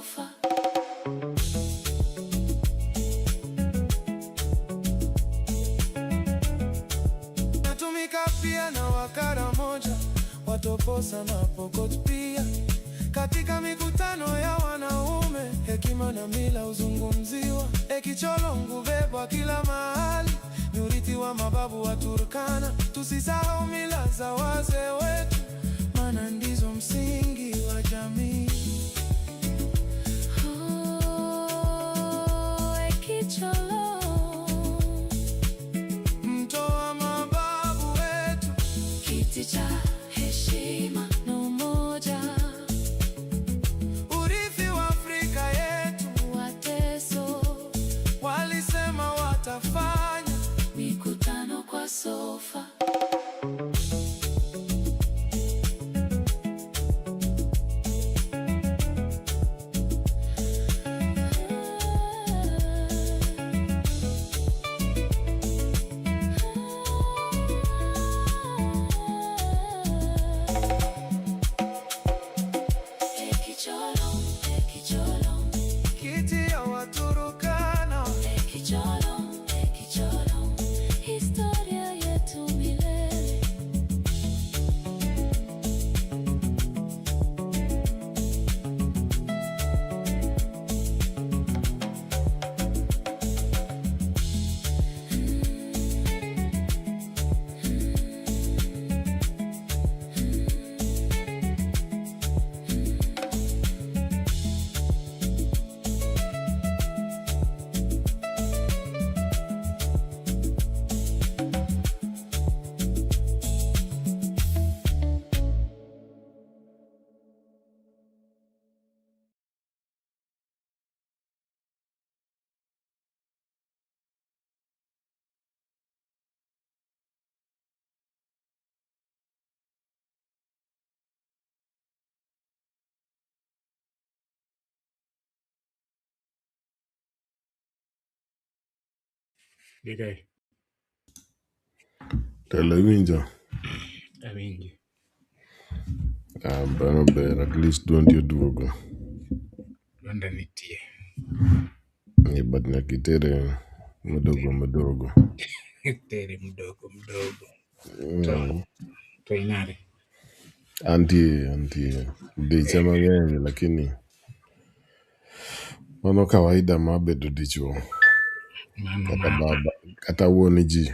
sofa. Natumika pia na wakara moja, watoposa na pokot pia. Katika mikutano ya wanaume, hekima na mila uzungumziwa. Ekicholongu bebwa kila mahali, ni urithi wa mababu wa Turkana. Tusisahau mila za wazee wetu, maana ndizo msingi wa jamii. Mto wa mababu wetu, Kiti cha heshima na umoja, urithi wa Afrika yetu. Wateso Walisema watafanya mikutano kwa sofa. kiti ya Waturkana. Historia yetu milele. Didai. Telo winjo. Awinji. Bano ber, at least duondi oduogo. Duonda nitie. But nyaka itere mdogo. Tere mdogo. Mm. To inare. Antie. Diche mang'eny lakini mano kawaida ma bedo dichuo. Mano Kata baba, kata wuon ji.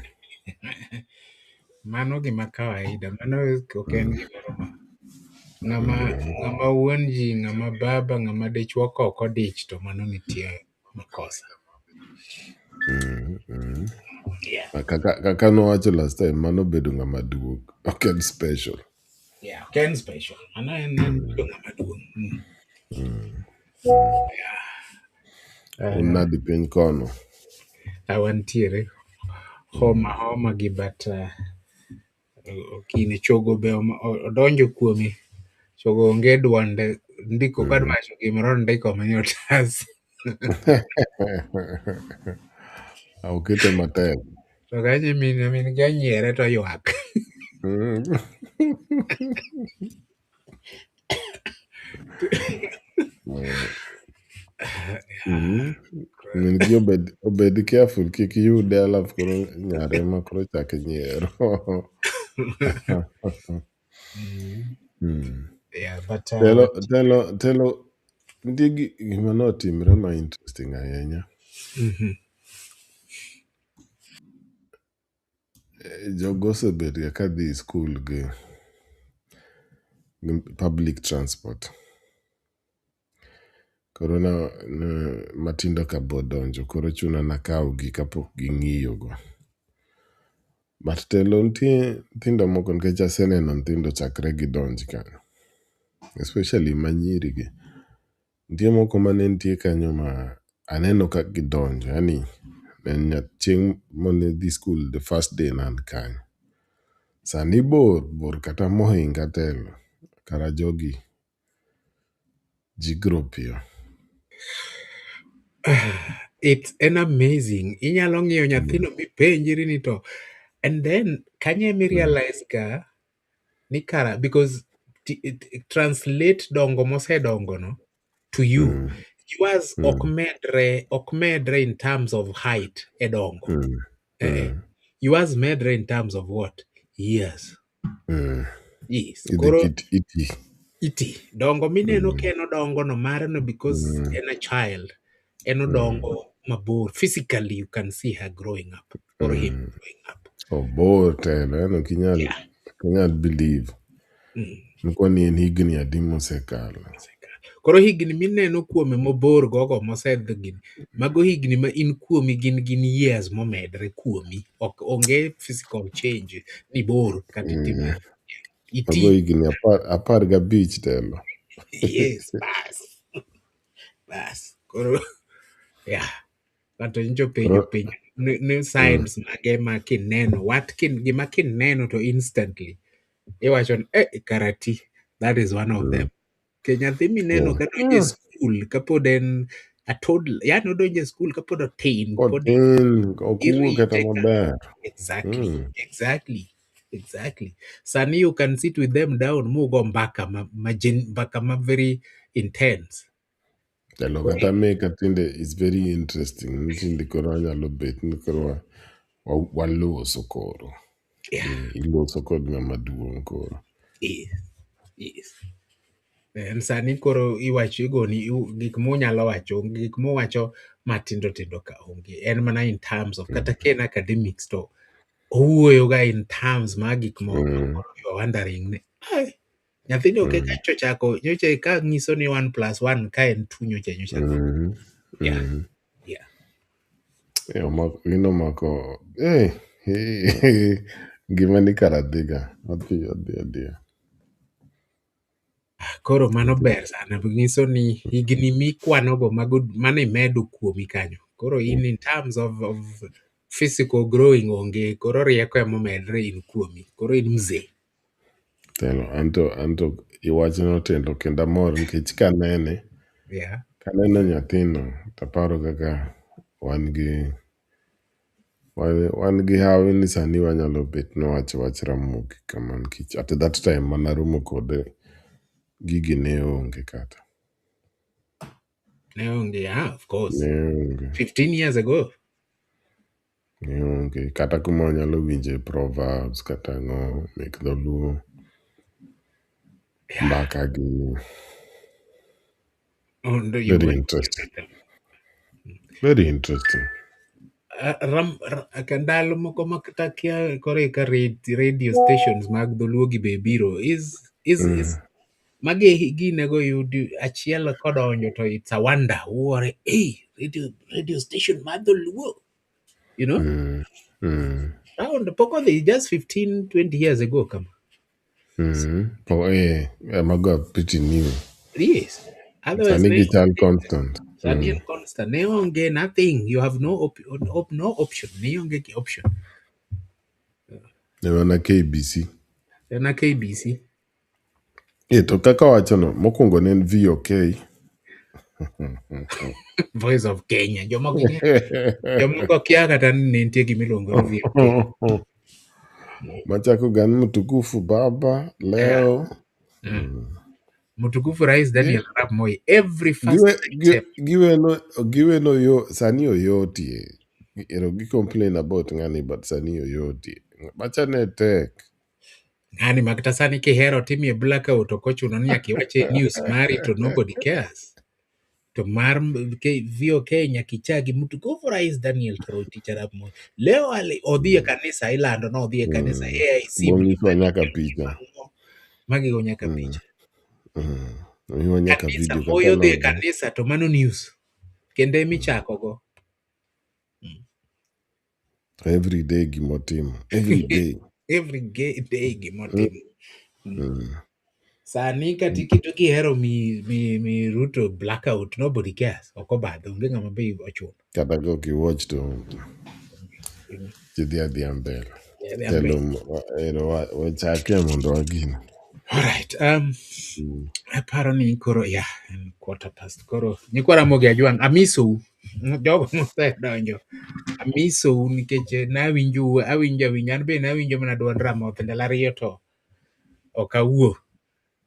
Mano gima kawaida. Mano ok en gimoro ma ng'ama wuon ji, ng'ama baba, ng'ama dichuo koko dich, to mano nitie makosa. Yeah. Kaka nowacho last time, mano bedo ng'ama duong'. Ok en special. Yeah, ok en special. Mano en bedo ng'ama duong'. Unadi piny kono. Wantiere homa gi bata kine chogo be odonjo kuomi. Chogo onge duonde, ndiko kad macho gimoro ndiko manyo otas. Okete matek. To kanyo min ga nyiere to ywak. Min gi obed careful, kik yude alafu koro nyare ma koro chak nyiero. Yeah, but Telo, nitie gima notimre ma interesting ahinya. Jogo osebet ga ka dhi skul gi public transport. Koro matindo ka bodonjo, koro chuna nakawgi kapok ging'iyo go. But telo nitie nyithindo moko, nikech aseneno nyithindo chakre gidonj kanyo, especially manyiri gi. Nitie moko mane nitie kanyo ma aneno ka gidonjo, yani chieng' mane dhi skul the first day nan kanyo. Sani bor kata mohinga telo, kara jogi jigro piyo. it's an amazing. Inyalo ng'iyo nyathino mipenjri ni to, and then kanye mi realize ka ni kara, because translate dongo mosedongo no to you. mm, Yours mm, ok medre in terms of height e dongo. mm, Eh, mm, yours medre in terms of what? Years. mm. Yes. Idhi Koro kit iti. iti dongo mineno Mm, ka en odongo no mare no because mm, en a child. En mm, odongo mabor. Physically you can see her growing up or him mm. growing up. Obor telo, Yeah. ok inyal believe. Mm. Kwani en higni adi mosekalo. Koro higni mineno kuome mobor gogo mosedhi gini, mago higni ma in kuomi gin years momedre kuomi. Ok onge physical change ni bor kata Mm. iti. Mago higni apar gabich telo. Yes, bas. Koro, yeah. Ng'ato nyocha Koro, openjo penjo ni mm, signs mage ma kineno, gima kineno to instantly iwacho ni karati, that is one of them. mm, Ke nyathi mineno yeah. kadonjo e skul kapod en a toddler, yani odonjo e skul kapod otin, pod Kotin, ok owuok kata irite ka maber. exactly, Mm. exactly, exactly. Sani you can sit with them down mugo mbaka mbaka ma very intense. Telo kata meka tinde is very interesting. Tinde koro anyalo bet ni koro waloso koro. Yeah, Iloso kod ng'ama duong' koro. yes, yes. En sani koro iwacho igoni gik munyalo wacho, gik muwacho matindo tindo ka onge. En mana in terms of kata ka en academics to owuoyo ga in terms ma gik moko Mm, koro you are wondering ni nyathini oke mm, kacho chako nyocha ka nyiso ni 1+1 ka en 2 nyocha go. mm, Yeah, mm. yeah. Gino mako, ngima ni karadhiga. Odhi. Koro mano ber sana, nyiso ni higni mikwanogo mane imedo kuomi kanyo. Koro in in terms of physical growing onge, koro rieko emomedre in kuomi. Koro in mzee. Telo, anto iwachno tendo kendo amor nikech Yeah. kaneno nyathino taparo kaka wan gi wan gi hawi ni sani wanyalo bet nowacho wach Ramogi kama nikech at that time manaromo kode gigi ne onge kata. Ne onge, yeah, of course. Ne onge. 15 years ago. Ne onge. Kata kuma wanyalo winje proverbs kata ang'o mek dholuo. Yeah. Mbaka gi. Oh, no, you Very went. interesting. Very interesting. Ka ndalo moko ma kata kia kore ka radio stations mag dholuo gi be biro is Mm, mage ginego yudi achiel kodonjo to it's a wonder wuore radio station mag dholuo, you know, mm, mm, round poko odhi just 15-20 years ago kama. mago are pretty new. Yes, otherwise Sani ne gichal constant. sani en constant, ne onge nothing, you have no option, ne onge ki option. Ne mana KBC. En a KBC. To kaka wachono, mokwongo ne en VOK. Voice of Kenya. Jomoko kia kata ni ne nitie gimiluongo ni VOK. Machako gan mtukufu baba Yeah. leo. Mtukufu Rais Daniel Gi- Arap Moi, every first giwe, item. giweno sani oyotie. Gi complain about ng'ani but sani oyotie. Macha ne tek. Ng'ani makata sani kihero timie blackout ok ochuno ni nyaka iwache news mari to nobody cares. To mar VOK nyaka ichagi Mtukufu Rais Daniel Toroitich Arap Moi. Leo odhi e kanisa ilando no odhi e kanisa AIC Bong'iswa nyaka picha. magigo nyaka picha. Omiwa nyaka Kanisa video Moi kaka odhi e nodhi. kanisa to mano news. Kendo emichako go. Every day gimotimo. Every day. Every day gimotimo. Sani kata kihero mi Ruto blackout, nobody cares. Ok obadho, onge ng'ama be ochuno. Kata go kiwatch to tidhi adhiya mbele. Telo wachake mondo wagine. Alright, aparo ni koro en 1:15 koro nyikwa Ramogi Ajwang' amisou jogo mosedonjo, amisou nikech nawinjo an be nawinjo mana duond Ramoth ndalo ariyo to ok awuo,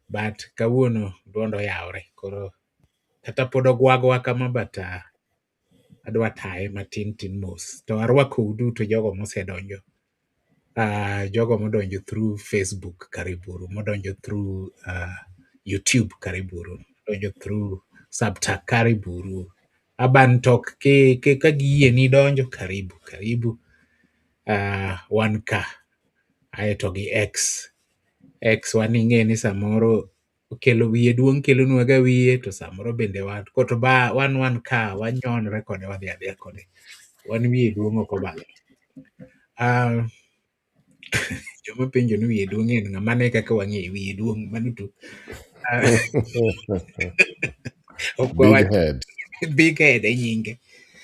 but kawuono duond oyawre koro kata pod ogwagwa kama but adwa taye matin tin mos. To arwakou duto jogo mosedonjo. Jogo modonjo through Facebook kariburu, modonjo through YouTube kariburu, modonjo through Substack kariburu. Aban Talk ka giyie ni donjo karibu karibu. Wan ka aeto gi X wan ing'e ni samoro kelo wiye duong' kelo nwaga wiye, to samoro bende wan koto ba wan ka wanyonre kode wadhi adhiya kode, wan wiye duong' ok obalo. Joma penjo ni wiye duong' en ng'ama ne kaka wang'e wiye duong' mano to ok Big wawach head. big head e nyinge,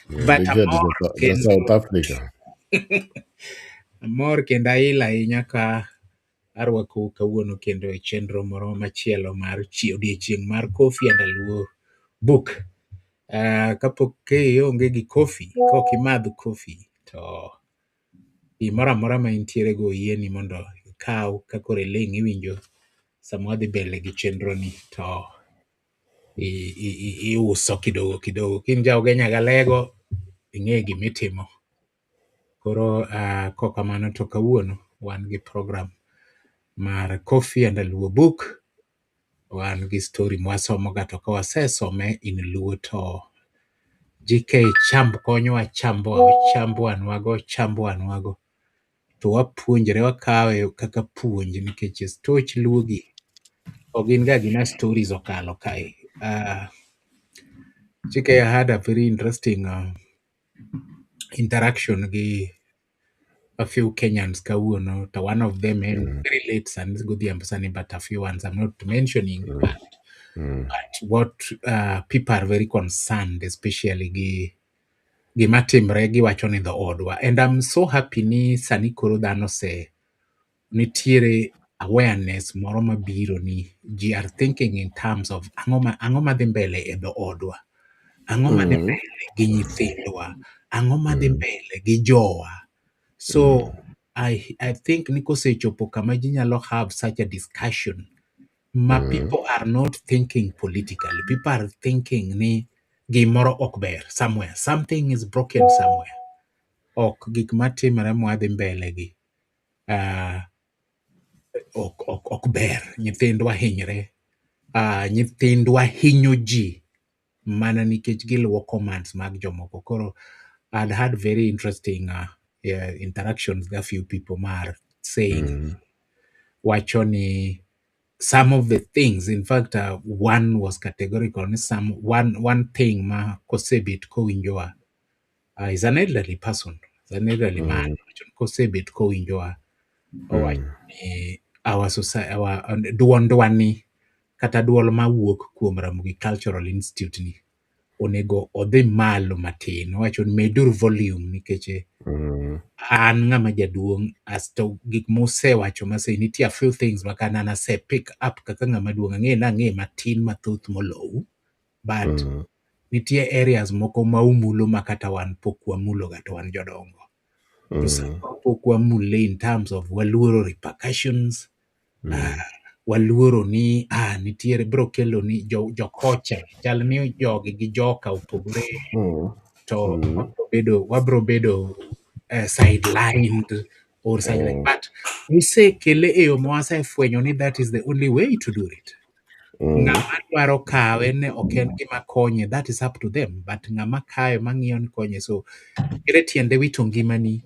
Yeah, but big head is the kendo South Africa. amor kendo ail ahinya ka arwakou kawuono kendo e chenro moro machielo mar odiochieng' mar Coffee and Aluo book. Kapok ionge gi coffee, kok imadh coffee, to gimoro amora ma intiere go yieni mondo ikaw ka koro iling' iwinjo sama wadhi mbele gi chenro ni, to iuso kidogo kidogo. Kin jaogenya galego, ing'e gimitimo. Koro kokamano to kawuono wan gi program mar Coffee and Aluo book. Wan gi story mwasomoga, to ka wasesome in Luo to GK konyowa chambuanwago to wapuonjre, wakawe kaka puonj, nikech stoch Luo gi ok gin ga gina stories okalo kae. GK I had a very interesting interaction gi a few Kenyans kawuono, to one of them en very late sani godhiambo sani, but a few ones I'm not mentioning, but what people are very concerned, especially gima timre giwacho ni dhoodwa, and I'm so happy ni sani koro dhano nitiere awareness moro mabiro ni ji are thinking in terms of ang'o madhi mbele e dhoodwa, ang'o madhi mbele gi nyithindwa, ang'o madhi mbele gi jowa. So I think ni kosechopo kama ji nyalo have such a discussion ma people are not thinking politically, people are thinking ni gimoro ok ber somewhere, something is broken somewhere. Ok gik matimre mwadhi mbele gi ok ber, nyithindwa hinyre, nyithindwa hinyo ji mana nikech giluwo commands mag jomoko. Koro I'd had very interesting interactions with a few people mar saying wacho ni some of the things, in fact one was categorical ni one thing ma kosebet kowinjowa, is an elderly person, is an elderly man, kosebet kowinjowa owacho ni our society, duondwa ni kata duol mawuok kuom Ramogi Cultural Institute ni onego odhi malo matin. Owacho ni meduru volume nikech an ng'ama jaduong', asto gik mosewacho nitie a few things ma kanana se pick up kaka ng'ama duong', ang'e matin mathoth molou, but nitie areas moko ma umulo ma kata wan pok wamulo ga to wan jodongo. To samoro pok wamule in terms of waluoro repercussions, waluoro ni nitiere bro kelo ni jokocha, chal ni jogi gi joka opogore, to wabro bedo sidelined or sidelined, but usekele e yo mwasefwenyo ni that is the only way to do it. Ng'ama dwaro kawe ne ok en gima konye, that is up to them, but ng'ama kawe mang'iyo ni konye, so ere tiende wito ngimani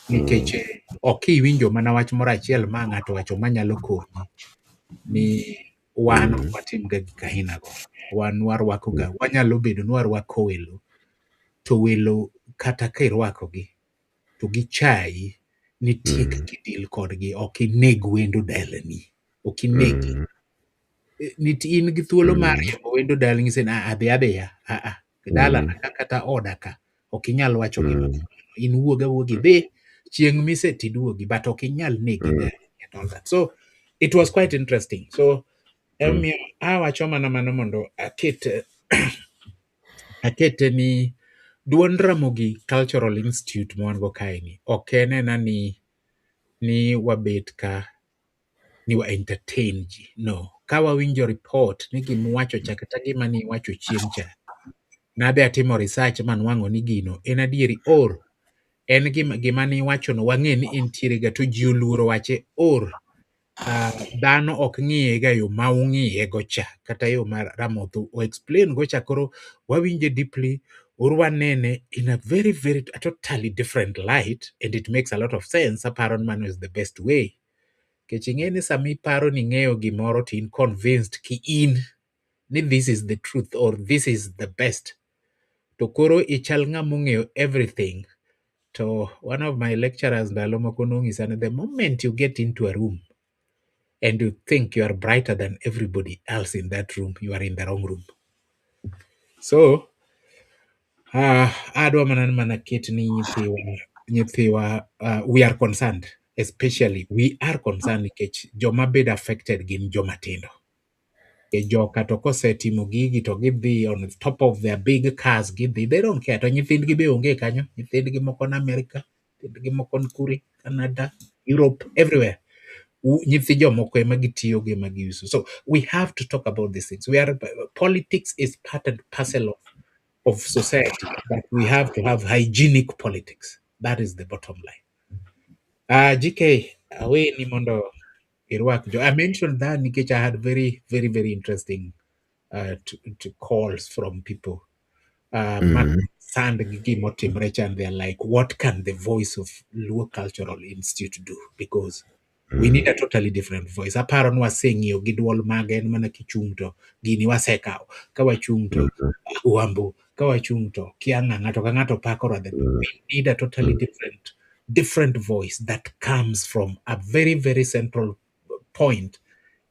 nikech ok iwinjo mana wach moro achiel ma ng'ato wacho manyalo konyi, ni wan ok watim ga gik aina go, wan warwako ga, wanyalo bedo ni warwako welo, to welo kata ka irwakogi to gichayi, nitie kaka idil kodgi, ok ineg wendo dalani, ok inegi, in gi thuolo mar riembo wendo dalani, sen adhi adhiya, dalana ka kata oda ka ok inyal wacho gima kamano, in wuog awuoga idhi, chieng' miseti duogi, but ok inyal negi and all that. So it was quite interesting. So emomiyo awacho mana mano mondo akete ni duond Ramogi Cultural Institute mwan go kae ni ok en ni wabet ka ni wa entertain ji, no, ka wawinjo report ni gimuwacho cha kata gima ni wacho chieng' cha, nadhi atimo research manwang'o ni gino en adieri or en gima ni wachono wang'e ni entiere ga to ji oluoro wache or. Dhano ok ng'iye ga yo ma ung'iye go cha kata yo ma Ramoth o explain go cha, koro wawinje deeply or wanene in a very very a totally different light, and it makes a lot of sense. Aparo ni mano is the best way, kech ing'e ni sama iparo ni ng'eyo gimoro to in convinced ki in ni this is the truth or this is the best, to koro ichal ng'ama ong'eyo everything. To one of my lecturers ndalo moko nonyisa ni the moment you get into a room and you think you are brighter than everybody else in that room, you are in the wrong room. So, adwa mana ket ni nyithiwa, we are concerned, especially we are concerned nikech joma bed affected gin joma tindo. Joka to kosetimo gigi to gidhi on top of their big cars, gidhi, they don't care. To nyithindgi be onge kanyo, nyithindgi moko na America, nyithindgi moko ni kure, Canada, Europe, everywhere. Nyithi jomoko ema gitiyo gi ema giuso. So we have to talk about these things. Politics is part and parcel of society, but we have to have hygienic politics. That is the bottom line. GK, we ni mondo irwak jo. I mentioned that nikech I had very, very, very interesting to calls from people. Sand gi motimre cha, and they're like, what can the voice of Luo Cultural Institute do? Because we need a totally different voice. Aparo ni waseng'iyo gi duol mage en mana kichung' to gini wasekawo, ka wachung' to Uambo, ka wachung' to Kianga, ng'ato ka ng'ato pako radhe. We need a totally different voice that comes from a very, very central point,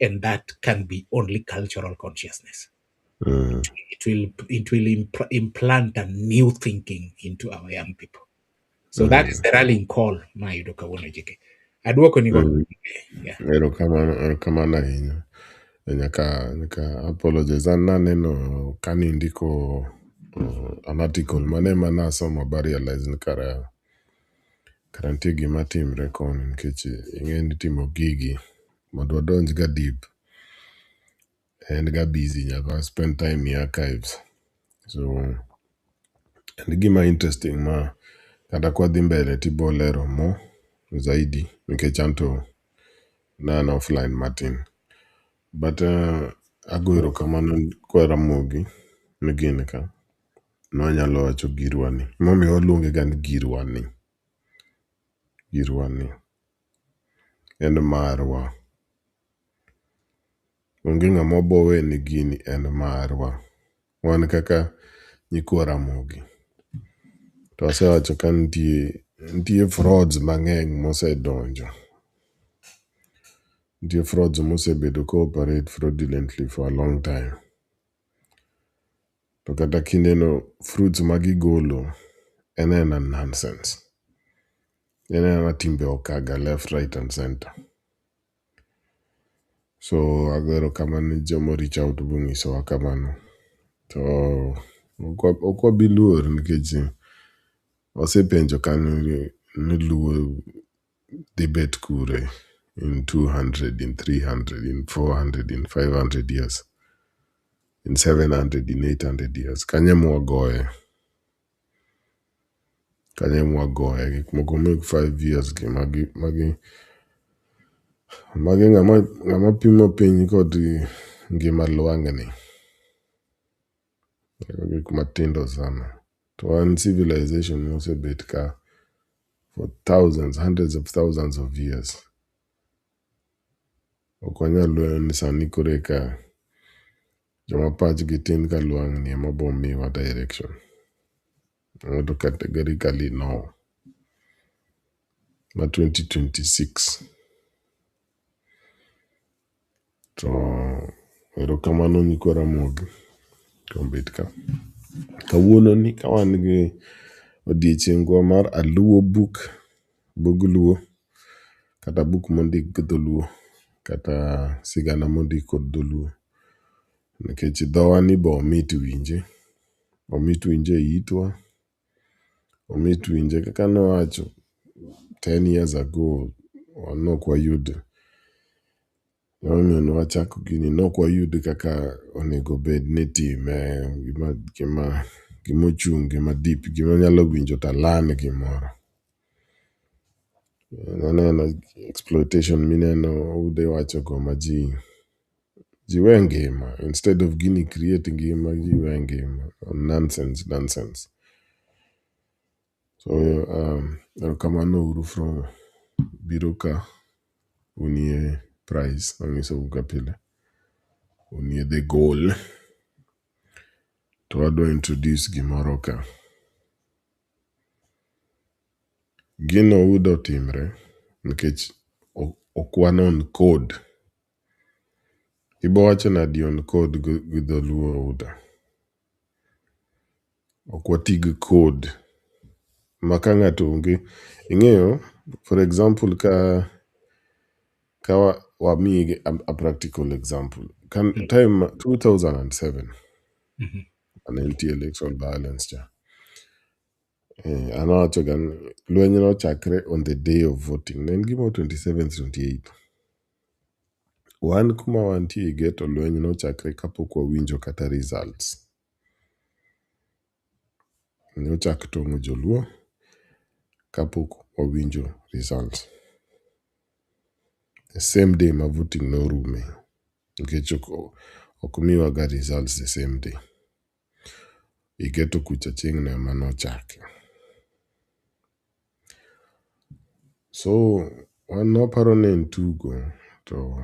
and that can be only cultural consciousness. It will implant a new thinking into our young people. So that is the rallying call mayudo kawuono JK. Aduoko ni go. Yeah. Erokamano ahinya. Nyaka apologize. An naneno kani ndiko an article mane mana asomo ba realize ni kara nitie gima timre koni, nikech ing'e ni timo gigi mondo wadonj ga deep en ga busy, nyaka spend time in archives. So en gima interesting ma kata kwa dhi mbele tibo lero mo zaidi, nikech anto nan offline Martin. But ago erokamano kwa Ramogi ni gin ka nwanyalo wacho girwani. Momiyo waluonge ga ni girwani. Girwani en marwa. Onge ng'ama bowe ni gini en marwa. Wan kaka nyikwa Ramogi. To asewacho ka nitie frauds mang'eny mosedonjo. Nitie frauds mosebedo cooperate fraudulently for a long time. To kata kineno fruits magigolo en nonsense. En timbe okaga left, right and center. So agero kamano jomo reach out bung'isowa kamano. To ok wabiluor nikech wasepenjo kanyo ni Luo dhi bet kure in 200, in 300, in 400, in 500 years, in 700, in 800 years. Kanye mwagoye. Gik moko mek 5 years gi magi ng'ama pimo piny kod ngima lwang'ni. Gik matindo sana. To one civilization mosebet ka for thousands, hundreds of thousands of years. Ok wanyal weyo ni sani koro eka joma pachgi tin ka lwang'ni ema bomiwa direction. To categorically no. Ma 2026. To erokamano nyikwa Ramogi kombet ka. Kawuono ni ka wan gi odiochiengwa mar Aluo book, bug Luo, kata book mondik gi dholuo, kata sigana mondik kod dholuo. Nikech dhowa ni bo omit winje. Omit winje e itwa. Omit winje kaka nowacho 10 years ago, nok wayud Omiyo nwachako gini nok wayud kaka onego bed ni time gimochung', gima deep, gima nyalo winjo talan gimoro. Naneno exploitation mineno ude wacho go ma ji we ngima instead of gini create ngima, ji we ngima nonsense. So erokamano uru from biro ka unie price manyiso uga pile unie the goal to wadwa introduce gimoro ka. Gino udo timre nikech ok wanon code. Ibo wacho nadi on code gi dholuo uda. Ok watig code maka ng'ato onge. Ing'eyo, for example ka wamiyi a practical example. Time 2007 ane nitie electoral violence cha. Anowacho ga ni lweny nochakre on the day of voting. Ne en gimo 27th, 28th. Wan kuma wantie geto lweny nochakre kapok wawinjo kata results. Nochak tong'o joluo kapok wawinjo results. The same day ma voting norume. Nikech ok miwa ga results the same day. Igeto kucha chieng' no ema nochake. So wan nwaparo ne en tugo to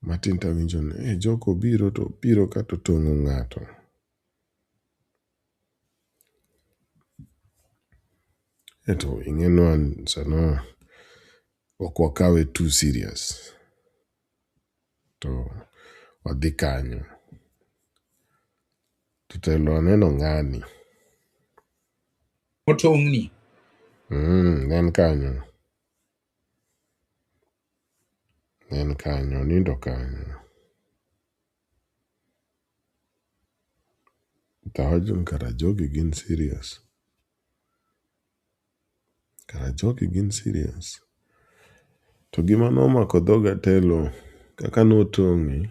matin tawinjo ni jogo biro ka to tong'o ng'ato. Eto ing'eno sano ok wakawe too serious. To wadhi kanyo. To telo aneno ng'ani. Otong'ni. En kanyo. Nindo kanyo. Tawacho kara jogi gin serious. To gima nomako dhoga telo kaka notong'e.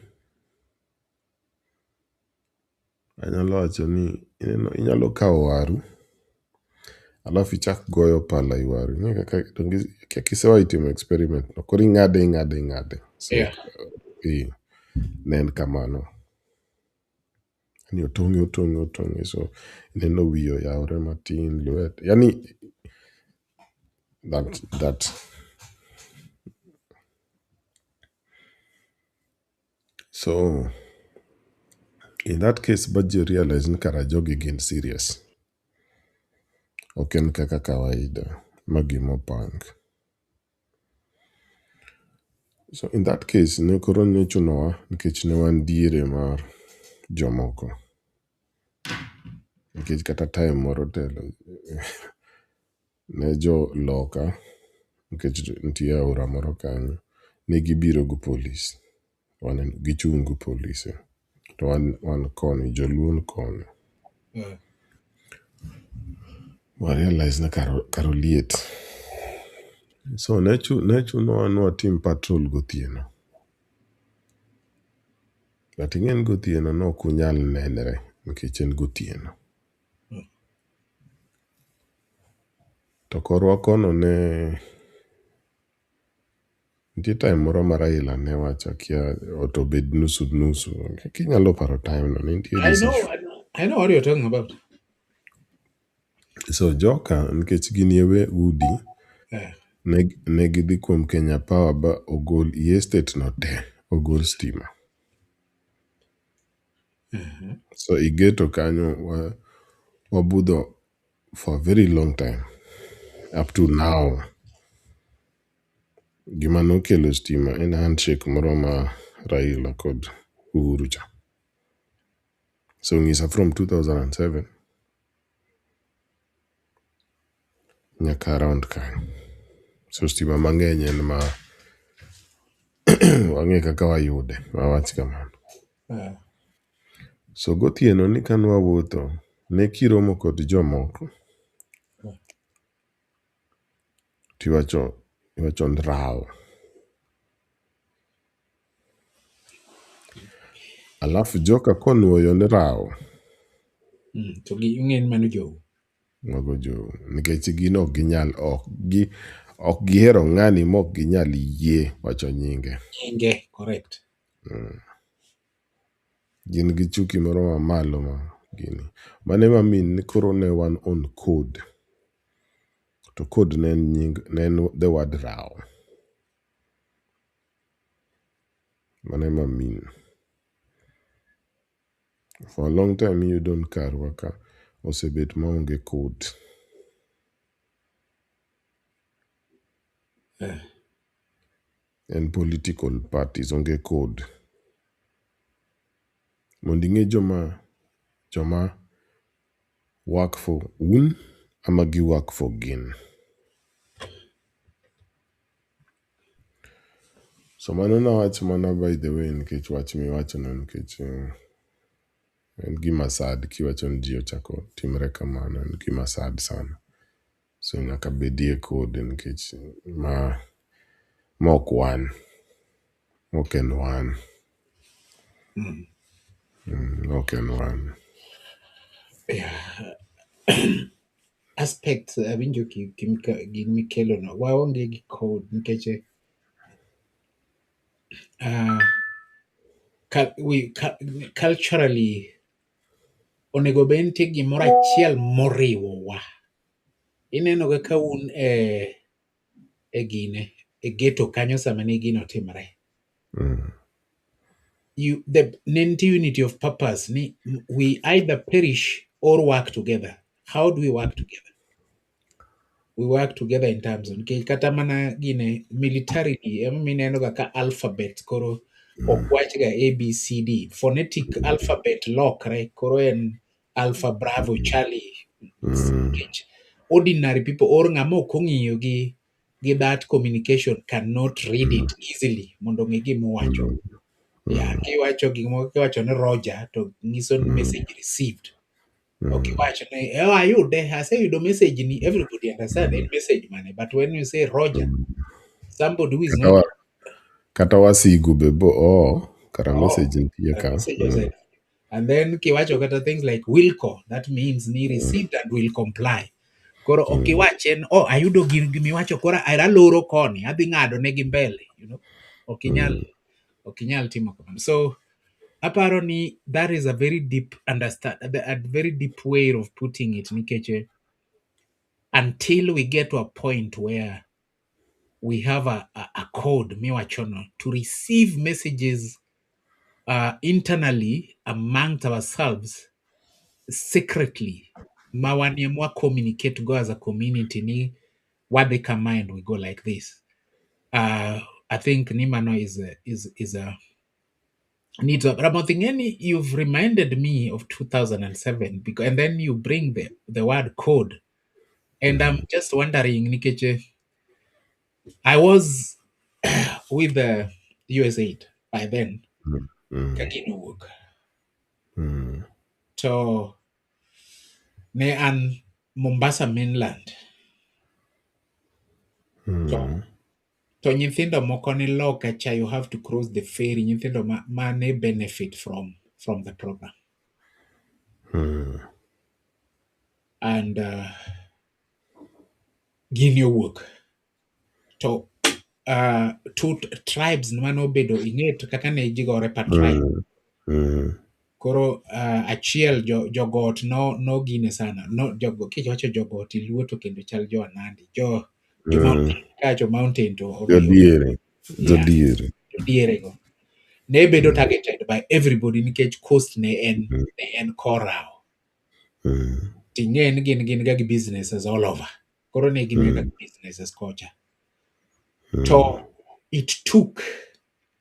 Anyalo wacho ni inyalo kawo waru. Alafu ichak goyo pala i waru. Ing'e kaka isewa itimo experiment. Koro ing'ade. So Yeah. ne en kamano. Ni otong'e. So ineno wiye oyawre matin lwet. Yani that. So in that case, but you realize ni kara jogi gin serious. Ok en kaka kawaida. Magimo pang. So in that case, ne koro nechunowa nikech ne wan diere mar jomoko. Nikech kata time moro telo ne jo loka nikech nitie aora moro kanyo. Ne gibiro go polis. Gichung' go polise. To wan koni, joluo koni. Wa realize na karo liet. So ne chunowa ni watim patrol gotieno. But ing'en gotieno no ok unyal nenre nikech en gotieno. To korwa kono ne nitie time moro ma Raila ne wacho kia otobed nusu. Kinyalo paro time no nitie this issue. I know what you're talking about. So joka nikech giniewe udi ne gidhi kuom Kenya Power ba ogol estate no te ogol stima. So igeto kanyo wabudho for a very long time up to now. Gima nokelo stima en handshake moro ma Raila kod Uhuru cha. So ng'isa from 2007 nyaka around kanyo. So stima mang'eny en ma wang'e kaka wayude. Wawach kamano. So gotieno ni kanwa wuotho ne kiromo kod jomoko. Tiwacho ndrawo. alafu joka konuoyo ni rao To ging'en mano jou. mago jo nikech gin ok gihero ng'ani mok ginyal yie wacho nyinge. Nyinge, correct. Gin gi chuki moro mamalo ma gini. Mane mamin ni koro ne wan on code. To code ne en nying, ne en the word rao. Mane mamin. For a long time you don't karwa ka osebet maonge code. En political parties onge code. Mondo ing'e joma work for un ama gi work for gin. So mano na wach mana by the way nikech wach miwacho no nikech en gima sad kiwacho ni ji ochako timre kamano, en gima sad sana. So nyaka bedie code nikech ma ok wan. Ok en wan. Ok en wan. Yeah. Aspects awinjo gin mikelo no waonge gi code nikech culturally onego bed nitie gimoro achiel moriwowa. Ineno ga ka un e gine e ghetto kanyo sama ne gino timre. Ne nitie unity of purpose ni we either perish or work together. How do we work together? We work together in terms of nikech kata mana gine militarily mineno ga ka alphabet koro ok wach ga ABCD. Phonetic alphabet lokre koro en Alpha Bravo Charlie. Nikech ordinary people or ng'ama ok ong'iyo gi that communication cannot read it easily mondo ng'e gimowacho. Kiwacho gimoro kiwacho ni Roger to nyiso ni message received. Kiwacho ni ayude aseyudo message ni, everybody understand in message mane, but when you say Roger, somebody who is not kata wasigu bebo kara message nitie ka. Message and then kiwacho kata things like Wilco, that means ni received and will comply. Koro okiwachen ayudo gimiwacho koro aloro koni adhi ng'ado negi mbele, you know, okinyal timo kamano. So aparo ni that is a very deep a very deep way of putting it nikech until we get to a point where we have a code miwachono to receive messages internally amongst ourselves secretly mawaniemwa communicate go as a community ni what they can mind we go like this. I think Nimano is a needs. Ramoth, you've reminded me of 2007 because, and then you bring the word code, and I'm just wondering, Nikeche, I was with the USAID by then, Kaginowok. So, ne an Mombasa mainland. To nyithindo moko ni loka cha you have to cross the ferry. Nyithindo ma ne benefit from the program. And Guinea work. To two tribes manobedo ing'eto kaka ne jigore pa tribe. Koro achiel jogot no gine sana. No jogo kiwacho jogot iluo to kendo chal jo Nandi. Jo mountain kacho mountain to Jodiere. Jodiere go. Ne bedo targeted by everybody nikech coast ne en korao. Ting'en gin ga businesses all over. Koro ne gin ga businesses kocha. So it took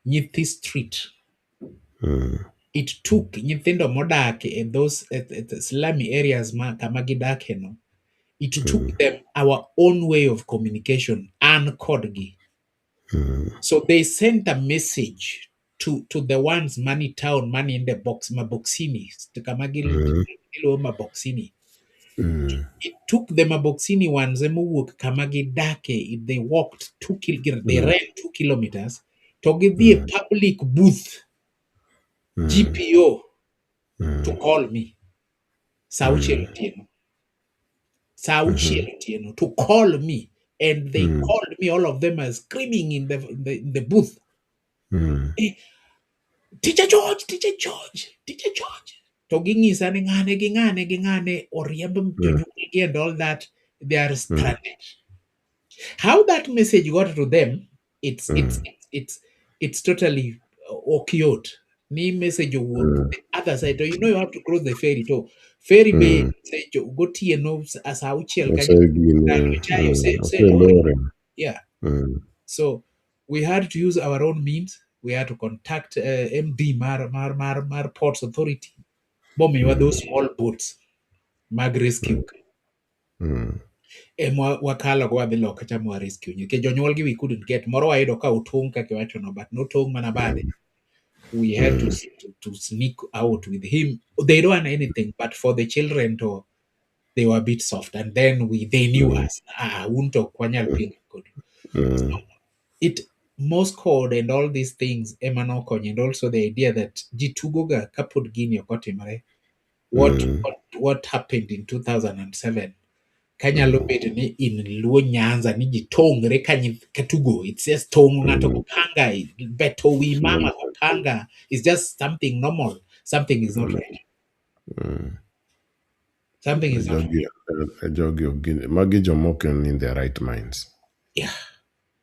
nyithi street. It took nyithindo modak in those slummy areas kama gidake no. It took them our own way of communication and kodgi. So they sent a message to the ones money town, money in the box, maboxini, maboxini. It took the maboxini ones, kamagi dake, they walked they ran 2 kilometers to give the public booth. GPO to call me. Sauchiel Otieno to call me. And they called me, all of them are screaming in the booth. Eh, Teacher George, Teacher George, Teacher George. To gingisa ni ngane oriemb jonyuolgi and all that, they are stranded. How that message got to them, it's totally occurred. Ni message would the other side. You have to cross the ferry to ferry bay. Say go no as how chill can you say Lord. Yeah. So we had to use our own means. We had to contact MD Mar Ports Authority. Bombing were those small boats, mag rescue. Wakala go the lock chamwa rescue. Ke jonyuolgi we couldn't get. Moro ayedo ka utung kake wachono, but no tung manabade. We had to sneak out with him. They don't want anything, but for the children they were a bit soft. And then they knew us. Unto kwanyal ping good. It Morse code and all these things, Emanokony, and also the idea that Jitugoga kaput gini okotimare. What happened in 2007? Kanya lobet ni in luo nyanza ni jitongre kanyi katugo. It says tong ngato kupanga, beto wi mama kupanga. It's just something normal. Something is not right. Something is not right. Magi jomoken in their right minds. Yeah.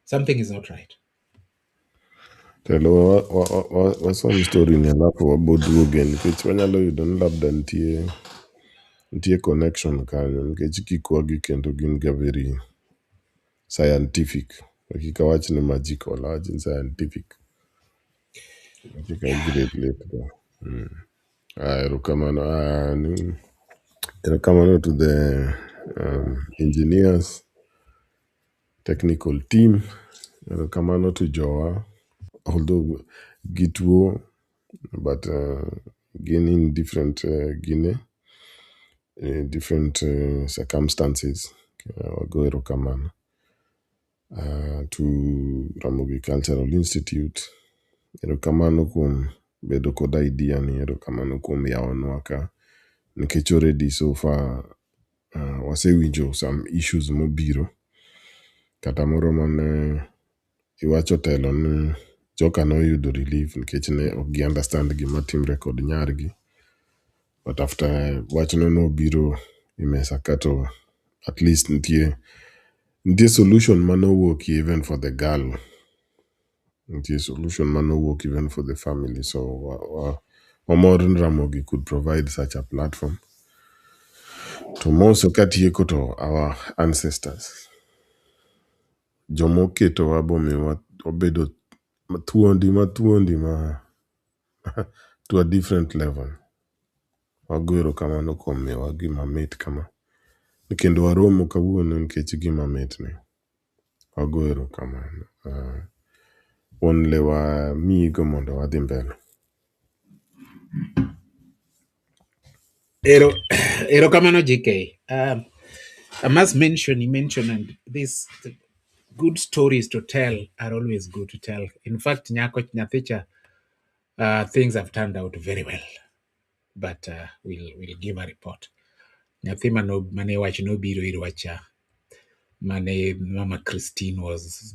Something is not right. Telo wasom story ni alafu waboduoge nikech wanyalo yudo ni labda nitie connection kanyo nikech kikwagi kendo gin ga very scientific. Kika wach ni magical, wach ni scientific. Kika great late. Erokamano to the engineers, technical team. Erokamano to Joa, although gituo, but again in different Guinea, different circumstances. Wago erokamano to Ramogi Cultural Institute. Erokamano kuom bedo koda idea ni, erokamano kuom yawonwa ka. Nikech already so far wasewinjo some issues mobiro. Kata moro mane iwacho telo ni joka noyudo relief nikech ne ok gi understand gima timre kod nyargi. But after wachno nobiro imesa kato at least nitie solution manowuok even for the girl. Nitie solution manowuok even for the family. So Omor Ramogi could provide such a platform. To most katieko to our ancestors. Jomo keto wabomi wabedo mathuondi to a different level. Wago erokamano kuom miyowa gima mit kama. Kendo waromo kawuono nikech gima mit ni. Wago erokamano. Onle wamiyigo mondo wadhi mbele. Erokamano JK. I must mention, you mentioned, and these good stories to tell are always good to tell. In fact, Nyathicha, things have turned out very well. But we'll give a report. Nyathi mane wach no biro irwacha. Mane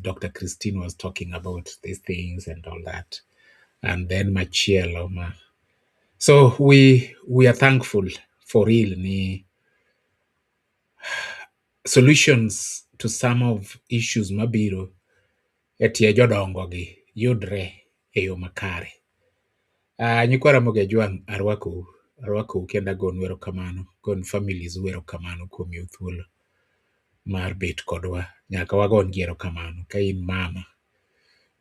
Dr. Christine was talking about these things and all that. And then Machielo. So we are thankful for real ni solutions to some of issues mabiro etie jodongo gi yudre e yo makare. Nyikwa Ramogi Ajwang' arwako kenda gon erokamano, gon families erokamano kuom miyo thuolo mar bet kodwa. Nyaka wagon gi erokamano. Ka in mama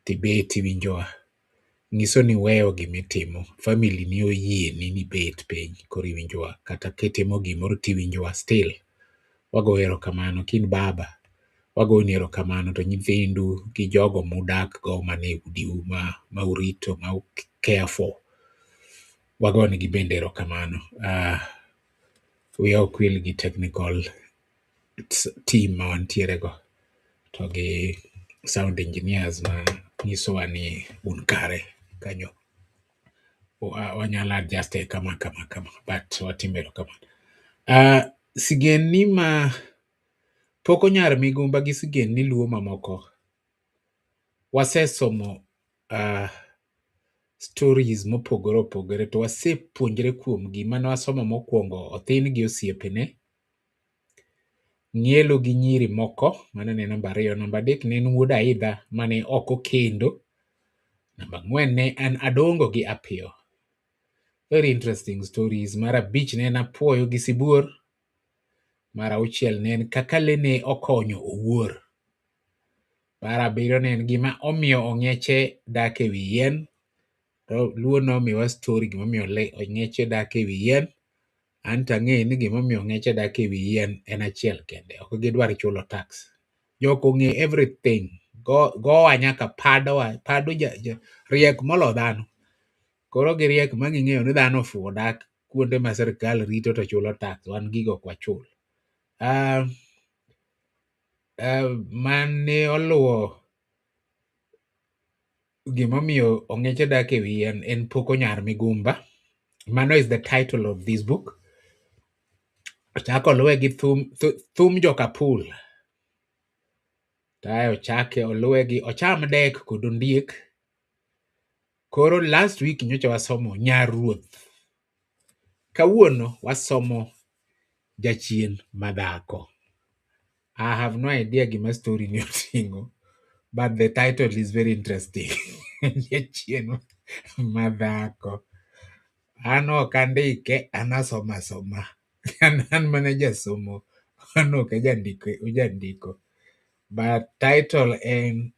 tibet iwinjowa, nyiso ni weyo gimitimo, family ni oyieni ni bet piny koro iwinjowa, kata kitimo gimoro tiwinjowa still. Wago erokamano. Kin baba, wagoni erokamano to nyithindu gi jogo mudak go mane udiu ma urito, ma care for. Wagoni gi bende erokamano. We are kwil gi technical team ma wantiere go. To gi sound engineers ma nyisowa ni un kare kanyo. wanyalo adjust kama but watimero kama. Sigendni ma pok onyar migumba gi sigendni luo mamoko wasesomo stories mopogore opogore to wasepuonjre kuom gima ne wasomo mokwongo othin gi osiepene, ng'ielo gi nyiri moko, mano ne namba 2. Namba 3 ne en wuod Aidha mane ok okendo. Namba 4 ne an Adongo gi Apio. Very interesting stories. Mar 5 ne en Apuoyo gi Sibuor. Mar 6 ne en kaka le ne okonyo Owuor. Mar 7 ne en gima omiyo ong'eche dak e wi yien. To luo nomiyowa story gimomiyo ong'eche dak e wi yien. Anto ang'eyo ni gimomiyo ong'eche dak e wi yien en achiel kende. Ok gidwar chulo tax. Jok ong'e everything. Gowa nyaka padowa. Pado riek molo dhano. Koro giriek ma ging'eyo ni dhano ofuwo dak kuonde ma sirkal rito to chulo tax. Wan gigo ok wachul. Mane oluwo gimomiyo ong'eche dak e wi yien en pok onyar migumba. Mano is the title of this book. Ochako oluwe gi thum joka pul. Tae ochake oluwe gi ocham dek kod ondiek. Koro last week nyocha wasomo nyar ruoth. Kawuono wasomo jachien madhako. I have no idea gima story ni oting'o, but the title is very interesting. Jachien madhako. An ok andike, an asoma. An mana jasomo. An ok ojandiko. But title en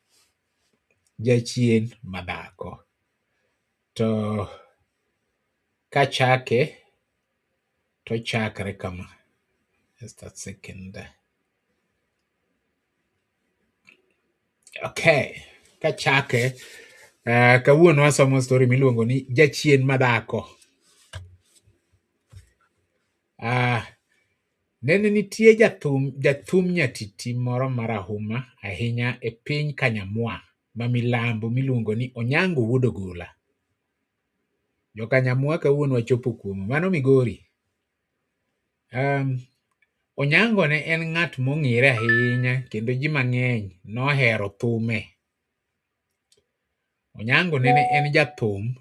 jachien madhako. To kachake to chakre kama. Just a second. Okay. Kachake kawuono wasomo story miluongo ni jachien madhako. Nene nitie jathum nyatiti moro marahuma ahinya e piny Kanyamwa ma milambo miluongo ni Onyango wuod Ogola. Jo Kanyamwa kawuono wachopo kuom mano Migori. Onyango ne en ng'at mong'ere ahinya kendo ji mang'eny nohero thume. Onyango nene en jathum.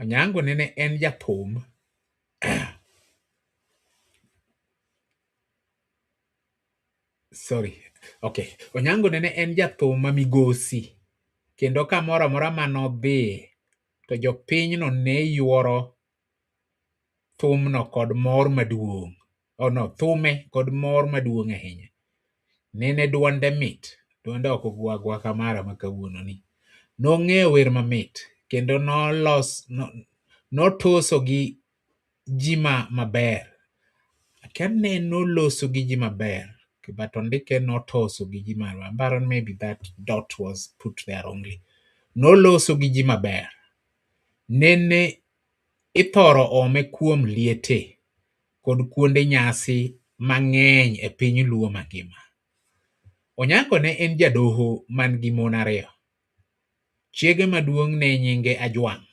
Onyango nene en jathum. Sorry. Okay. Onyango nene en jathum ma migosi. Kendo kamoro amora manodhi to jopinyno ne yuoro thumno kod mor maduong'. Thume kod mor maduong' ahinya. Nene duonde mit. Duonde ok ogwagwa kamara ma kawuono ni. Nong'eyo wer mamit. Kendo notoso gi ji maber. Akia ne noloso gi ji maber. But ondike notoso gi ji maber. But maybe that dot was put there wrongly. Noloso gi ji maber. Nene ithoro ome kuom liete kod kuonde nyasi mang'eny e piny Luo mangima. Onyango ne en jadoho man gi mon 2. Chiege maduong' ne nyinge Ajwang',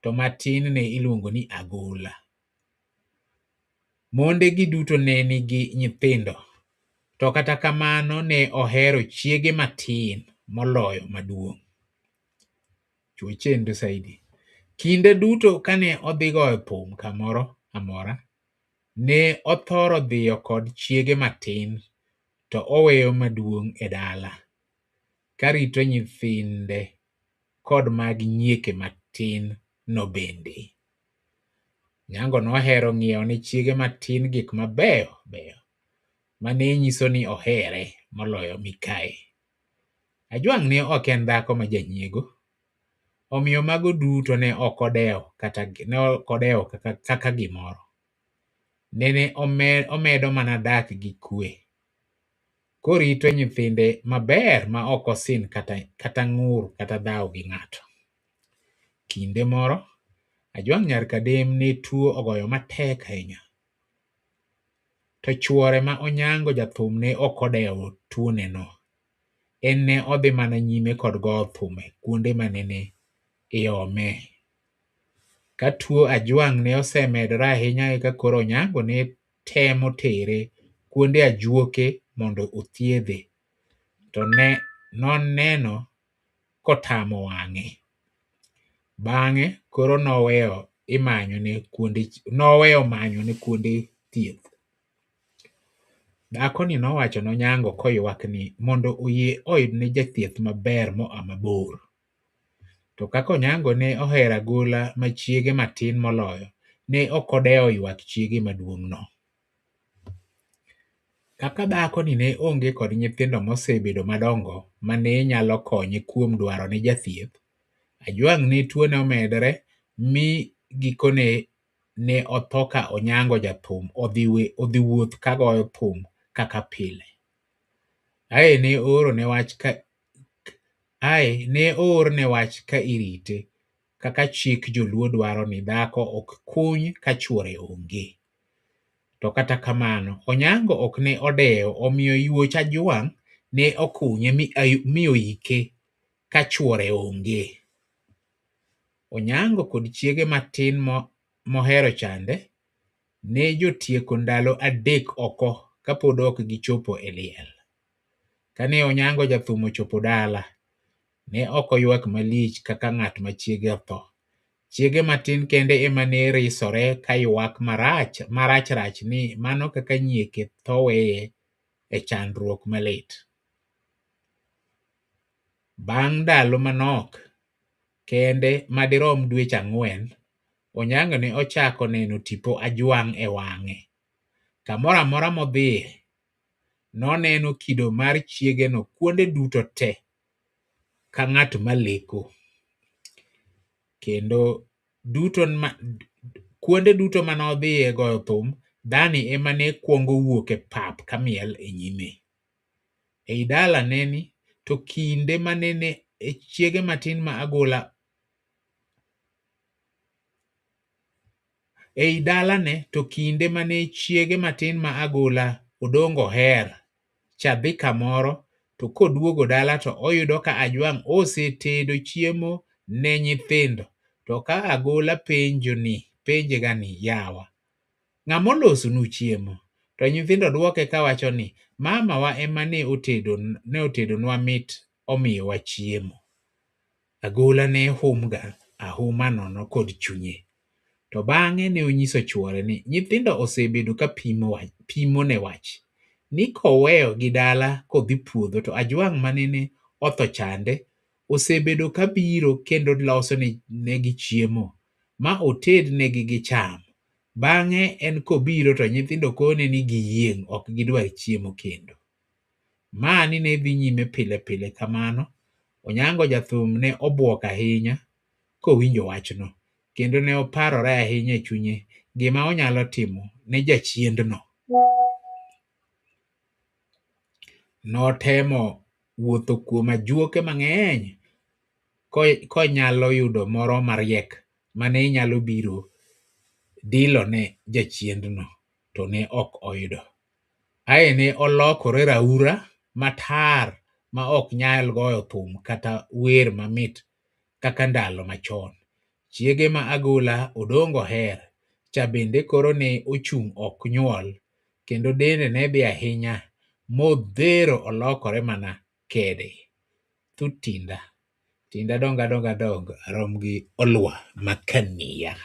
to matin ne iluongo ni Agola. Monde gi duto ne nigi nyithindo, to kata kamano ne ohero chiege matin moloyo maduong'. Chuochendo saidi. Kinde duto kane odhi goyo thum kamoro amora, ne othoro dhiyo kod chiege matin to oweyo maduong' e dala, karito nyithinde kod mag nyieke matin no bende. Nyango nohero ng'iewo ne chiege matin gik mabeyo beyo, mane nyiso ni ohere moloyo Mikae. Ajwang' ne ok en dhako ma janyiego, omiyo mago duto ne ok odewo kaka gimoro. Nene omedo mana dak gi kwe. Korito nyithinde maber ma ok osin kata ng'ur kata dhawo gi ng'ato. Kinde moro, Ajwang' nyar kadem ne tuo ogoyo matek ahinya. To chuore ma Onyango jathum ne ok odewo tuoneno. en ne odhi mana nyime kod goyo thume kuonde manene iome. Ka tuo ajwang' ne osemedore ahinya eka koro Onyango ne temo tere kuonde ajuoke mondo othiedhe, to noneno kotamo wang'e. Bang'e koro noweyo manyo ne kuonde thieth. Dhakoni nowacho ne Onyango koywak ni mondo oyie oyudne jathieth maber moa mabor. To kaka Onyango ne ohero agola ma chiege matin moloyo, ne ok odewo ywak chiege maduong'no. Kaka dhakoni ne onge kod nyithindo mosebedo madongo mane nyalo konye kuom dwaro ne jathieth, ajwang' ne tuone omedore mi gikone ne otho ka Onyango jathum odhi wuoth kagoyo thum kaka pile. Ae ne oorne wach ka irite, kaka chik joluo dwaro ni dhako ok kuny ka chuore onge. To kata kamano Onyango ok ne odewo, omiyo yuoch ajwang' ne okunye mi oike ka chuore onge. Onyango kod chiege matin mohero chande ne jotieko ndalo 3 oko kapod ok gichopo e liel. Kane Onyango jathum ochopo dala, ne ok oywak malich kaka ng'at ma chiege otho. Chiege matin kende ema ne risore ka ywak marach ni mano kaka nyieke tho weye e chandruok malit. Bang' ndalo manok kende madirom dweche 4, Onyango ne ochako neno tipo ajwang' e wang'e. Kamoro amora modhiye, noneno kido mar chiegeno kuonde duto te ka ng'at maleko. Kendo kuonde duto manodhiye goyo thum, dhani ema ne kuongo wuok e pap kamiel e nyime. Ei dalane to kinde manene chiege matin ma agola Odongo her cha dhi kamoro, to koduogo dala to oyudo ka ajwang' osetedo chiemo ne nyithindo. To ka agola penje gani, yawa, ng'amolosonu chiemo? To nyithindo dwoke kawacho ni mama wa ema ne otedonwa mit omiyowa chiemo. Agola ne humga ahuma nono kod chunye. To bang'e ne onyiso chuore ni nyithindo osebedo ka pimo ne wach ni koweyo gi dala kodhi puodho, to ajwang' manene otho chande osebedo ka biro kendo loso negi chiemo ma oted negi gicham. Bang'e en kobiro to nyithindo kone ni giyieng' ok gidwar chiemo kendo. Mani ne dhi nyime pile pile kamano. Onyango jathum ne obwok ahinya kowinjo wachno, kendo ne oparore ahinya e chunye gima onyalo timo ne jachiendno. Notemo wuotho kuom ajuoke mang'eny konyalo yudo moro mariek mane nyalo biro dilo ne jachiendno, to ne ok oyudo. Ae ne olokore raura matar ma ok nyal goyo thum kata wer mamit kaka ndalo machon. Chiege ma agola Odongo her cha bende koro ne ochung' ok nyuol, kendo dende ne dhi ahinya modhero olokore mana kede. Tinda donga rom gi olwa makania.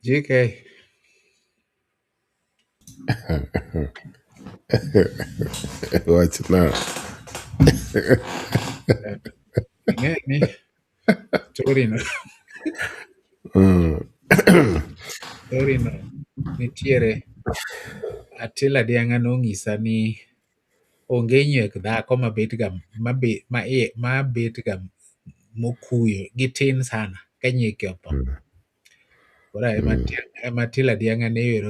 JK. Wach na. Ng'eni story no nitiere. Atila Dianga nonyisa ni onge nywek dhako mabet ga mokuyo gi tin sana ka nyieke otho. Koro ema Atila Dianga ne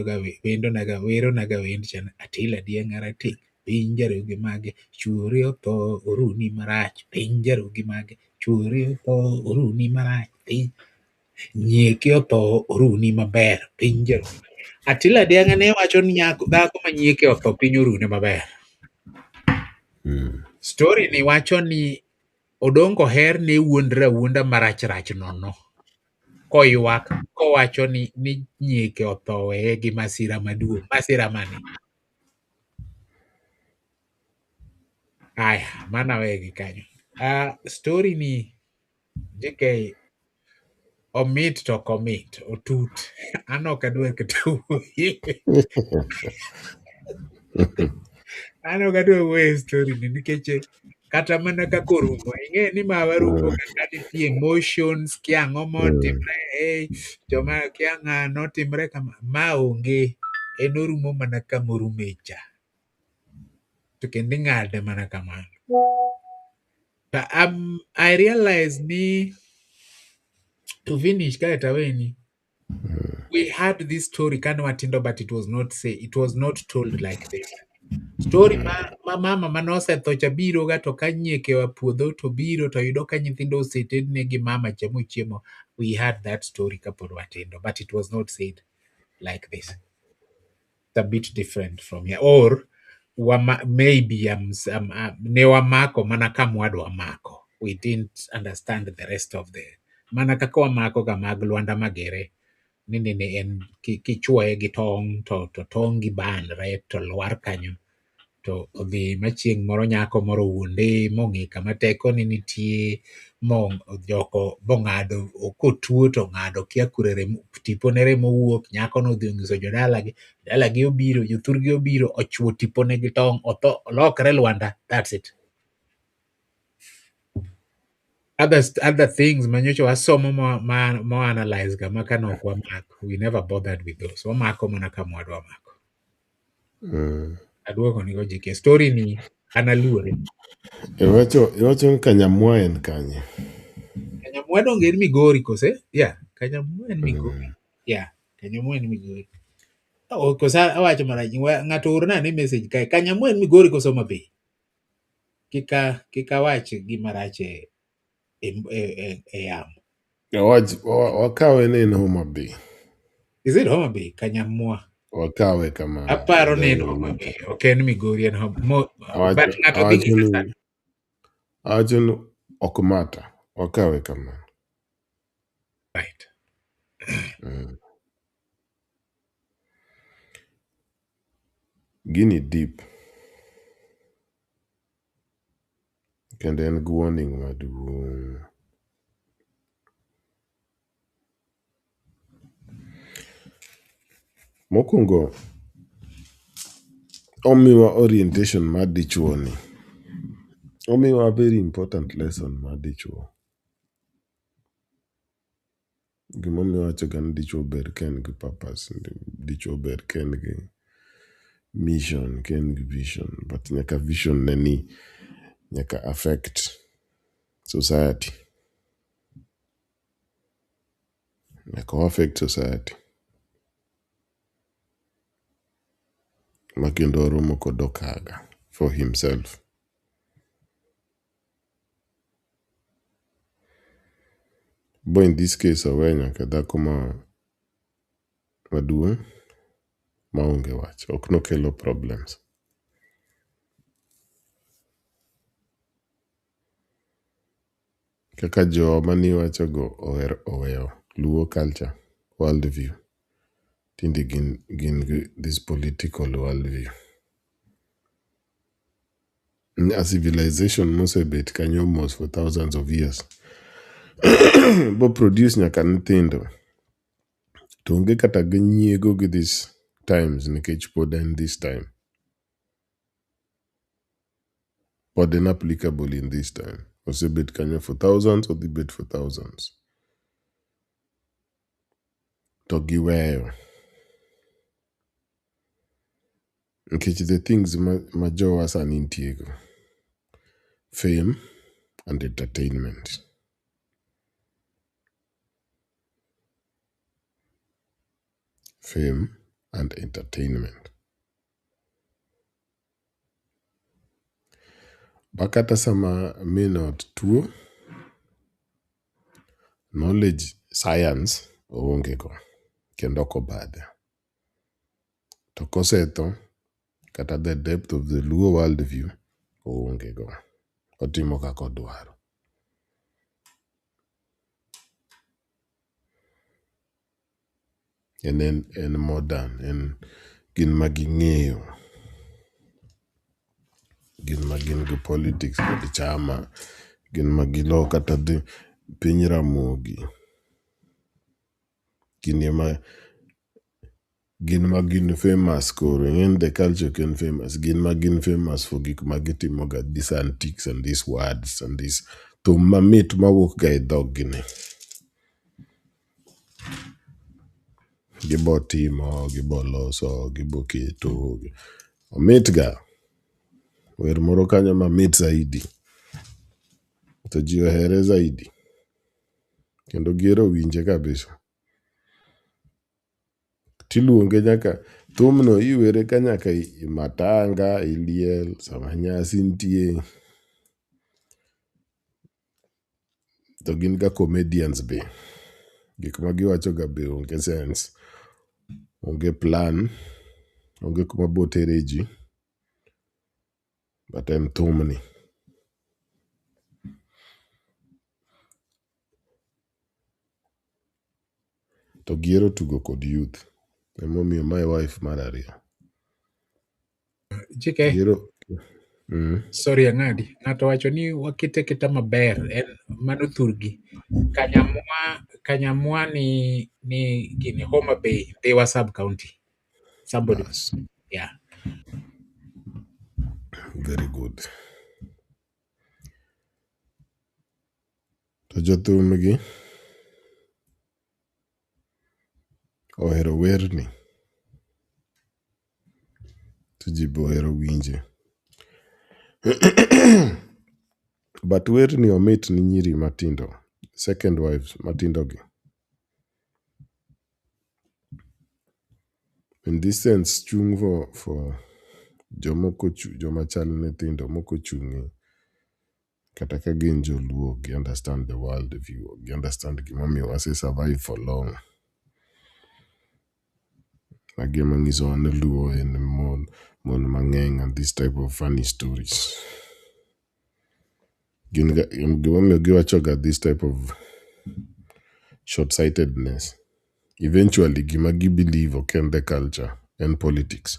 weronaga wend cha, Atila Dianga rateng' piny jarogi mage chuori otho oruni marach, piny jarogi mage chuori otho oruni marach, piny nyieke otho oruni maber, piny jarogi. Atila Dianga ne wacho ni dhako manyieke otho piny orune maber. Story ni wacho ni Odongo Her ne wuondre awuonda marach nono. Koywak kowacho ni nyieke otho weye gi masira maduong'. Masira mane? Aya, mana wegi kanyo. Story ni JK omit to komit, otut. An ok adwar kata wuoye. An ok adwar wuoye story ni nikech kata mana kaka orumo. Ing'e ni mawa rumo kaka nitie emotions, kia ang'o motimre, joma kia ng'ano timre kama. Ma onge. En orumo mana kama orume cha. To kendo ing'ade mana kamano. But I realize ni to finish kaeta weni. We had this story kind watindo, but it was not told like this. Story ma mama manosetho cha biro ga to ka nyieke wa puodho to biro to yudo ka nyithindo oseted gi mama chamo chiemo. We had that story kapod watindo, but it was not said like this. It's a bit different from here. Or maybe ne wamako mana kamwadwa mako. We didn't understand the rest of the mana kaka wamako ga mag Lwanda Magere. Ni en kichwoye gi tong' to tong' gi banre to lwar kanyo. To odhi machieng' moro nyako moro wuonde mong'e kama teko ni nitie joko bong'ado kotuo to ng'ado kia kure remo tipone remo wuok. Nyako no odhi onyiso dalagi obiro, jothurgi obiro ochwo tipone gi tong' otho olokre Lwanda. That's it. Other things manyocho wasomo mo analyze ga makano ok wamako. We never bothered with those. Wamako mana kamwadwa mako. Aduoko nigo JK. Story ni analuore. Iwacho ni Kanyamwa en kanye? Kanyamwa donge en Migori kose? Yeah, Kanyamwa en Migori. Yeah, Kanyamwa en Migori. Oh, kosa awacho mana ng'ato orna ne message kae. Kanyamwa en Migori kose Homabay? Kika wach gimarach e yamo. Wakawe ni en Homabay. Is it Homabay? Kanyamwa. Wakawe kamano. Aparo ni en Homabay. Ok en Migori, en Homabay. But ng'ato dhi ng'eyo sana. Awacho ni ok mata. Wakawe kamano. Right. Gini deep. Kendo en gi warning maduong'. Mokwongo, omiwa orientation mar dichuo ni. Omiwa very important lesson mar dichuo. Gimomiyo wacho ga ni dichuo ber ka en gi purpose. Dichuo ber ka en gi mission, ka en gi vision. But nyaka vision ne ni nyaka affect society. Nyaka affect society. Makendo oromo kod okaga for himself. But in this case, owe nyaka dhako maduong' maonge wach. Ok nokelo problems. Kaka joma ni wacho go oweyo luo culture, world view. Tindi gin this political world view. A civilization mosebet kanyo almost for thousands of years. Bo produce nyaka nyithindo. To onge kata ginyiego gi these times nikech pod en this time. Pod en applicable in this time. Osebet kanyo for thousands, odhi bet for thousands. To giweyo. Nikech the things ma jowa sani ntiego. Fame and entertainment. Fame and entertainment. Bakata sama minot tuo, knowledge, science, oonge go. Kendo ok obadhe. To kosetho, kata the depth of the Luo worldview oonge go. Otimo kaka odwaro. En modern, gin ma ging'eyo, gin ma gin go politics kod chama, gin ma gilo kata dhi piny Ramogi, gin ma gin famous koro, in the culture can famous, gin ma gin famous for gik ma gitimo ga, these antiques and these words and this thum mamit mawuok ga e dhog gini. Gibo timo, gibo loso, gibo keto, omit ga. Wer moro kanyo mamit zaidi, to ji ohere zaidi, kendo gihero winje kabisa. Tiluonge nyaka thumno iwere ka nyaka matanga, iliel, sama nyasi nitie. To gin ga comedians be. Gik ma giwacho ga be onge sense, onge plan, onge kuma botere ji, but en thumni. To gihero tugo kod youth. Emomiyo my wife mar ariyo. Chike, sorry ang'adi. Ng'ato wacho ni wakite kita maber. En mano thurgi. Kanyamwa ni gini Homa Bay, Dewa sub-county. Somebody. Bas. Yeah. Very good. To jothumgi ohero werni. To ji be ohero winje. But werni omit ni nyiri matindo, second wives matindo gi. In this sense, chung for joma chal nyithindo moko chung'e. Kata ka gin joluo, gi understand the world view, gi understand gimomiyo wase survive for long. Agema nyiso wa ni Luo en mon mang'eny and this type of funny stories. Gimomiyo giwacho ga this type of short-sightedness. Eventually, gima gibelieve ok en the culture, en politics.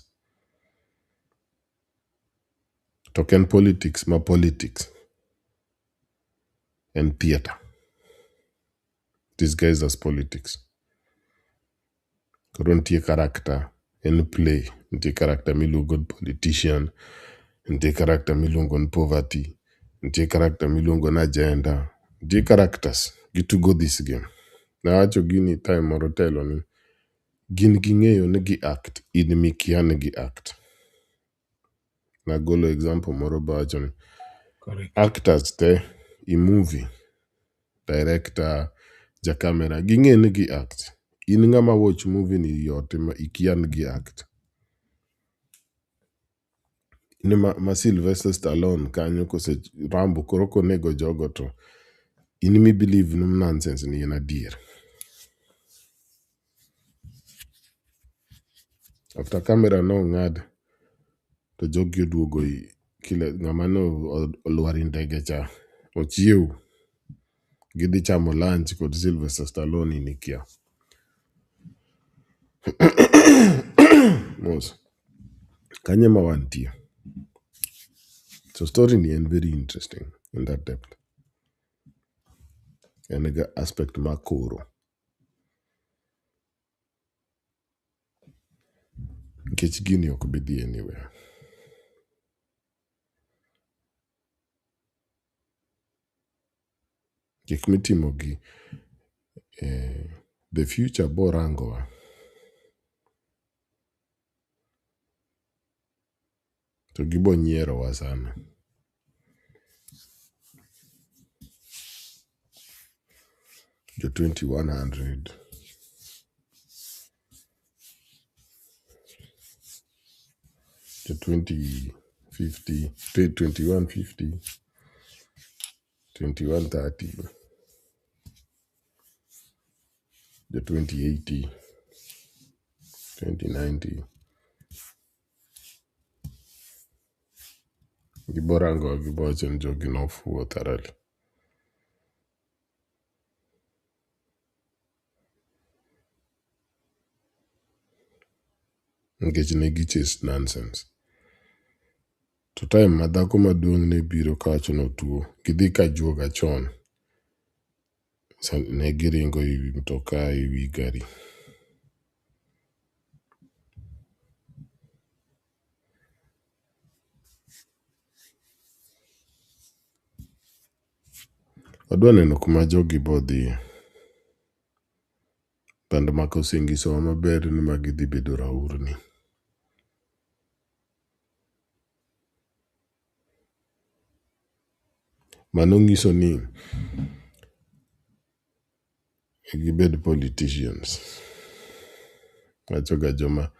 To ok en politics ma politics. En theater. Disguised as politics. Koro nitie character, en play. Nitie character miluongo ni politician. Nitie character miluongo ni poverty. Nitie character miluongo ni agenda. Nitie characters. Gitugo this game. Nawacho gini time moro telo ni gin ging'eyo ni gi act, in mikia ni gi act. Nagolo example moro bawacho ni Correct. actors te i movie, director, ja camera, ging'e ni gi act. In ng'ama watch movie ni yote ma ikia ni gi act. Ni ma Sylvester Stallone kanyo kose Rambo koro konego jogo to in mi believe ni nonsense ni en adier. After camera no ng'ad, to jogi oduogo kila ng'ama no olwar ndege cha ochiew. Gidhi chamo lunch kod Sylvester Stallone ni kia. Mos. Kanye ma wantie. So story ni en very interesting in that depth. En ga aspect ma koro. Nikech gini ok bi dhi anywhere. Gik mitimo gi the future borango wa. To gibo nyiero wa sana. Jo 2100. Jo 2050. 2150. 2130. The 2080, 2090, giborango gibochen jogi nofuo thoroughly. Nikech ne gichase nonsense. To time ma dhako maduong' ne biro kawacho notuo, gidhi ka juoga chon. Ne giringo ewi mtoka ewi gari. Adwa neno kuma jogi bodhie. Bando makosengisowa maber ni magidhi bedo raurni. Mano nyiso ni gibed politicians. Wachoga joma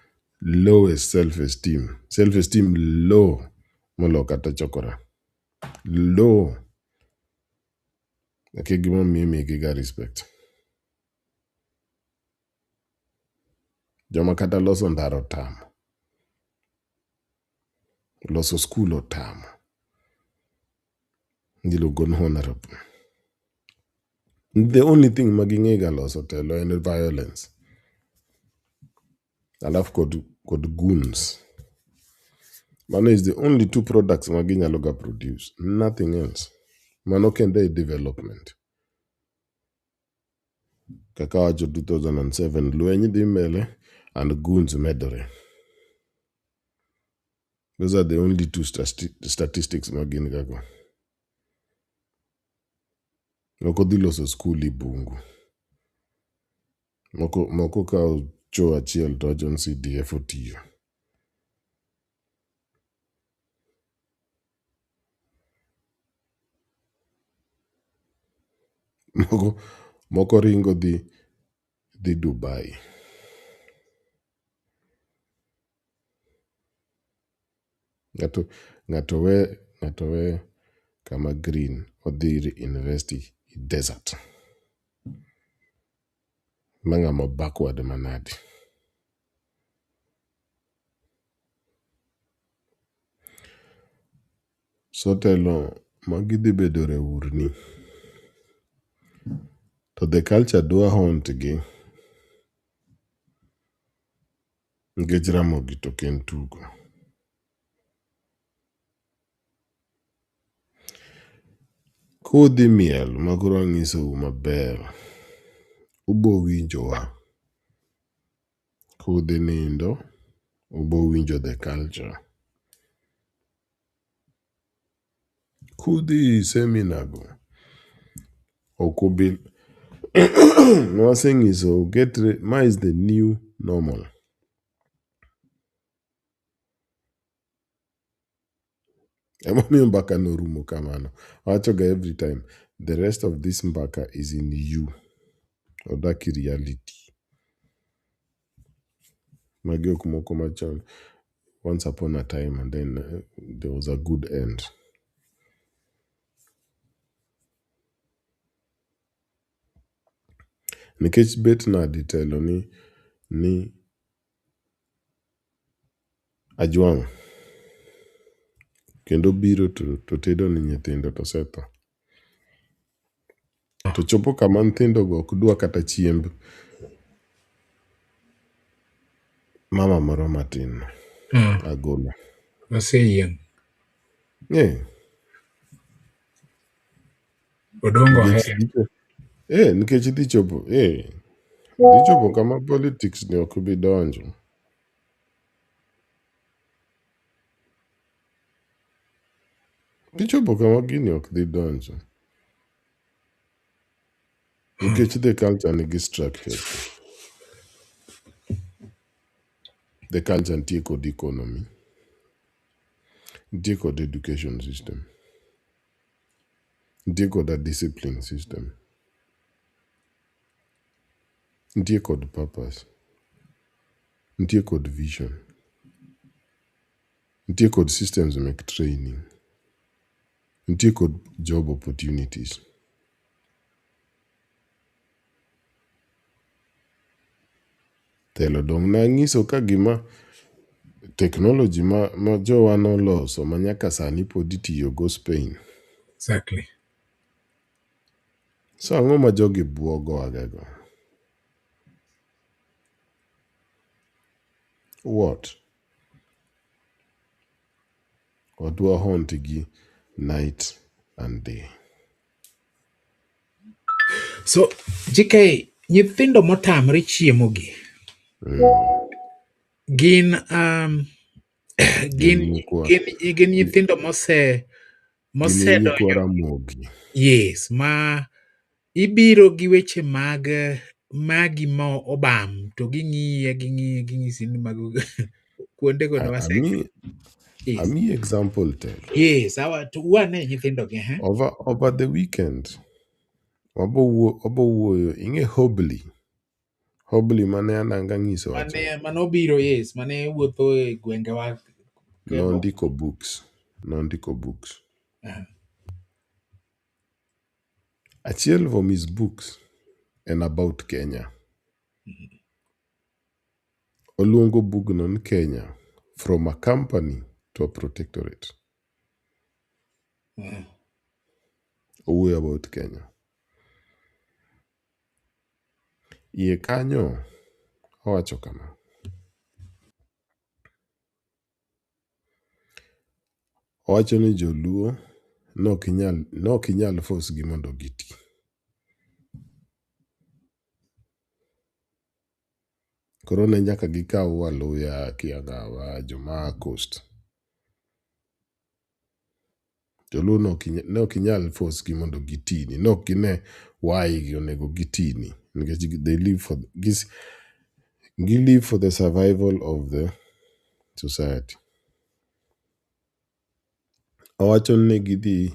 lowest self-esteem. Self-esteem low molo kata chokora. Low. Ake gima miye giga respect. Joma kata loso ndaro tamo. Loso school otamo. Gilugo ni honorable. The only thing magingega loso telo en violence. Alafu kod goons. Mano is the only two products maginyaloga produce. Nothing else. Mano kende development. Kaka wacho 2007 lweny dhi mbele and goons medore. Those are the only two statistics magin gago. Moko dhi loso school ibungu. Moko kao cho achiel to John CDF otiyo. Moko ringo dhi Dubai. Ng'ato we kama green odhi university desert. Mang'ama backward manadi. So telo magidhi bedore urni. To the culture dwa haunt gi. Ngech Ramogi to ken tugo. Kodhi miel makoro ang'isou maber. Ubo winjowa. Kodhi nindo. Ubo winjo the culture. Kodhi seminar go. Okobil. Nwaseng'isou ma is the new normal. Emomiyo mbaka norumo kamano. Awachoga every time. The rest of this mbaka is in you. Odaki reality. Magi ok moko machon. Once upon a time and then there was a good end. Nikech bet nadi telo ni ajwang'. Kendo biro to tedo ni nyithindo to setho. To chopo kama nyithindo go ok dwa kata chiemb mama moro matin. Agola. Oseyieng'. Odongo he. Nikech dhi chopo kama politics ni ok bi donjo. Dhi chopo kama gini ok dhi donjo. Nikech the culture nigi structure. The culture nitie kod economy. Nitie kod education system. Nitie kod a discipline system. Nitie kod purpose. Nitie kod vision. Nitie kod systems mek training. Nitie kod job opportunities. Telo dong' na ng'iso ka gima Technology ma jowa noloso ma nyaka sani pod itiyogo Spain. Exactly. So ang'o ma jogi buogo agego? What? Wadwa hontigi night and day. So, JK, nyithindo motamre chiemogi gin gin nyithindo nyikwa mosedonjo. Ramogi. Yes, ma ibiro gi weche mag magi ma obam to ging'isi ni mag kuondego ne waseke. Yes. Ami example tell. Yes, wane nyithindo gi Over the weekend, wabowuoyo, ing'e Hobli mane ananga ng'iso wacho. mane obiro, yes, mane wuotho e gwengewa. Nondiko books. Achiel from his books en about Kenya. Oluongo bugno ni Kenya, from a company to a protectorate. Owuoyo about Kenya. Iye kanyo owacho kama: owacho ni joluo nok inyal force gi mondo giti. Koro ne nyaka gikaw Waluya, Kiagawa, Joma Coast. Joluo nok inyal force gi mondo gitini. Nok gine why gi onego gitini. They live for the survival of the society. Owacho ni gidhi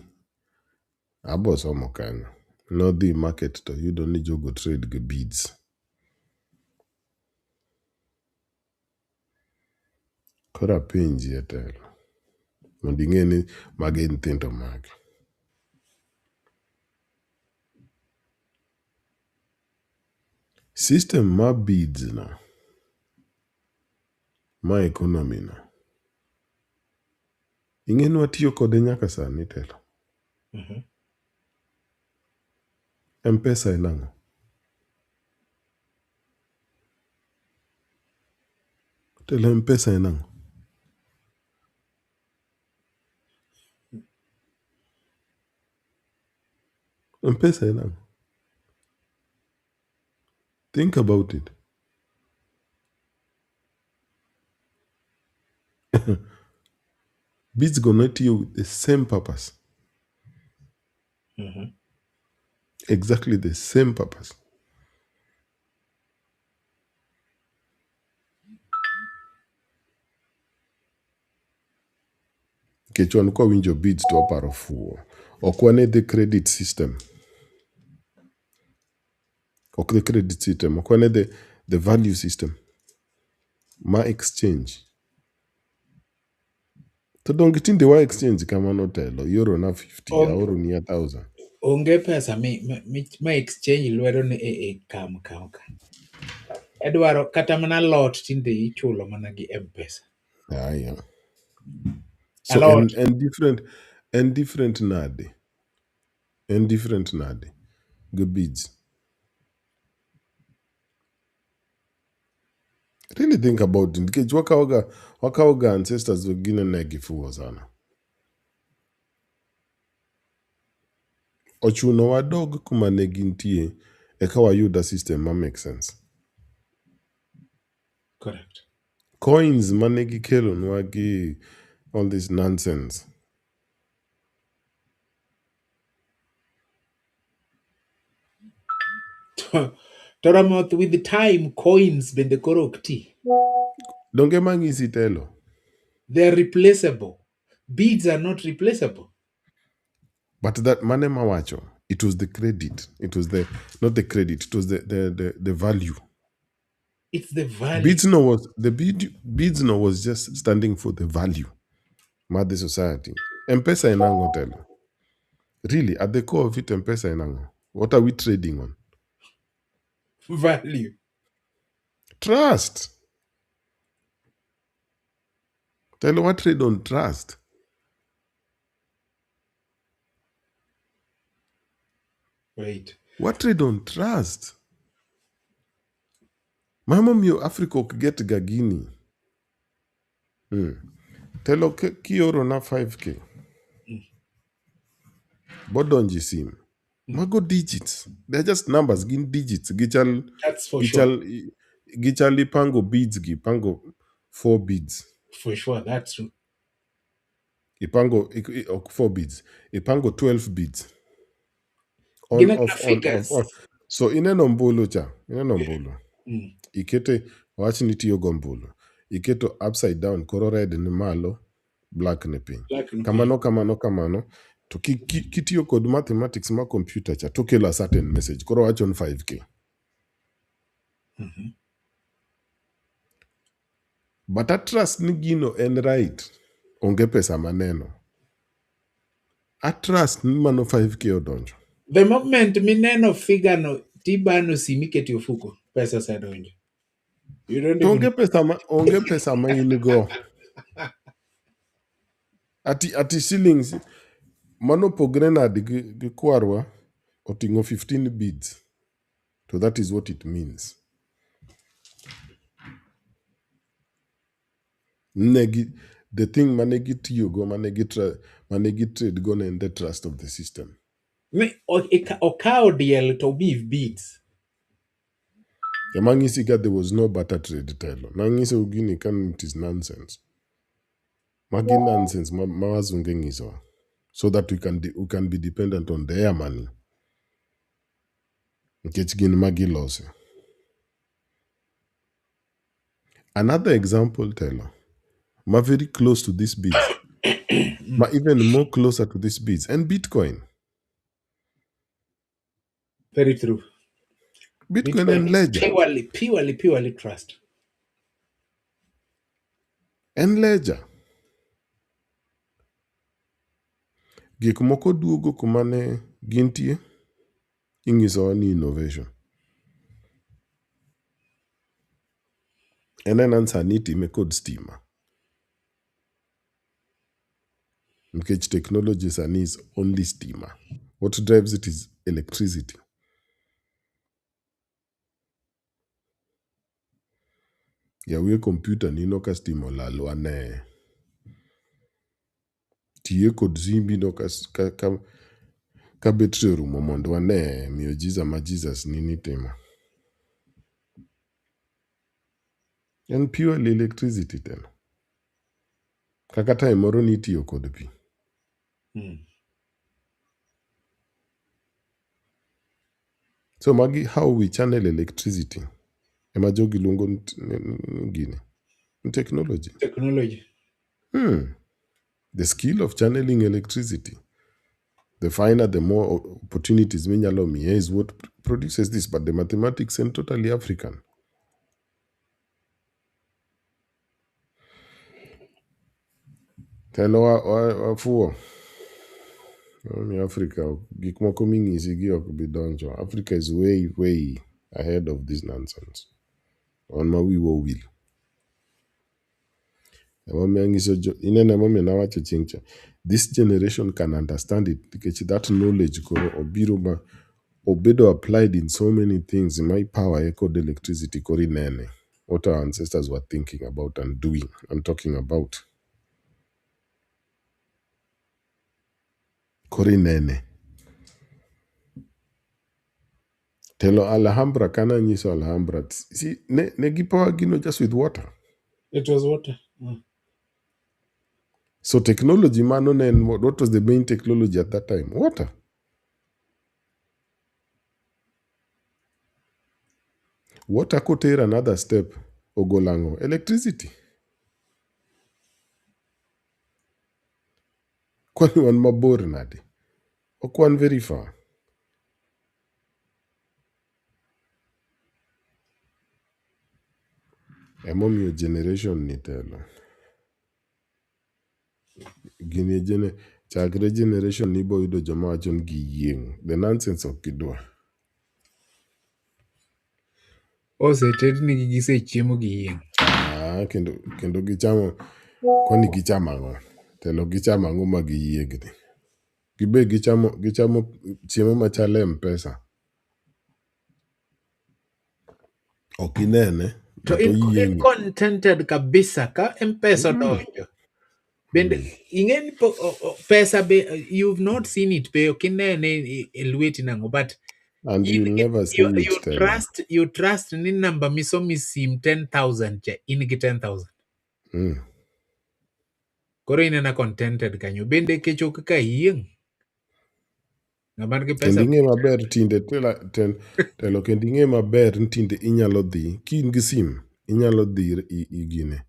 abosomo kanyo. Nodhi market to yudo ni jogo trade gi beads. Koro apenji e telo, mondo ing'e ni magi nyithindo mage. System ma beads na, ma economy na, ing'e ni watiyo kode nyaka sani telo. M-Pesa en ang'o? Telo, M-Pesa en ang'o? M-Pesa en ang'o? Think about it. Beads gonna tiyo with the same purpose. Exactly the same purpose. Kechwan kwa winjo beads to waparo fuo. Ok wane the credit system. Ok the credit system. Ok wane the value system. Ma exchange. To donge tinde wa exchange kamano telo. Euro na 50, aoro ni 1,000. Onge pesa ma exchange lwedo ni kam. Edwaro kata mana lot tinde ichulo mana gi M-Pesa. Yeah. So and different nade. The beads. Really think about it. Because wakaoga ancestors wengine negifuo sana. Ochuno wadog kuma ne gintie eka wayuda system ma make sense. Correct. Coins mane gikelo nwa gi all this nonsense. To Ramoth, with the time, coins bende koro ok ti. Donge mang'isi telo. They're replaceable. Beads are not replaceable. But that mane mawacho, it was the credit. It was not the credit, it was the value. It's the value. Beads was just standing for the value. Mother society. M-Pesa enango telo. Really, at the core of it, M-Pesa enango. What are we trading on? Value. Trust. Tell what trade on trust. Wait. What trade on trust? Mama mio Africa get gagini. Telo kioro na 5K. Bodonji sim. Mago digits. They're just numbers, gin digits. That's for sure. Gichali pango beads pango 4 beads. For sure, that's true. Ipango 4 beads. Ipango 12 beads. On, Gina off, on, off, figures. on. So ineno mbulu cha. Ineno mbulu. Mm. Ikete wach nitiyo gombulu. Iketo upside down koro red ni malo, black ni piny. Black and Kamano. To kitiyo kod mathematics ma computer cha to kelo a certain message. Koro wacho ni 5K. But I trust ni gino en right. Onge pesa maneno. I trust ni mano 5K odonjo. The moment mineno figure no tibano simiketi ofuko pesa sadonjo. You don't To even onge pesa ma in go. Ati shillings mano pogre nadi gi kwarwa otingo 15 beads. So that is what it means. The thing manegi tiyo go manegi trade go in the trust of the system. Okao diel to beef beats. Yamangisi got there was no barter trade telo. Nangisi ugini can it is nonsense. Magi nonsense mawazungengiso. So that we can be dependent on their money. Nkechgin magi loss. Another example telo. Ma very close to these beads. Ma even more closer to these beads. And Bitcoin. Very true. Bitcoin and ledger. Purely trust. And ledger. Gik moko duogo kumane gintie ingiso ni innovation. And then answer niti me code stima. Nkech technology sani is only stima. What drives it is electricity. Ya we computer ni no ka stima olalo ane. Tiye kod zimbi no ka betri orumo mondo wane miujiza ma Jesus nini timo. And purely electricity teno. Kaka time moro nitiyo kod pi. So magi how we channel electricity. Ema jogi luongo gini. Technology. Technology. The skill of channeling electricity. The finer, the more opportunities minyalo miye is what produces this. But the mathematics and totally African. Telo wafuo. Africa, gik moko ming'isi gi ok bi donjo. Africa is way ahead of this nonsense. On ma wiwo will. Inene mami na wacho chingcha. This generation can understand it because that knowledge koro obiro ma obedo applied in so many things. My power echo the electricity kori nene. What our ancestors were thinking about and doing and talking about. Kori nene. Telo Alhambra kana nyiso Alhambra. See, ne gipower gino just with water. It was water. So technology mano nen, what was the main technology at that time? Water. Water could take another step. Ogolango. Electricity. Kwani wan mabor nade. Okwan very far. Emomiyo generation ni telo. Gini chakre generation ni bo yudo joma wachon gi yieng. The nonsense ok kidwa. Oseted ni gise chiemo gi yieng. Kendo gichamo Kwani gichamo ang'o? Telo gichamo ang'o ma giyiegni? Gibe gichamo chiemo machalo M-Pesa. Ok inene, To but in oyieng'i. contented kabisa ka M-Pesa donjo. Bende ing'eni pesa be you've not seen it be ok inene e lweti nang'o, but And you'll never see it, Telo. you trust ni namba misomi sim 10,000 cha in gi 10,000. Koro inena contented kanyo. Bende kechok ka yieng'. Ng'ama nigi Kendo pesa. ing'e maber tinde Telo, kendo ing'e maber ni tinde inyalo dhi, ki in gi sim, inyalo dhi igine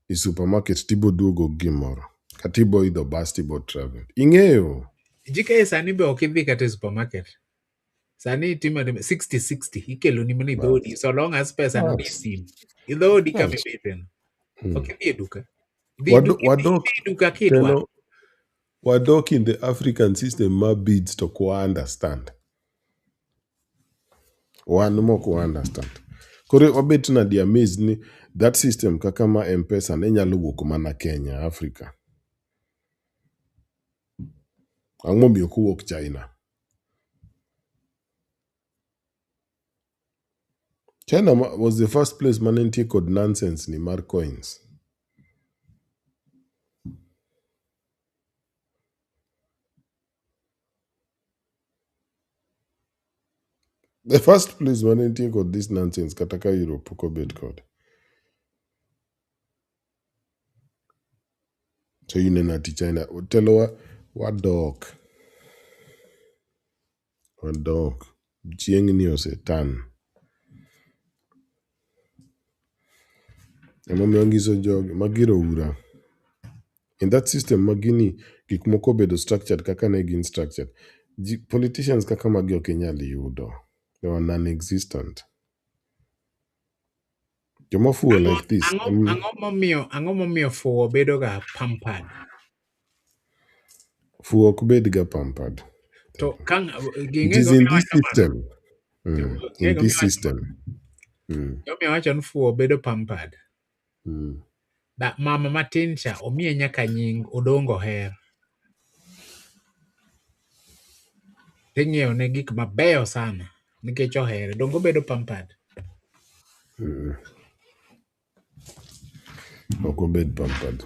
i supermarket tibo duogo gimoro. Kata ibo idho bus tibo travel. Ing'eyo. GK sani be ok idhi kata e supermarket. Sani itimo 60-60 ikelo ni mana idhodi, Bas. so long as pesa no ni Bas. sim. Idhodi kama Bas. ibeten. Ok idhi e duka. Wadok, Idhi duka kidwa. Telo, wadok in the African system ma beads to kwa understand. Wan mok wa understand. Koro wabet nadi amazed ni that system kaka ma M-Pesa ne nyalo wuok mana Kenya, Africa. Ang'o momiyo kowuok China? China was the first place mane nitie kod nonsense ni mar coins. The first place mane nitie kod this nonsense kata ka Europe pok obet kod. So ineno ati China. Telo wadok. Chieng' ni osetan. Emomiyo ngiso jogi magiro ura. In that system magini gik moko bedo structured kaka ne gin structured. Politicians kaka magi ok inyal yudo. They were non-existent. Joma fuo like this. Ang'o momiyo fuo bedo ga pampered? Fuo ok bed ga pampered. To It is in this system. In this system. Yomiyo wacho ni fuo bedo pampered. Mama matin cha omiye nyaka nying Odongo Her. Ting'iewo ne gik mabeyo sana nikech ohere. Dongo bedo pampered. Ok obed pampered.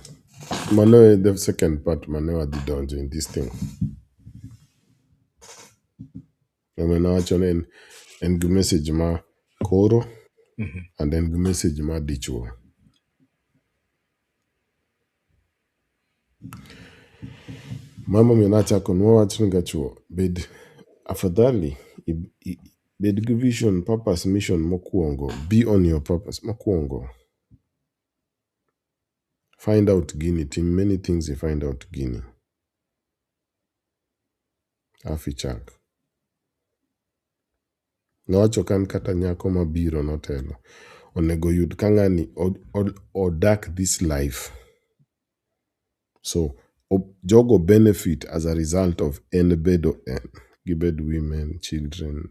Mano the second part mane wadhi donjo in this thing. Mane wacho ni en gi message ma koro and en gi message ma dichuo. Mama mi nachako nwawacho ni gachuo bed afadhali bed gi vision, purpose, mission mokwongo. Be on your purpose mokwongo. Find out gini. Tim many things you find out gini. Afichak. Nowacho kan kata nyako mabiro notelo. Onego yud ka ng'ani odak this life. So jogo benefit as a result of en bedo en. Gibed women, children.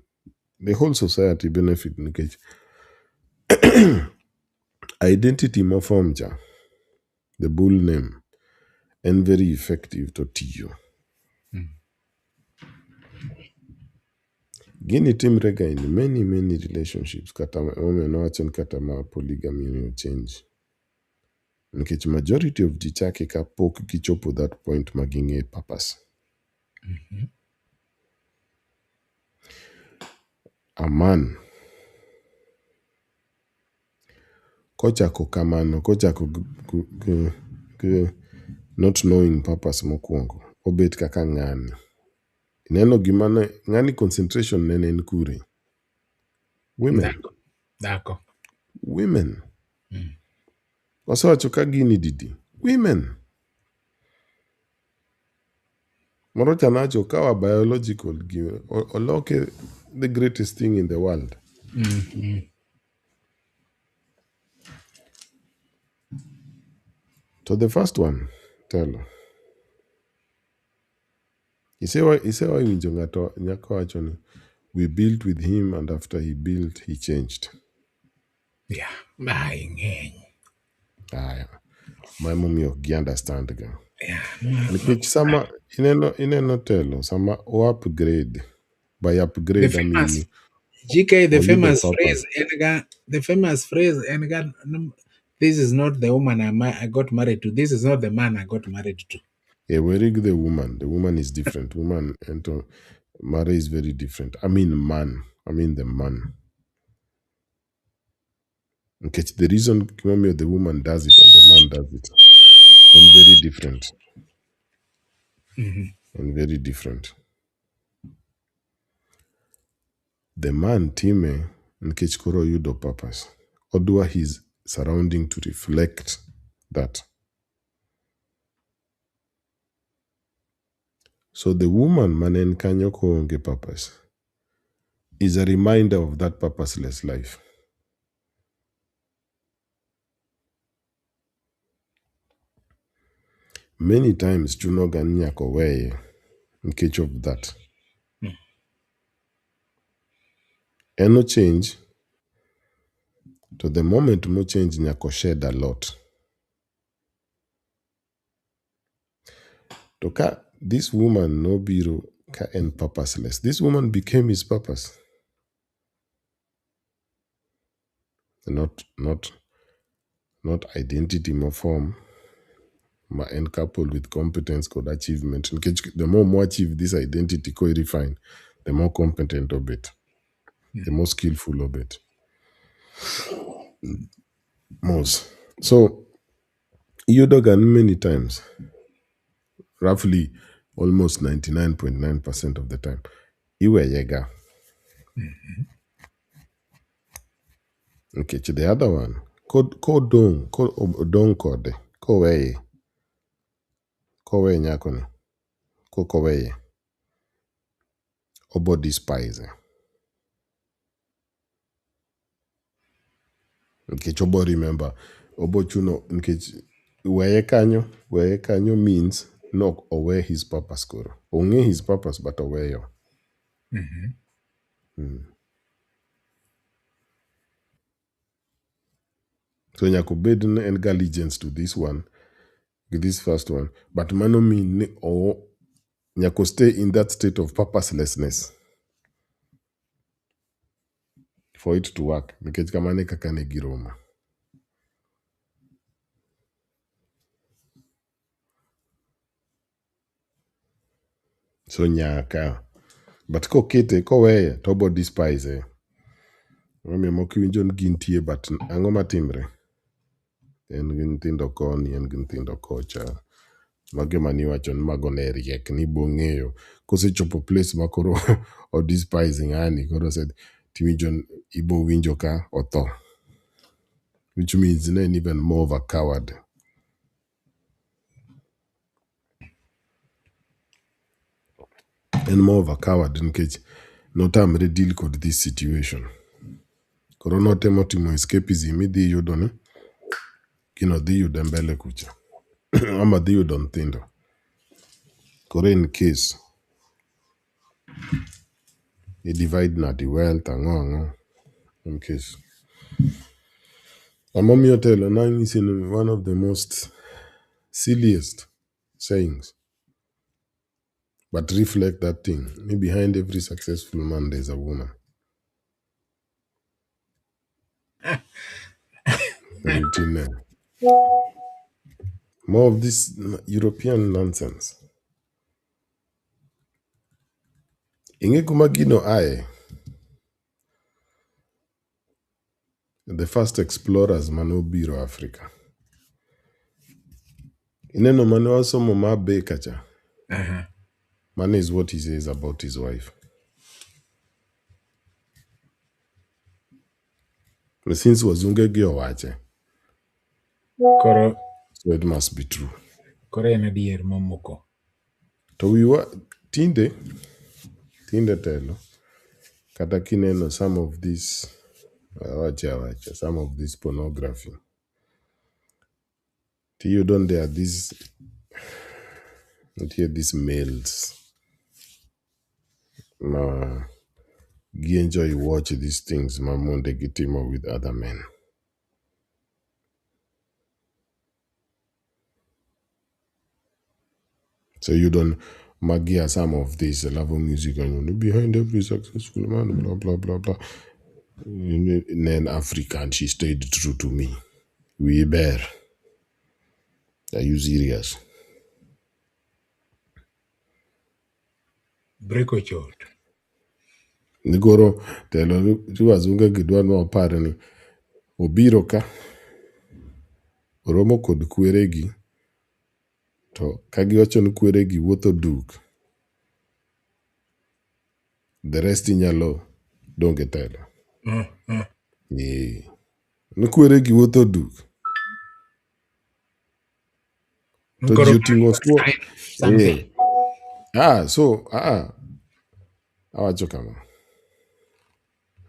The whole society benefit nikech identity mofom cha. The bull name. En very effective to tiyo. Gini timrega in many relationships. Kata nowacho ni kata ma polygamy will change. Nikech majority of ji chake ka pok gichopo that point ma ging'e purpose. A man kochako kamano, kochako not knowing purpose mokwongo, obet kaka ng'ani. Neno gima ng'ani concentration nene en kure. Women. Dhako. Women. Wasewacho ka gini didi. Women. Moro chanacho kawa biological oloke the greatest thing in the world. So the first one, Telo. Isewa winjo ng'ato nyako wacho ni we built with him and after he built he changed. Yeah, ng'eny. Aya. My mommy ok gi understand ga. Yeah, Nikech sama ineno telo, sama o upgrade, by the upgrade I famous mean GK, oyudo purpose. the famous phrase, enga, this is not the woman I got married to. This is not the man I got married to. Yeah, werig the woman. The woman is different. Woman and Mara is very different. I mean man. I mean the man. Okay, the reason Kimomio, the woman does it and the man does it, and very different. And very different. The man time nkech koro yudo purpose. Odwa his surrounding to reflect that. So the woman manen kanyo koonge purpose is a reminder of that purposeless life. Many times chunoga nyako weye nkech of that. Eno change to the moment mo change nyako shed a lot. To ka this woman no biro ka en purposeless. This woman became his purpose. Not identity more form. Ma en couple with competence called achievement. The more achieve this identity co refine, the more competent of it, the more skillful of it. Most. So you dogan many times, roughly almost 99.9% of the time, iwe yega. Okay, the other one, ko dong kode, ko weye nyakoni, ko weye, obo despise. Nkech obo remember, obo chuno, nkech weye kanyo means no owe his purpose koro. Onge his purpose but oweyo. So nyako bed en allegiance to this one, this first one, but mano mean or nyako stay in that state of purposelessness for it to work. Nikech kamane kakane giroma. So nyaka. But ko kete, ko weye, tobo despise. Mami mokiwinjo gintie but ang'o matimre? En gi nyithindo koni, en gi nyithindo kocha. Mage mani wacho ni mago ne riek ni bong'eyo. Kosechopo place makoro o despise ng'ani, koro said, tiwinjo ibo winjo ka otho. Which means then even more of a coward. And more of a coward nkech notamre deal with this situation. Koro notemo timo escapism idhi yudo ni kino dhi yudo mbele kucha. Ama dhi yudo nyithindo. Koro in case i divide na the wealth ang'o in case. Amomiyo telo nang'isi ni one of the most silliest sayings. But reflect that thing. Behind every successful man there's a woman. More of this European nonsense. Inge kuma gino ae. The first explorers manobiro Africa. Ineno mane wasomo mabe kacha. Man is what he says about his wife. Since wazunge gi owache. Koro So it must be true. koro en adier momoko. To we were tinde telo. Kata kineno some of this some of this pornography. You don't dare not hear these males. No. You enjoy watch these things, mamonde gitimo with other men. So you don't magia some of this love music and behind every successful man, blah blah blah blah. And then African, she stayed true to me. We bear. Are you serious? Break ochot. Nigoro telo riwazunga gidwa no pare ni obiro ka oromo kod kweregi to kagiwacho ni kweregi wuotho duk, the rest inyalo donge telo. Ni kweregi wuotho duk to ji oting'o sword. Something. Awacho kama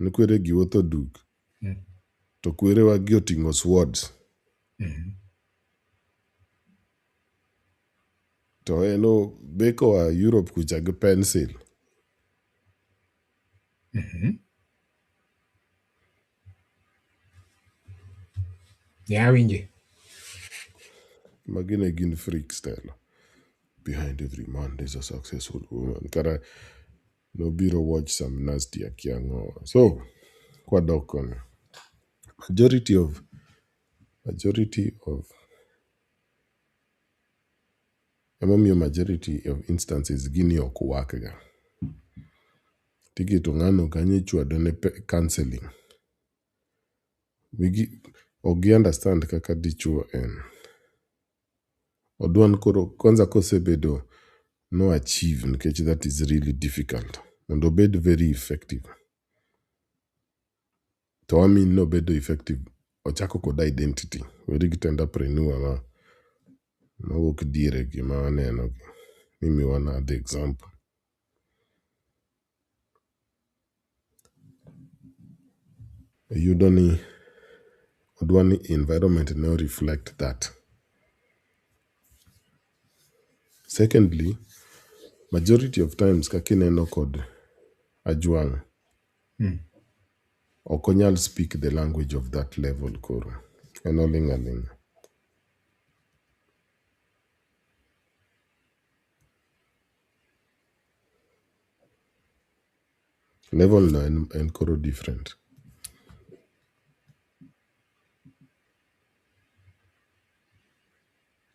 ni kweregi wuotho duk to kwerewagi oting'o swords. To eno beko wa Europe kucha gi pencil. Winji. Magine gin freaks telo. Behind every man there's a successful woman. Kara no biro watch some nasty akiango. So kwa dokon. Majority of majority of instances gini okuwakga. Tiki tongano kanye chwado ne counseling. Ogi understand kaka dichuo en. Odwan koro kwanza kosebedo no achieve nikech that is really difficult. And obed very effective. To amin no bedo effective. Ochako kod identity. Weri gitenda prenua ma wok dire gima waneno. Mimi wana the example. Udoni odwani environment no reflect that. Secondly, majority of times kakineno kod Ajuang okonyal speak the language of that level koro. Eno lingalinga. Level no en koro different.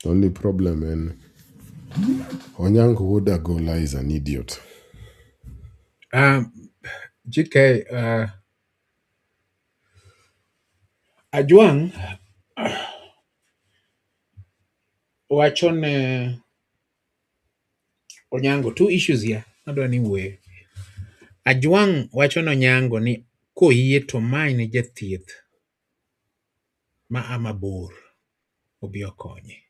Only problem en Onyango Wodagola is an idiot. GK, Ajuang wachone Onyango, two issues here. Adwani we. Ajuang wachone Onyango ni koyie to mine jathieth ma amabor obi okonye.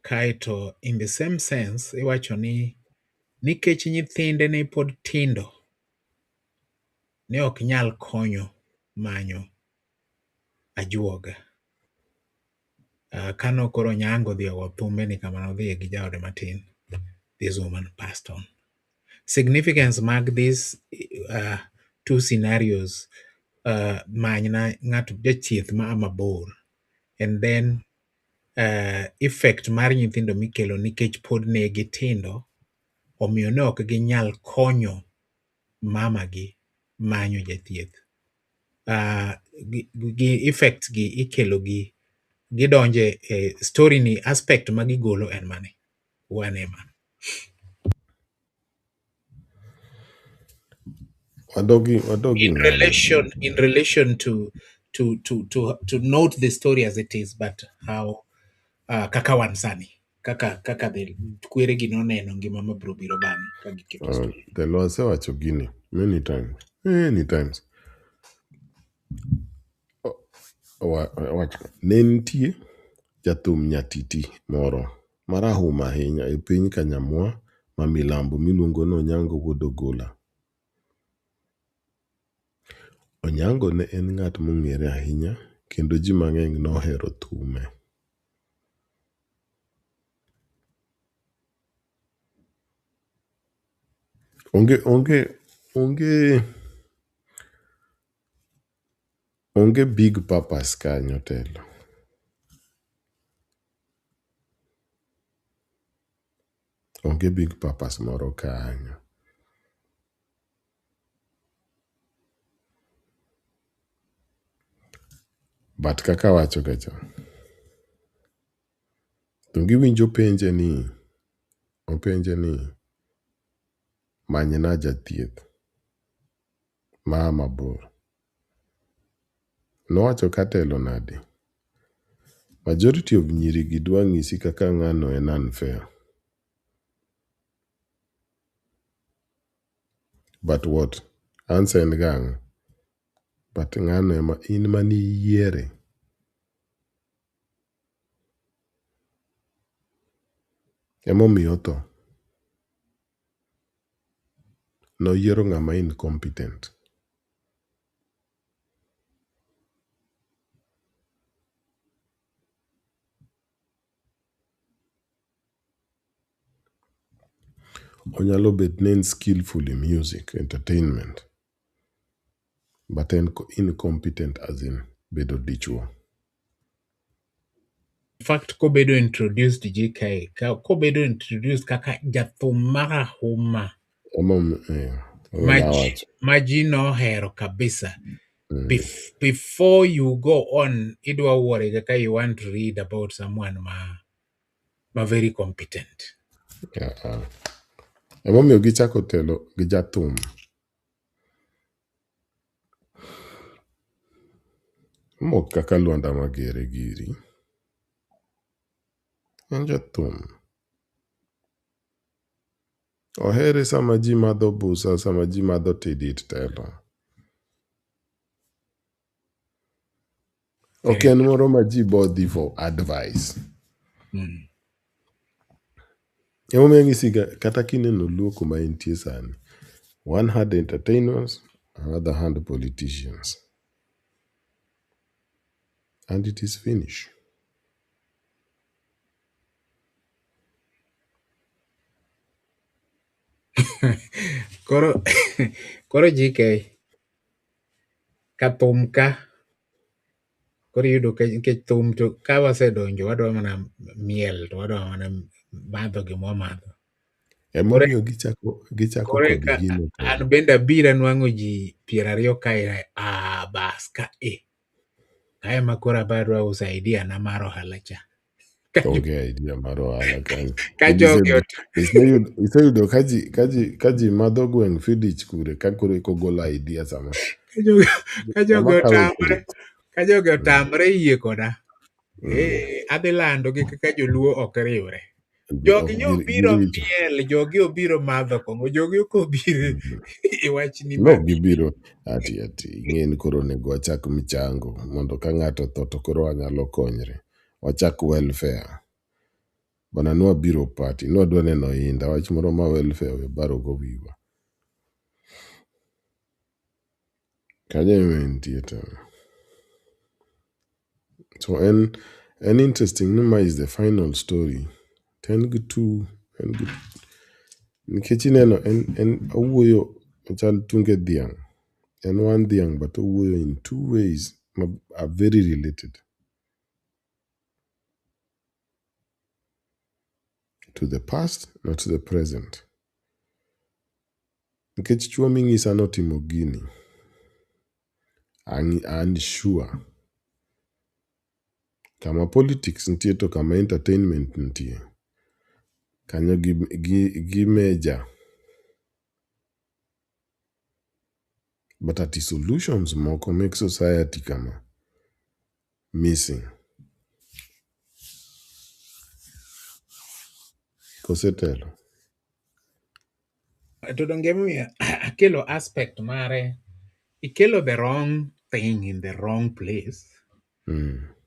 Kaito in the same sense iwacho ni nikech nyithinde ne pod tindo ne ok nyal konyo manyo ajuoga. Kano koro Onyango dhi ogo thumbe ni kama nodhiye gi jaode matin. This woman passed on. Significance mag these two scenarios, manyna ng'ato jathieth ma amabor, and then effect mar nyithindo mikelo nikech pod ne gitindo omiyo ne ok ginyal konyo mamagi manyo jathieth. Gi effects gi ikelo gi gidonje story ni aspect magigolo en mane wanema. Wadogi ng'ane. In relation to note the story as it is, but how kaka wan sani kaka the kwere gi noneno ngima mabiro biro bang'e ka giketo story. The law wacho gini many times. Wacho ne nitie jathum nyatiti moro marahuma ahinya e piny Kanyamwa ma milambo miluongo ni Onyango Wodogola. Onyango ne en ng'at mong'ere ahinya kendo ji mang'eny nohero thume. Onge big purpose kanyo telo. onge big purpose moro kanyo. But kaka wacho gacha, to giwinjo openje ni manyna jathieth maa mabor. Nowacho katelo nade, majority of nyiri gi dwa ng'isi kaka ng'ano en unfair. But what? Answer en gang. But ng'ano ema in mani yiere. Emomiyo tho. Noyiero ng'ama incompetent. Onyalo bet ni en skillful in music, entertainment. But en incompetent as in bedo dichuo. In fact, kobedo introduced GK, kobedo introduced kaka jathum marahuma ma ji nohero kabisa. Before you go on, idwa wuore kaka you want to read about someone ma very competent. Emomiyo gichako telo gi jathum. Mok kaka Lwanda Magere giri. En jathum. Ohere sama ji madho busa, sama ji madho tidit telo. Ok en moro ma ji bodhi for advice. Emomiyo ng'isiga kata kineno luo kuma entie sani. One hand entertainers, another hand politicians. And it is finished. Koro GK kathum ka koro yudo nikech thum to ka wasedonjo wadwa mana miel to wadwa mana madho gima madho. Emomiyo gichako kod gino. An bende abira nwang'o ji 20 kae bas ka kae ma koro abadwa uso idea na mar ohala cha. Onge idea mar ohala kanyo. Ka jogi iseyudo ka ji madho gweng' Fidich kure ka koro ikogolo idea sama. Ka jogi otamre yie koda. Adhi lando gi kaka joluo ok riwre. Jogi obiro miel, jogi obiro madho kong'o, jogi ok obiro iwachni no gibiro ati ing'eni koro nego wachak michango mondo ka ng'ato tho to koro wanyalo konyre. Wachak welfare. Bana nwabiro party, nwadwa neno inda, wach moro ma welfare we baro go wiwa. Kanyo entie to. So an interesting nima is the final story. Ten good nikech ineno en owuoyo chal tunge dhiang'. En one dhiang' but owuoyo in two ways are very related to the past, not to the present. Nikech chuo ming'isa notimo gini. I'm sure. Kama politics nitie to kama entertainment nitie. Kanyo gi meja. But ati solutions moko make society kama missing. Kosetelo. To donge akelo aspect mare, ikelo the wrong thing in the wrong place.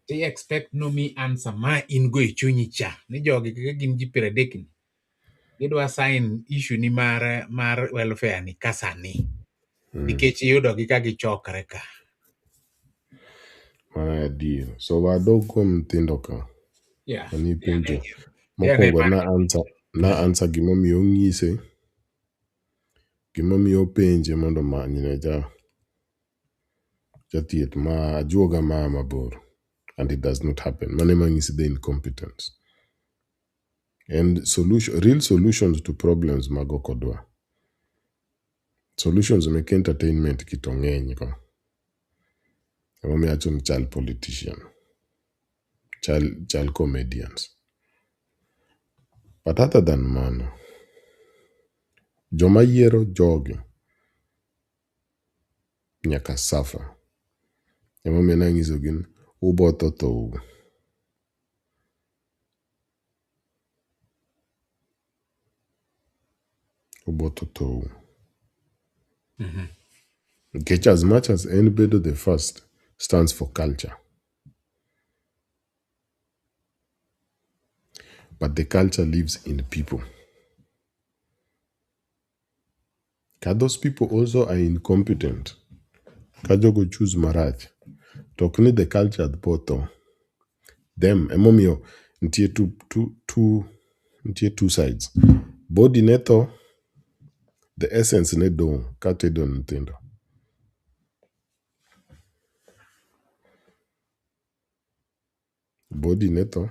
They expect no me answer ma in go e chunyi cha. Ni jogi kaka gin ji 30 ni. Gidwa sign issue ni mar welfare ni kasani. Nikech yudo gi ka gichokre ka. Deal. So wadog kuom nyithindo ka. Yeah. Ani penjo. Mokwongo na answer gimomiyo ng'ise. Gimomiyo penje mondo manyne jathieth ma ajuoga mabor. And it does not happen. Mane mang'isi the incompetence. And real solutions to problems mago kodwa. Solutions make entertainment kitong'eny ko. Ema achon chal politician, chal comedians. But other than mano, joma yiero jogi nyaka suffer. Ema nang'iso gin ubotho thou. Ubotho thou. Nikech as much as en bedo the first stands for culture. But the culture lives in people. Ka those people also are incompetent, ka jogo choose marach, tok ni the culture botho. Them, emomiyo, nitie two sides. Body ne tho, the essence ne dong, ka tedo nyithindo. Body ne tho,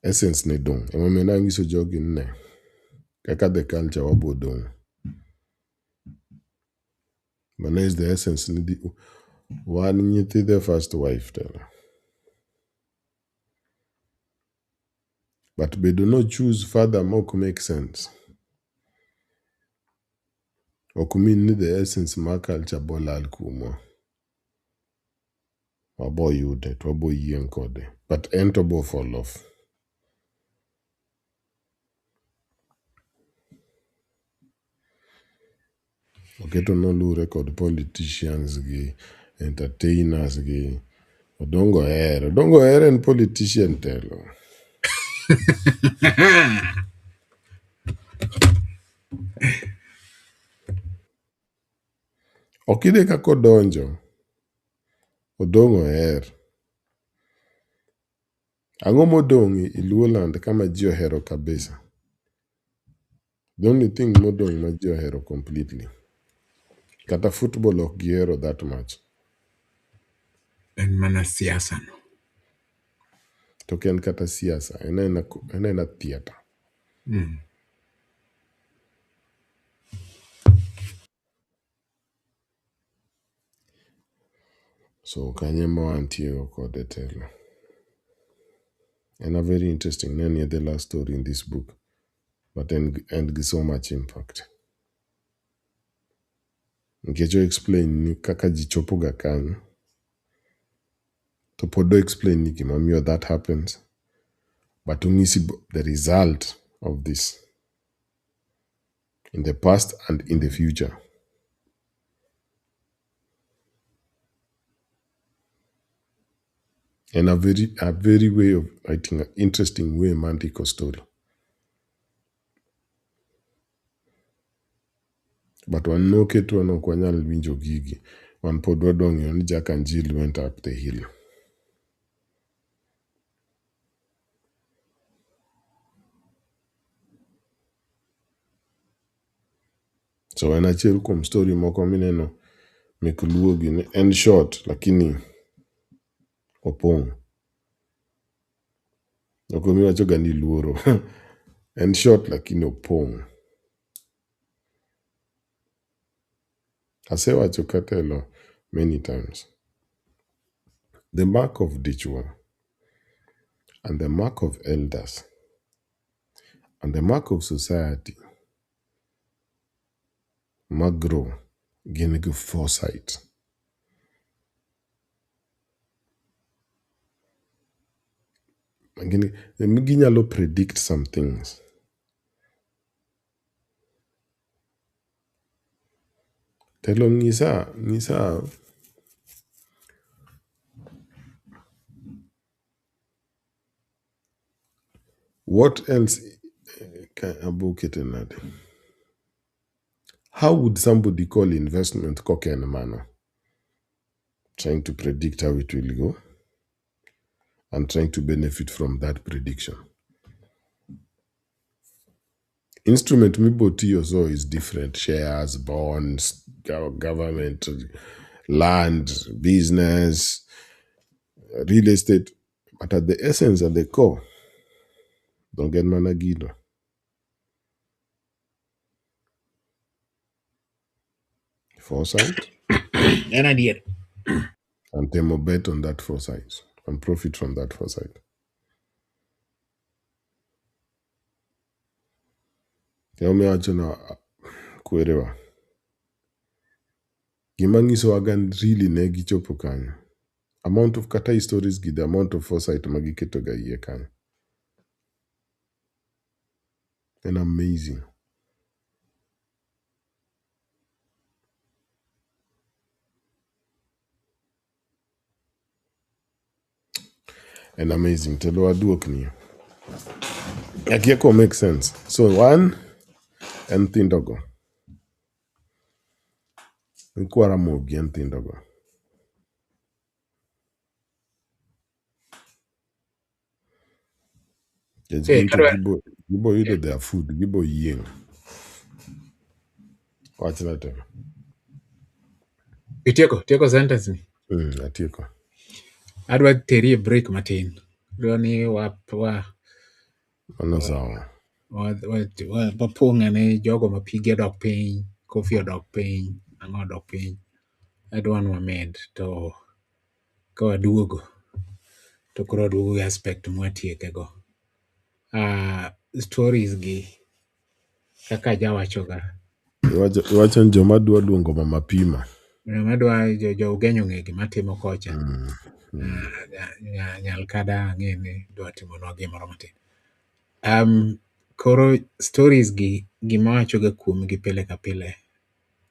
essence ne dong. Emomiyo nang'iso jogi ne, kaka the culture wabo dong. Mana is the essence ni di wan nyithi the first wife tell. But they do not choose father mok make sense. Okumin ni the essence ma culture bolal kumo. Wabo yude, wabo yien kode. But ento bo fall off. Oketo no lu record politicians gi, entertainers gi. Odongo en politician telo. Okide kako donjo. Odongo er. Ang'o modong Luoland kama ji ohero kabisa. The only thing modong ma ji ohero completely. Kata football ok gihero that much. En mana siasa no. To ken kata siasa. Ena theater. So kanye mo antiyo kode telo. And a very interesting name the last story in this book. But and gi so much impact. Nkecho explain ni kaka ji chopo ga kanyo. To podo explain ni gimamiyo that happens. But ungisi the result of this in the past and in the future. And a very way of writing an interesting way mantico story. But one no keto no kwanyal winjo gigi. One pod wadong yon Jack and Jill went up the hill. So when I chill come story moko mineno mikuluo gini end short lakini opong. Okomi wacho gani luoro. End short lakini opong. Ase wacho katelo many times. The mark of dichwo and the mark of elders and the mark of society magro gin gi foresight. Ginyalo predict some things. Telo ngisa what else can abukete? How would somebody call investment cocken manner? Trying to predict how it will go and trying to benefit from that prediction. Instrument miboti so is different. Shares, bonds, government, land, business, real estate. But at the essence, at the core, Donge en mana gino. Foresight. En adier. And temo bet on that foresight and profit from that foresight. Yao wacho na kwerewa. Gima ngiso wagan really ne gichopo kanyo. Amount of kata stories gi, the amount of foresight magiketo ga iye kanyo. And amazing. And amazing. Telo aduok ni. Akieko make sense. So one, en thindogo. Nkwara mogi en thindogo. It's going to gibo yudo their food, gibo yieng. Watch that. Tieko sentence ni. Atieko. Adwa teri break matin. Roni Ano sawa. Wapunga ne jogo mapige dok piny, kofi odok piny, ang'o odok piny. Adwa wamed to kawaduogo. To koro waduogo aspect mwatieke go. Stories gi kaka jawachoga. Iwacho ni joma dwa luongo mama pima. Madwa jo ugenyo ng'egi matimo kocha. Nyal kada ng'eni dwa timo no gimoro matin. Koro stories gi gima wachoga kuom gi pile ka pile.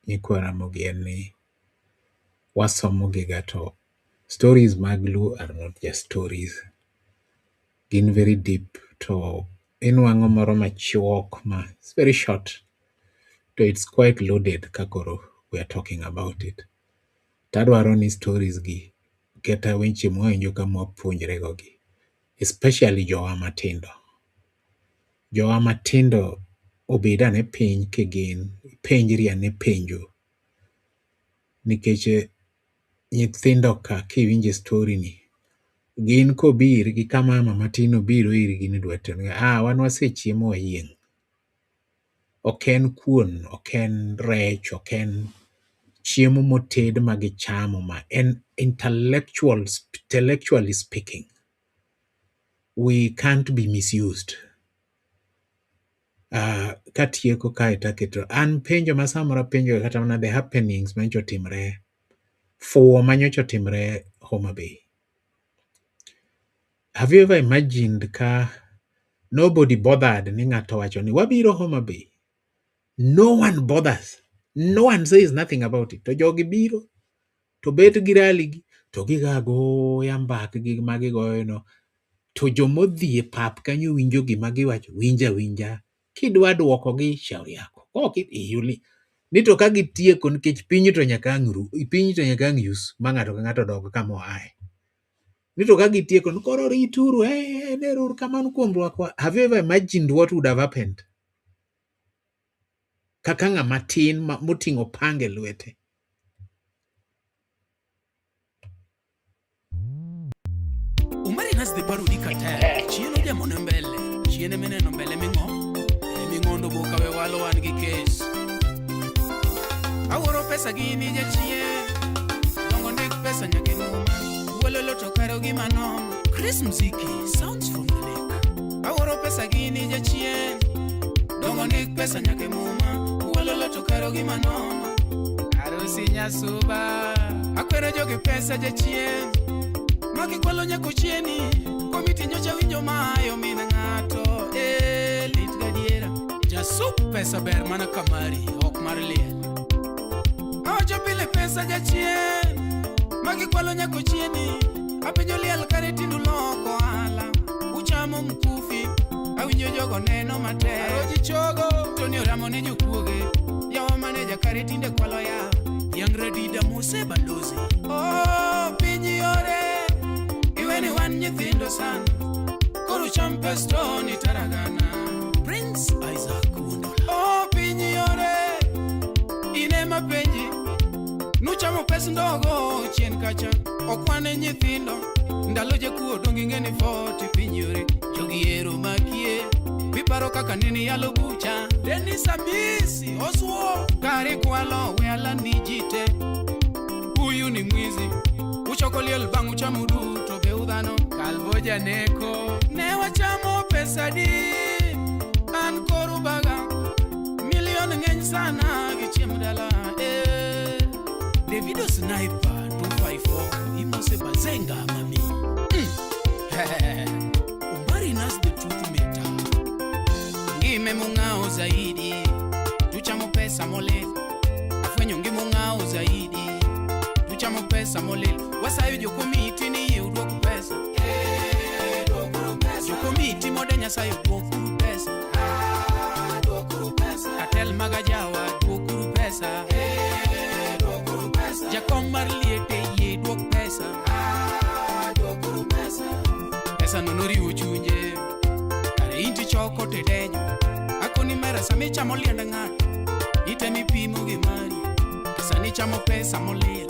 Nyikwara mogi en ni wasomo giga to stories mag Luo are not just stories. Gin very deep to inwang'o moro machuok ma it's very short. So it's quite loaded kakoro we are talking about it. Tadwaro ni stories gi keta wenche mwawinjo ka mwapuonjre go gi. Especially jowa matindo. Jowa matindo obeda ne piny kegin penjri ane penjo. Nikech nyithindo ka kiwinje story ni gin kobir gi kama mama tin obiro iri gini dwete wan wasechiemo wayieng. Oken kuon, oken rech, oken chiemo moted magichamo ma en intellectually speaking. We can't be misused. Katieko kaita keto an penjo masamora penjo kata mana the happenings manyo timre for manyocho timre Homa Bay. Have you ever imagined ka nobody bothered ni ng'ato wacho ni wabiro Homa Bay? No one bothers. No one says nothing about it. To jogi biro to bet gi rally gi to gigago yambak gi magigoyo no. To jomodhi e pap kanyo winjo gima giwacho winja. Kidwa duoko gi shauri yako. Yuli. Ni to ka gitieko nikech piny to nyaka ang' yus ma ng'ato ka ng'ato dog kamo ae. Ni to ka gitieko ni koro rituru nerur kamano kuom rwakwa. Have you ever imagined what would have happened? Kaka ng'ama tin moting'o pange lwete. Umari nas de paru di kate. Chieno dia mone mbele. Chiene meneno mbele mingondo boka we walo wan gi kes. Aworo pesa gini ja chien. Dongo nek pesa nyake numa. Wololo to karo gi manom. Chris Mziki sounds from the neck. Aworo pesa gini ja chien. Dongo nek pesa nyake muma. Wololo to karo gi manom. Arusi nyasuba. Akwero joge pesa ja chien. Maki kwalo nyako chieni. Komiti nyocha winjo mayo mina ng'ato. Lit gadiera. Jasup pesa ber mana kamari. Ok mar liel. Awacho pile pesa ja chien. Maki kwalo nyako chieni. Apenjo liel kare tindu loko ala. Uchamo mkufi. Awinjo jogo neno mate. Aroji chogo. Toni oramo ne jokuoge. Yawa maneja kare tinde kwalo ya. Yang redida mose balozi. Oh, pinyi ore. Iweni wan nyithindo sana. Koro champesto ni taragana. Prince Isaac Wundola. Oh, pinyi ore. Inema penji. Nuchamo pes ndogo chien kacha. Okwane nyithindo. Ndalo je kuo dongi ngeni 40 pinyi ore. Jogi ero makie. Viparo kaka nini yalo bucha Denis Amisi Oswo Kari kwalo wela nijite Huyu ni mwizi Uchokoliel bangu cha mudu Tobe udhano Kalboja neko Newa chamo pesa di An koru baga Milion ngeny sana Gichiem dala Davido Sniper 254 Imose bazenga mami Umari nas the truth meter Ngime mungao zaidi Tuchamo pesa molele Afwenyo ngi mungao zaidi Tuchamo pesa molele Wasayo jokomiti ni ye udwoku pesa Jokomiti modenya sayo dwokuru pesa Katel magajawa dwokuru pesa Jakom marliete ye dwok pesa Pesa nonori uchunje Kare inti choko tedejo Akoni mera sami chamo lienda ng'ato Ite mi pimo gimari Sani chamo pesa molil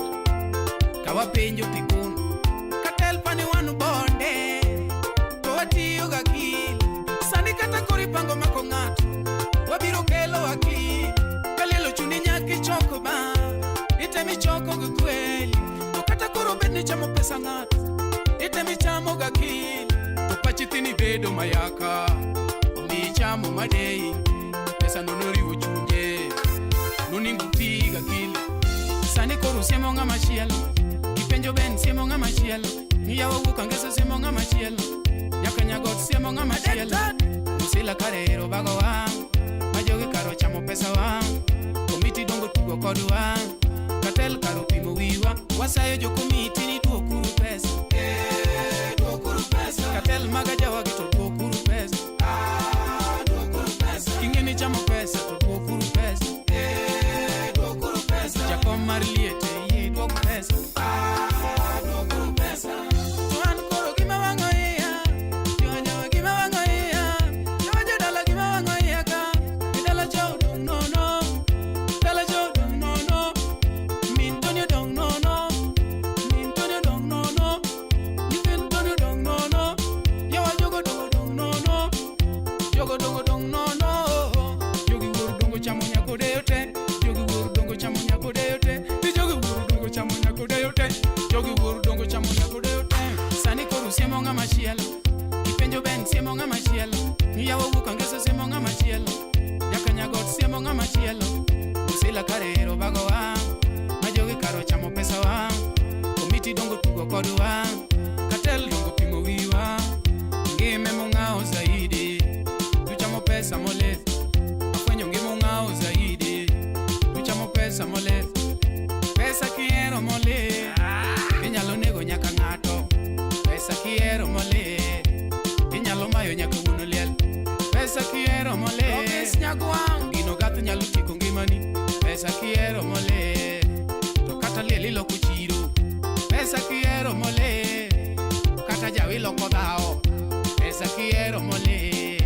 Kawa penjo tikun Katel pani wanu bonde Toa tiyo gakil Sani kata kori pango mako ng'ato Wabiro kelo wakil Kalilo chuni nyaki choko ba Ite mi choko gukweli Kata koro bedni chamo pesa ng'ato Ite mi chamo gakil Tupachitini bedo mayaka Omi chamo madei Pesa nonori uchunje Nuningu tiga kili Sani koru siemo nga machielo Ipenjo ben siemo nga machielo Niyawa wukangeso siemo nga machielo Nyaka nyagot siemo nga machielo Musila karero bago wang Majoge karo chamo pesa wang Komiti dongo tugo kodu wang Katel karo pimo wiwa Wasayo jo komiti ni tuo kuru pesa Katel magajawa gito tuo kuru pesa Kingeni chamo pesa tuo kuru pesa Jakom marliete ye tuo pesa Tuan koro gima wango iya Jojo gima wango iya Jojo dala gima wango iya ka Dala jo dong no no Dala jo dong no no Min tonyo dong no no Min tonyo dong no no Min tonyo dong no no Yawa jogo dong no no Jogo dong no no Jogi wuru dongo chamo nyako deyote Jogi wuru dongo chamo nyako deyote Jogi wuru dongo chamo nyako deyote Jogi wuru dongo chamo nyako deyote Sani koru siemo nga machielo Ipenjo ben siemo nga machielo Yawa wukangeso siemo nga machielo Nyaka nyagot siemo nga machielo Musila karero bago wang Majogi karo chamo pesa wang Komiti dongo tugo kodu wang Katel dongo pimo wiwa Ngime mungao zaidi Tuchamo pesa molezi Afwenyo ngime mungao zaidi Tuchamo pesa molezi Pesa kiero molezi Inyalo nego nyaka ng'ato Pesa kiero molezi Inyalo mayo nyaka wuno liel Pesa kiero molezi Okes nyagwang Gino gato nyalo tiko ngimani Pesa kiero molezi To kata liel iloko chiro Pesa kiero molezi Kata jawi loko dhao Pesa kiero molezi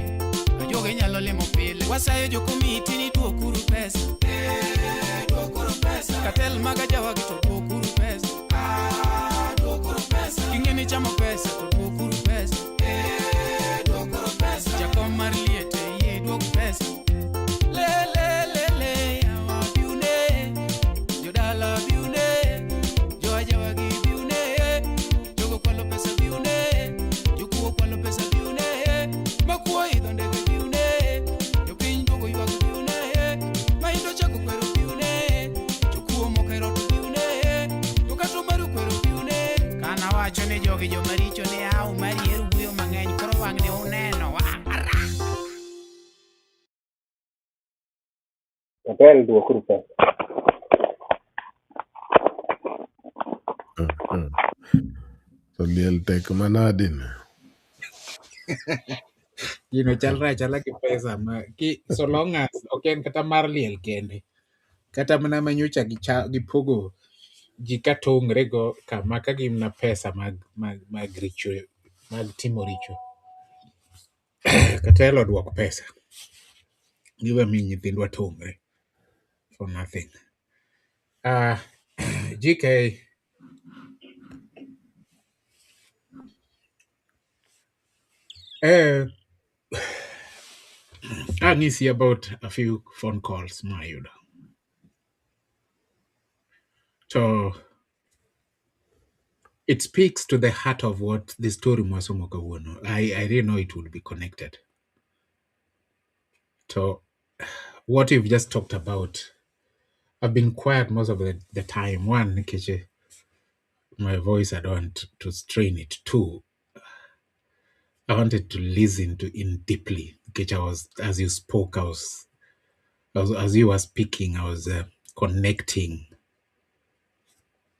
Joge nyalo limo pile Wasayo jo komiti ni tuo kuru pesa Katel magajawa gito tuo kuru pesa Kingeni chamo pesa to tuo kuru pesa Jakom marliete ye duok pesa Le yawa biune Jodala biune Joajawa gi biune Jogo kwalo pesa biune Jokuo kwalo pesa biune Makuo idho ndege biune Jopiny duogo ywak biune Maindo chako kwero biune Jokuo mokero to biune Tokato maru kwero biune Kana wacho ni jogi jomaricho ni au marieru buyo mang'eny Koro wang' ni uneno wang'ara Katel dwokuru pesa. So liel tek manade ne Chalra chala ki pesa so long as oken kata mar liel kende. Kata mana manyocha gipogo ji katong're go kama ka gimna pesa mag richo mag timo richo. Katelo dwok pesa. Giwe mi nyithindwa tong're for nothing. GK ang'isi about a few phone calls mayudo. So it speaks to the heart of what the story mwasomo kawuono. I didn't know it would be connected. So what you've just talked about, I've been quiet most of the time. One, nikech my voice, I don't want to strain it. Two, I wanted to listen to in deeply. Because I was, as you spoke, as you were speaking, I was connecting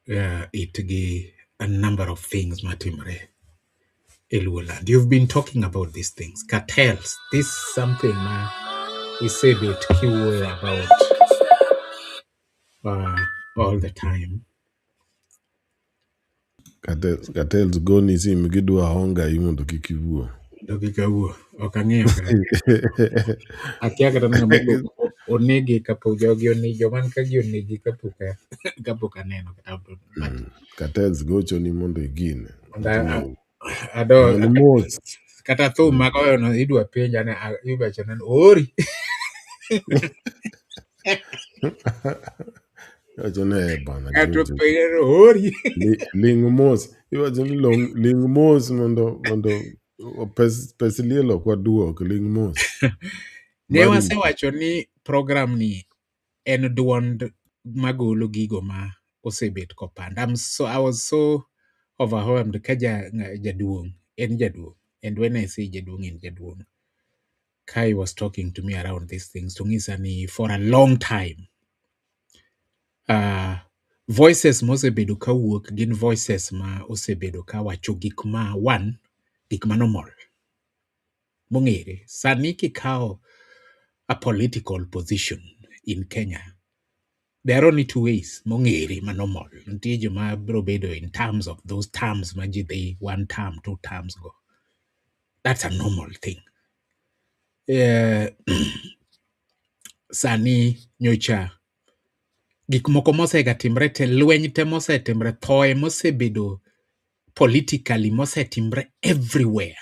it to a number of things, Matimre. Eluoland. You've been talking about these things, cartels. This is something we say bit keyword about all the time. Cartels goni sim gidwa honga mondo kik iwuo. Dakika wuo ok ang'eyo kata akia kata ng'ama onege kapok jogi onegi joman ka gi onegi kapok aneno kata but Cartels gochoni mondo igine. ado Ng'ani mos. kata thum magoyono idwa penja ne iwacho ne ori Iwacho ne bana kato George. penja ori Ling mos. Iwacho ni ling mos mondo pes liel ok waduok, ling mos. ne wasewacho ni program ni en duond magolo gigo ma osebet kopand. I was so overwhelmed ka jaduong' en jaduong', and when I say jaduong' en jaduong', Kai was talking to me around these things to ng'isa ni for a long time voices mosebedo ka wuok gin voices ma osebedo ka wacho gik ma gik ma normal mong'ere. Sani kikawo a political position in Kenya, there are only two ways mong'ere ma normal. Nitie joma biro bedo in terms of those terms ma ji dhi 1 term 2 terms go. That's a normal thing. Sani nyocha gik moko mosega timre te, lweny te mosetimre, thoe mosebedo politically mosetimre everywhere,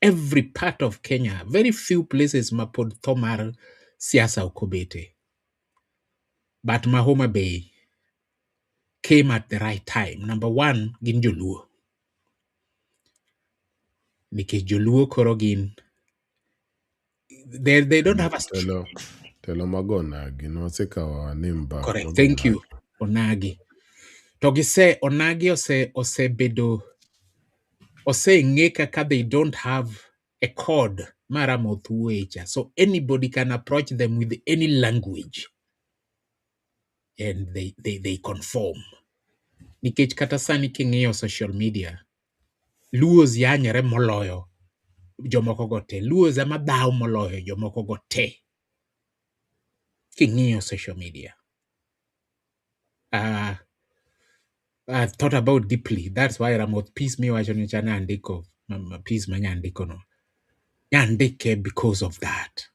every part of Kenya. Very few places ma pod tho mar siasa okobete, but Mahoma Bay came at the right time. Number one, gin joluo, nikech joluo koro gin they don't have a telo magonagi nosekawa nimba. correct. Thank you. Onagi. To onagi osebedo oseng'e kaka they don't have a code ma Ramoth wecha, so anybody can approach them with any language and they conform. Nikech kata sani king'iyo social media, Luos yanyre moloyo jomoko go te. Luos ema dhaw moloyo jomoko go te king'iyo social media. I thought about deeply. That's why Ramoth piece mi wacho ni chana andiko piece ma nyandiko no. Nyandike because of that.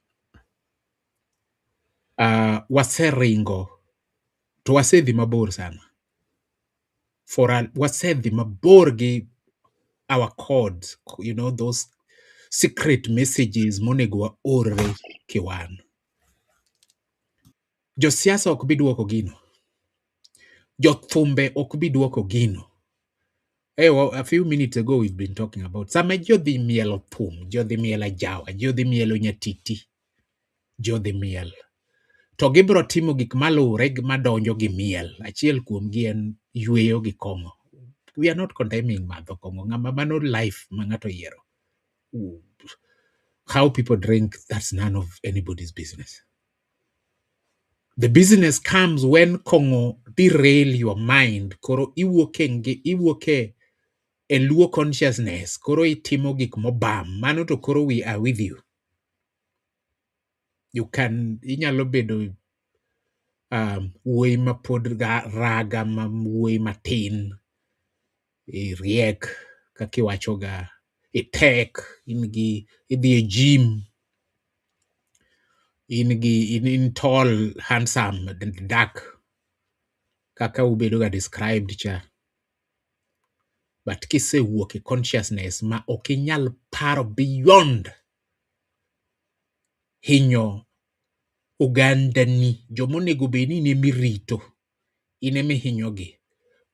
Waseringo to wasedhi mabor sana. Wasedhi mabor gi our codes, you know, those secret messages monego wa orre kiwan. Josiasa ok bi duoko gino. Jothumbe ok bi duoko gino. Hey, well, a few minutes ago we've been talking about sama jodhi mielo thum, jodhi mielo jawa, jodhi mielo nyatiti, jodhi miel. To gibro timo gik malure madonjo gi miel. Achiel kuom gi en yweyo gi kong'o. We are not condemning madho kong'o. Mano life ma ng'ato yiero. How people drink, that's none of anybody's business. The business comes when kong'o derail your mind. Koro iwuoke a low consciousness. Koro itimo gik mobam. Mano to koro we are with you. Inyalo bedo wuoyi ma pod raga ma wuoyi matin. Riek kakiwachoga. Itek. Idhi e gym. In tall, handsome, dark, kaka ubedo ga described cha. But kise wuok e consciousness ma okinyal paro beyond hinyo ogandani, jomonego bedni ne mirito, in emihinyogi.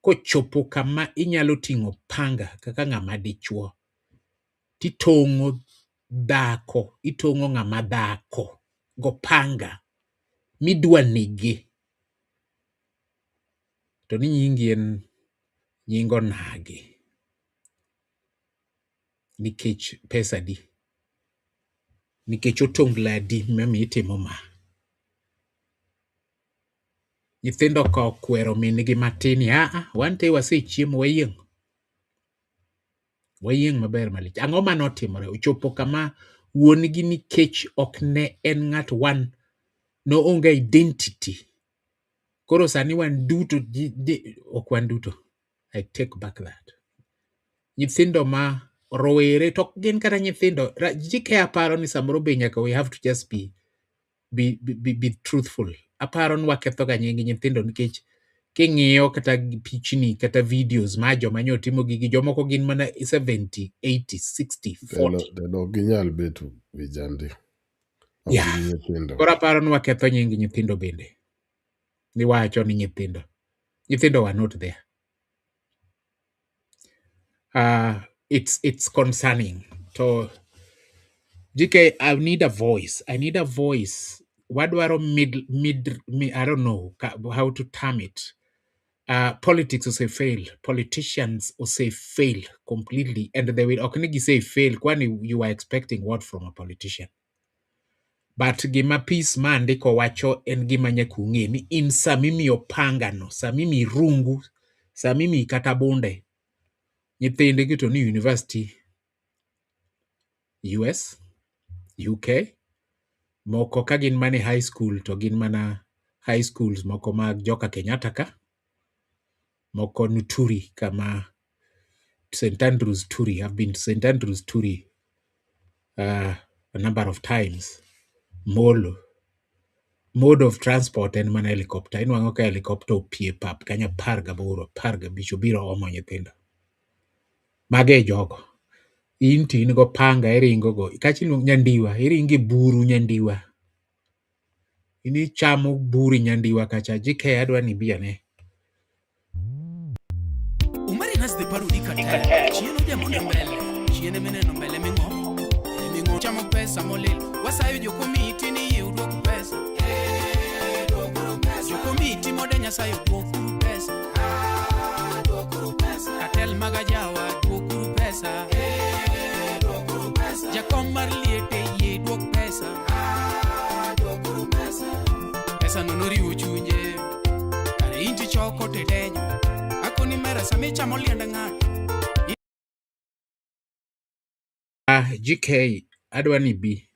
Kochopo kama inyalo ting'o panga kaka ng'ama dichuo, titong'o dhako, itong'o ng'ama dhako gopanga midwa nege, to ni nyingi en nying onagi nikech pesa di, nikech otongla di mamiyo itimo ma. Nyithindo ka okwero min-gi matin, wante wasechiemo, wayieng' maber malich. Ang'o manotimore? Ochopo kama wuon-gi nikech ok ne en ng'at wan, no onge identity. Koro sani wan duto, ok wan duto. I take back that. Nyithindo ma rowere, to gin kata nyithindo, jike aparo ni samoro be nyaka we have to just be truthful. Aparo ni waketho ga nying nyithindo nikech king'iyo kata pichni kata videos ma joma nyo timo gigi, jomoko gin mana 70, 80, 60, 40. Teno ok ginyal bet vijande. Ok Yeah. gin nyithindo. Koro aparo ni waketho nying nyithindo bende. Niwacho ni nyithindo. Nyithindo were not there. It's concerning. To GK, I need a voice. Wadwaro I don't know how to term it. Politics will say fail. Politicians will say fail completely. And they will okay say fail when you are expecting what from a politician. But gima peace man diko wacho en gima nyakung'e ni in samimi opangano, samimi rungu, samimi kata bunde. Nyithinde gito ni university, US, UK, moko ka gin mana high school to gin mana high schools moko mag Joka Kenyatta ka, moko Nuturi kama St. Andrews Turi. I've been to St. Andrews Turi a number of times. Mode of transport en mana helicopter. Inwang'o ka helicopter opie pap kanya 15 obiro omo nyithindo. Mage jogo. In to in go panga iringo go. Kachiluong nyandiwa, iringi buru nyandiwa. Ini chamo buri nyandiwa kacha. Jike adwa ni biane. Umari nas de paru dikate. Chieno jamo na mbele. Chiene meneno mbele mingo. Mingo chamo pesa molil. Wasayo jokomiti ni udwok pesa. Jokomiti modenya sayo dwok pesa. Katel magajawa dwok pesa. Jakom mar liete ye dwok pesa. Pesa nonoriwo chunje. Kare inti choko tedejo. Akoni mera sami chamo liende ng'ato. GK adwa ni bi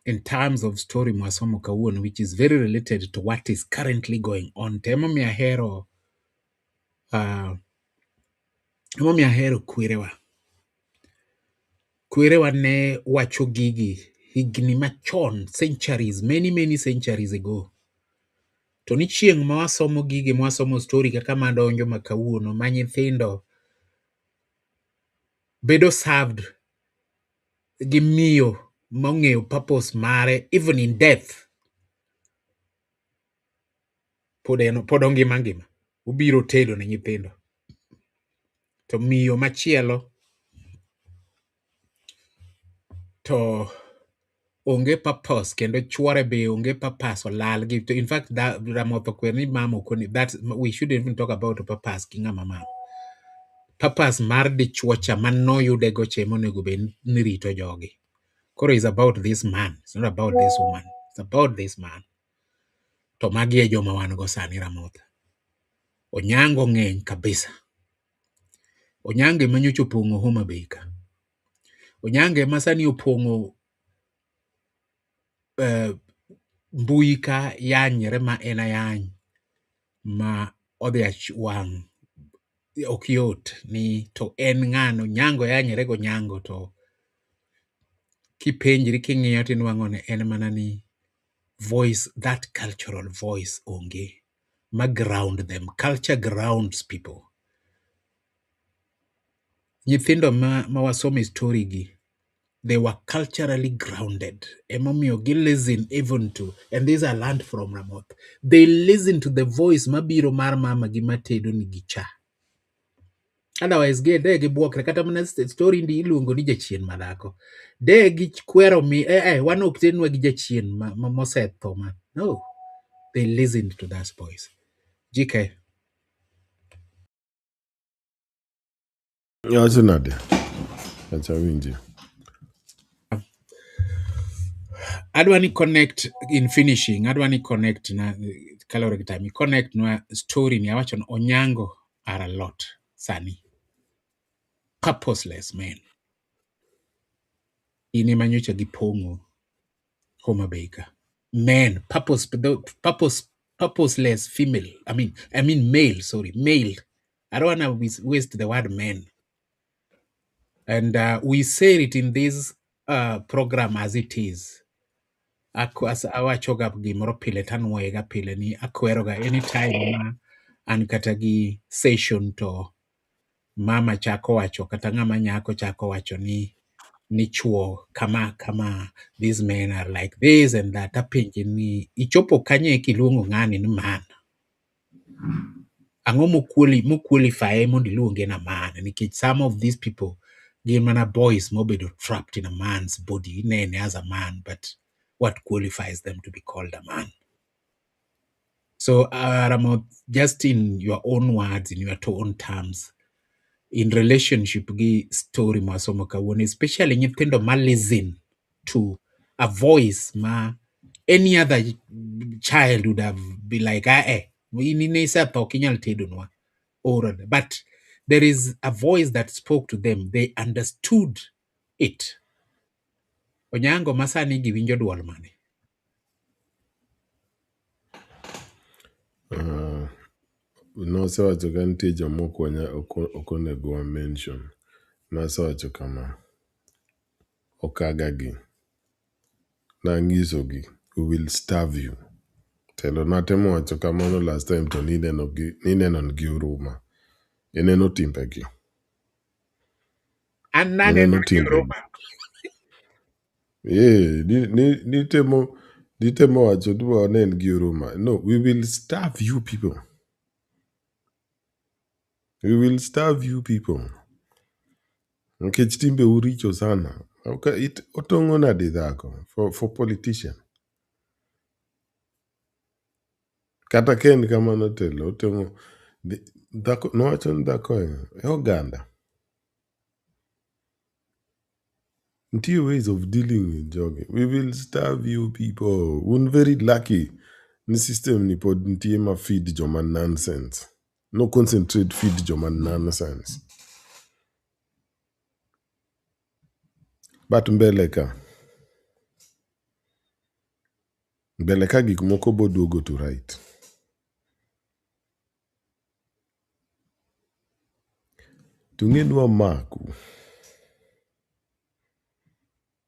in terms of story mwasomo kawuono, which is very related to what is currently going on. Tema mi ahero kwerewa ne wacho gigi higni machon, centuries, many centuries ago. To ni chieng' ma wasomo gigi, mwasomo story kaka madonjo makawuono, ma nyithindo bedo served gi miyo mong'eyo purpose mare, even in death. Pod ongima. Ubiro tedo ne nyithindo. To miyo machielo to onge purpose, kendo chwore be onge purpose, olal gi. In fact, Ramoth okwer ni mama okoni, that we shouldn't even talk about purpose ki ng'ama mama. Purpose mar dichuo cha manoyude go che monego bed ni rito jogi. Koro is about this man. It's not about this woman. It's about this man. To magi e joma wan go sani, Ramoth. Onyango ng'eny kabisa. Onyange manyocha opong'o Homa Bay ka. Onyange masani opong'o mbui ka yanyre ma en ayany ma odhi wang' ok yot ni to en ng'ano. Nyango yanyre go nyango, to kipenjri king'iyo tinwang'o ne en mana ni voice, that cultural voice onge ma ground them. Culture grounds people. Nyithindo ma wasome story gi They were culturally grounded. Emomio gi listen even to, and these are learned from Ramoth. They listen to the voice mabiro mar mama gi matedo ni gicha. Otherwise, de gi buok kata mana story ndi iluongo ni jachien madhako. De gi kwero mi wan ok tenwa gi jachien mosetho man. No, they listened to that voice. GK. Yache nade. Acha winji. Adwani connect in finishing. Adwani connect na kalore time. Connect na story ni awacho onyango are a lot. Sani. Purposeless men. Ini manyocha gi pongo. Homa Baker. Men. Purposeless female. I mean male. Sorry, male. I don't want to waste the word men. And we say it in this program as it is. Awachoga gimoro pile tanwoega pile ni akweroga anytime ma an kata gi session to mama chako wacho kata ng'ama nyako chako wacho ni chuo kama these men are like this and that apenje ni ichopo kanye kiluongo ng'ani ni man ang'o moqualify mondo iluonge na man nikech some of these people gin mana boys mobedo trapped in a man's body inene as a man but what qualifies them to be called a man? So Ramoth, just in your own words, in your own terms, in relationship gi story masomo kawuono, especially nyithindo ma listen to a voice ma any other child would have been like, but there is a voice that spoke to them. They understood it. Onyango masani giwinjo duol mane. Nosewacho ka nitie jomoko ok onego wa mention. Nasewacho kama okagagi nanyisogi we will starve you. Telo natemo wacho kamano last time to nineno gi huruma. Ineno timbegi. Ananeno gi huruma. Nitemo wacho tu wanen gi huruma. No, we will starve you people. We will starve you people. Nikech timbe uricho sana. Otongo nade dhako for politician. Kata ken kamano telo otongo dhako nowacho ni dhako e oganda. Ntie ways of dealing with jogging. We will starve you people. Un very lucky. Ni system ni pod ntie ma feed joma nonsense. No concentrate feed joma nonsense. But mbele ka gik moko boduogo to right. Tung'enwa maku.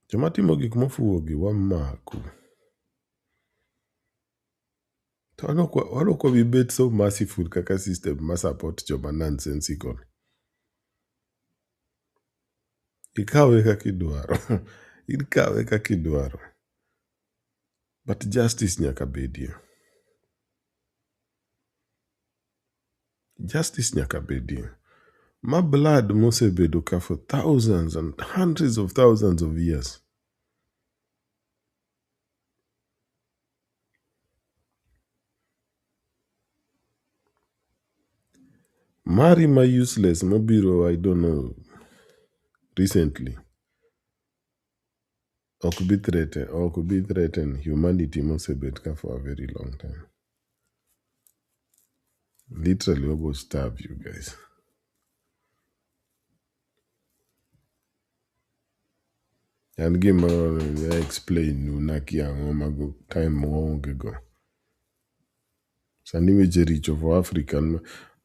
Joma timo gik mofuwogi wa maku. To wanokwa we bet so merciful kaka system ma support joma nonsensical. Ikawe kaka idwaro. But justice nyaka bedie. Justice nyaka bedie. My blood mosebedo ka for thousands and hundreds of thousands of years. Mari ma useless mobiro, I don't know, recently. Ok be threaten humanity mosebet ka for a very long time. Literally ogo starve you guys. And gima explain naki ang'o mago time waonge go. Sani weche richo for African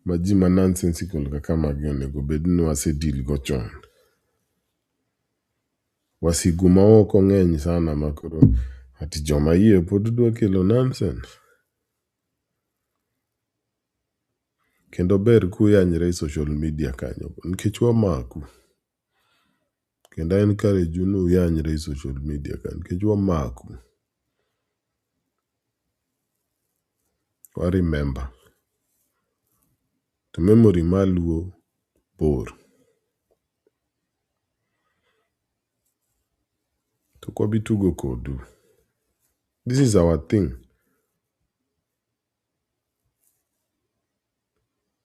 ma ji ma nonsensical kaka magi onego bed ni wasedil go chon. Wasigu ma oko ng'eny sana makoro ati joma yie pod dwa kelo nonsense. Kendo ber kuyanyre social media kanyo nikech wamaku. Kendo en kare junu yanyre e social media ka nikech wamaku. Wa remember. To memory maluo bor. To kwabi tugo kodu. This is our thing.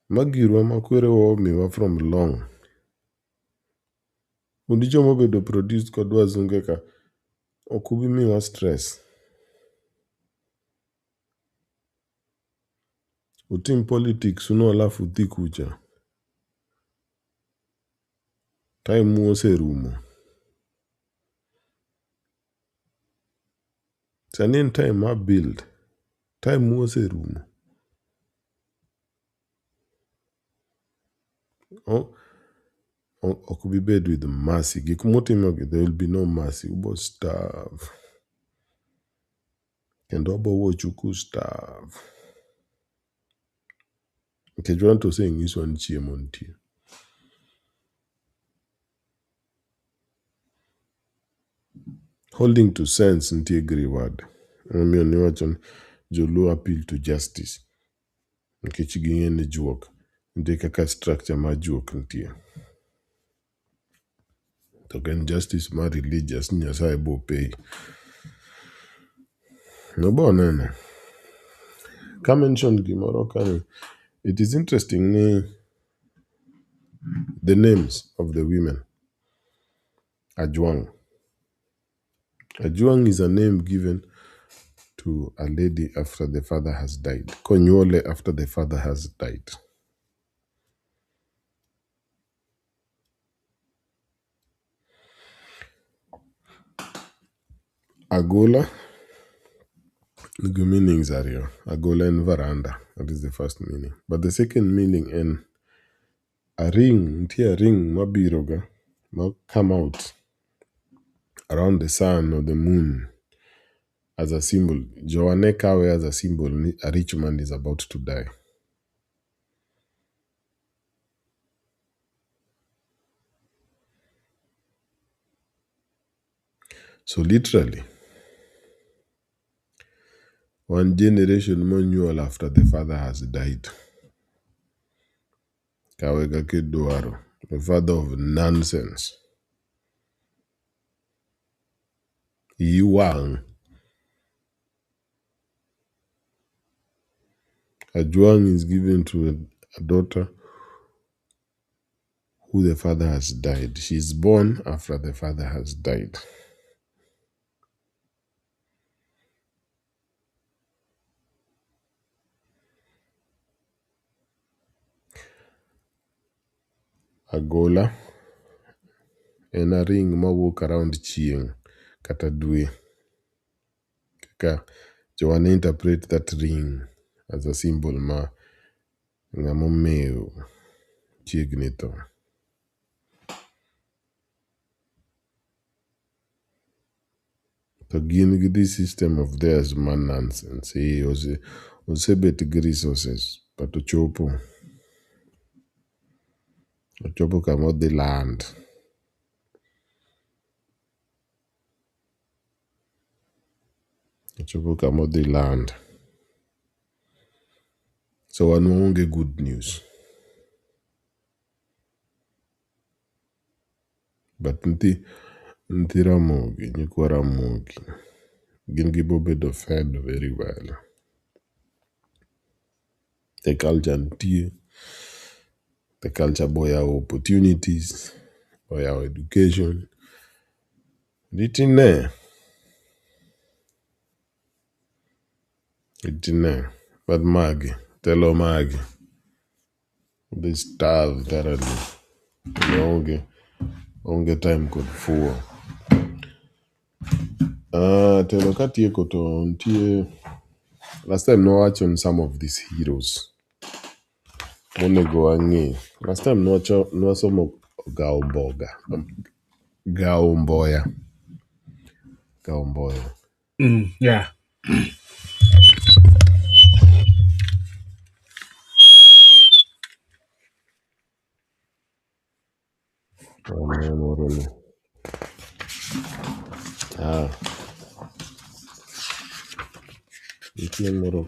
Magirwa makwere wa omiwa from long. Undi jomo bedo produced kodwa zunge ka okubi miwa stress. Utim politics uno alafu udhi kucha. Time oserumo. Sani en time ma build. Time oserumo. Ok be bed with mercy. Gik motimogi, there will be no mercy. Ubo starve. Kendo abo wochu ku starve. Nikech wan to seng'iswa ni chiemo nitie. Holding to sense nitie gi reward. Omiyo niwacho ni Joluo appeal to justice. Nikech ging'e ni juok. Nitie kaka structure mar juok nitie. To ken justice mar religious Nyasaye bo pay. No bo nene. Ka mention gimoro kani. It is interesting the names of the women. Ajwang. Ajwang is a name given to a lady after the father has died. Konyole after the father has died. Agola. The meanings are here. Agola and veranda. That is the first meaning. But the second meaning in a ring. Ntia ring mabiroga. Ma come out around the sun or the moon as a symbol. Joanne Kawe as a symbol. A rich man is about to die. So literally, one generation manual after the father has died. Kawega Kedwaro, the father of nonsense. Yuang. Ajwang is given to a daughter who the father has died. She is born after the father has died. Agola en a ring mawuok around chieng kata dwe. Kaka Joanne interpret that ring as a symbol ma ng'amomeo chiegni tho. To gin gi this system of theirs man nonsense. Osebet gi resources but ochopo kama odhi land. Ochopo kama odhi land. So wan waonge good news. But nti Ramogi, nyikwa Ramogi, gin gibobedo fed very well. The culture nitie. The culture boya opportunities, boya education. Itine. But magi, telo magi. They starve thoroughly. Onge time kod fuo. Telo katieko to nitie. Last time nowacho on some of these heroes. Monego wang'e. Last time nwasomo Gao Mboya. Yeah. nitie moro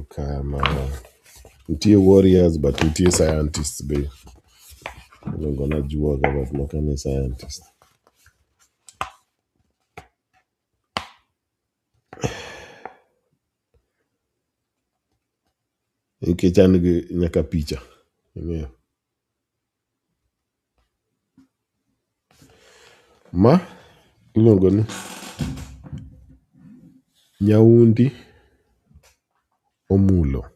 ka ma nitie warriors but nitie scientists be. Iluongo na juoga but mokani scientist. Nikech an gi nyaka picha. Ing'eyo. Ma iluongo ni nyaundi omulo.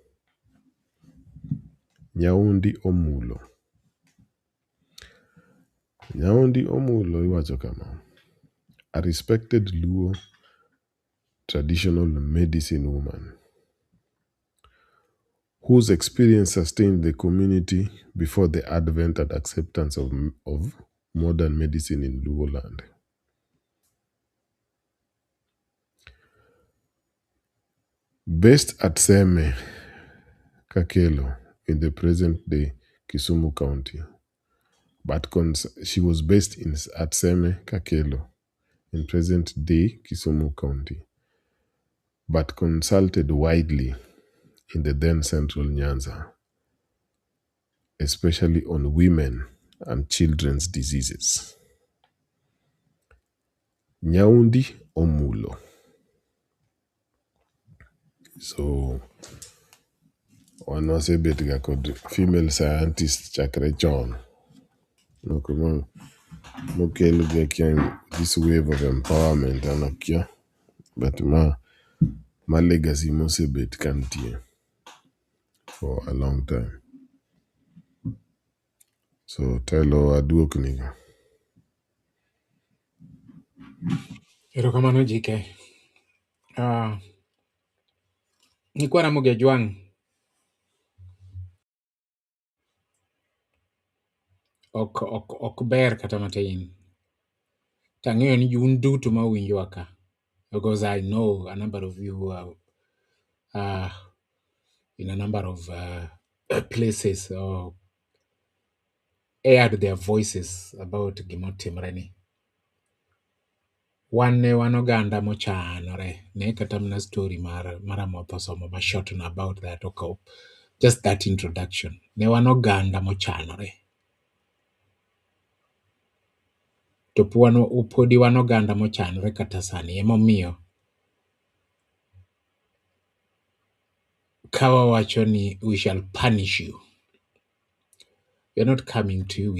Nyaundi omulo. Nyaundi omulo iwacho kama. A respected Luo traditional medicine woman whose experience sustained the community before the advent and acceptance of modern medicine in Luo land. Based at Seme, Kakelo, in the present-day Kisumu County, but she was based at Seme, Kakelo, in present-day Kisumu County, but consulted widely in the then central Nyanza, especially on women and children's diseases. Nyaundi Omulo. So, one was a bit like female scientist chakre chon. Mokel this wave of empowerment anakia, but my legacy must a bit kantie for a long time. So tell her aduok niga. Erokamano JK. Nikuwa na Muge Jwang. Ok ber kata matin. Tang'eyo ni jun duto mawinjo ka, because I know a number of you who are in a number of places or aired their voices about gimotimreni. Wan oganda mochanore. Ne kata mana story mar Ramoth osomo ma short about that. Okay. Just that introduction. Ne wan oganda mochanore. To podi wan oganda mochanore kata sani. Emomiyo kawa wacho ni we shall punish you. We're not coming to you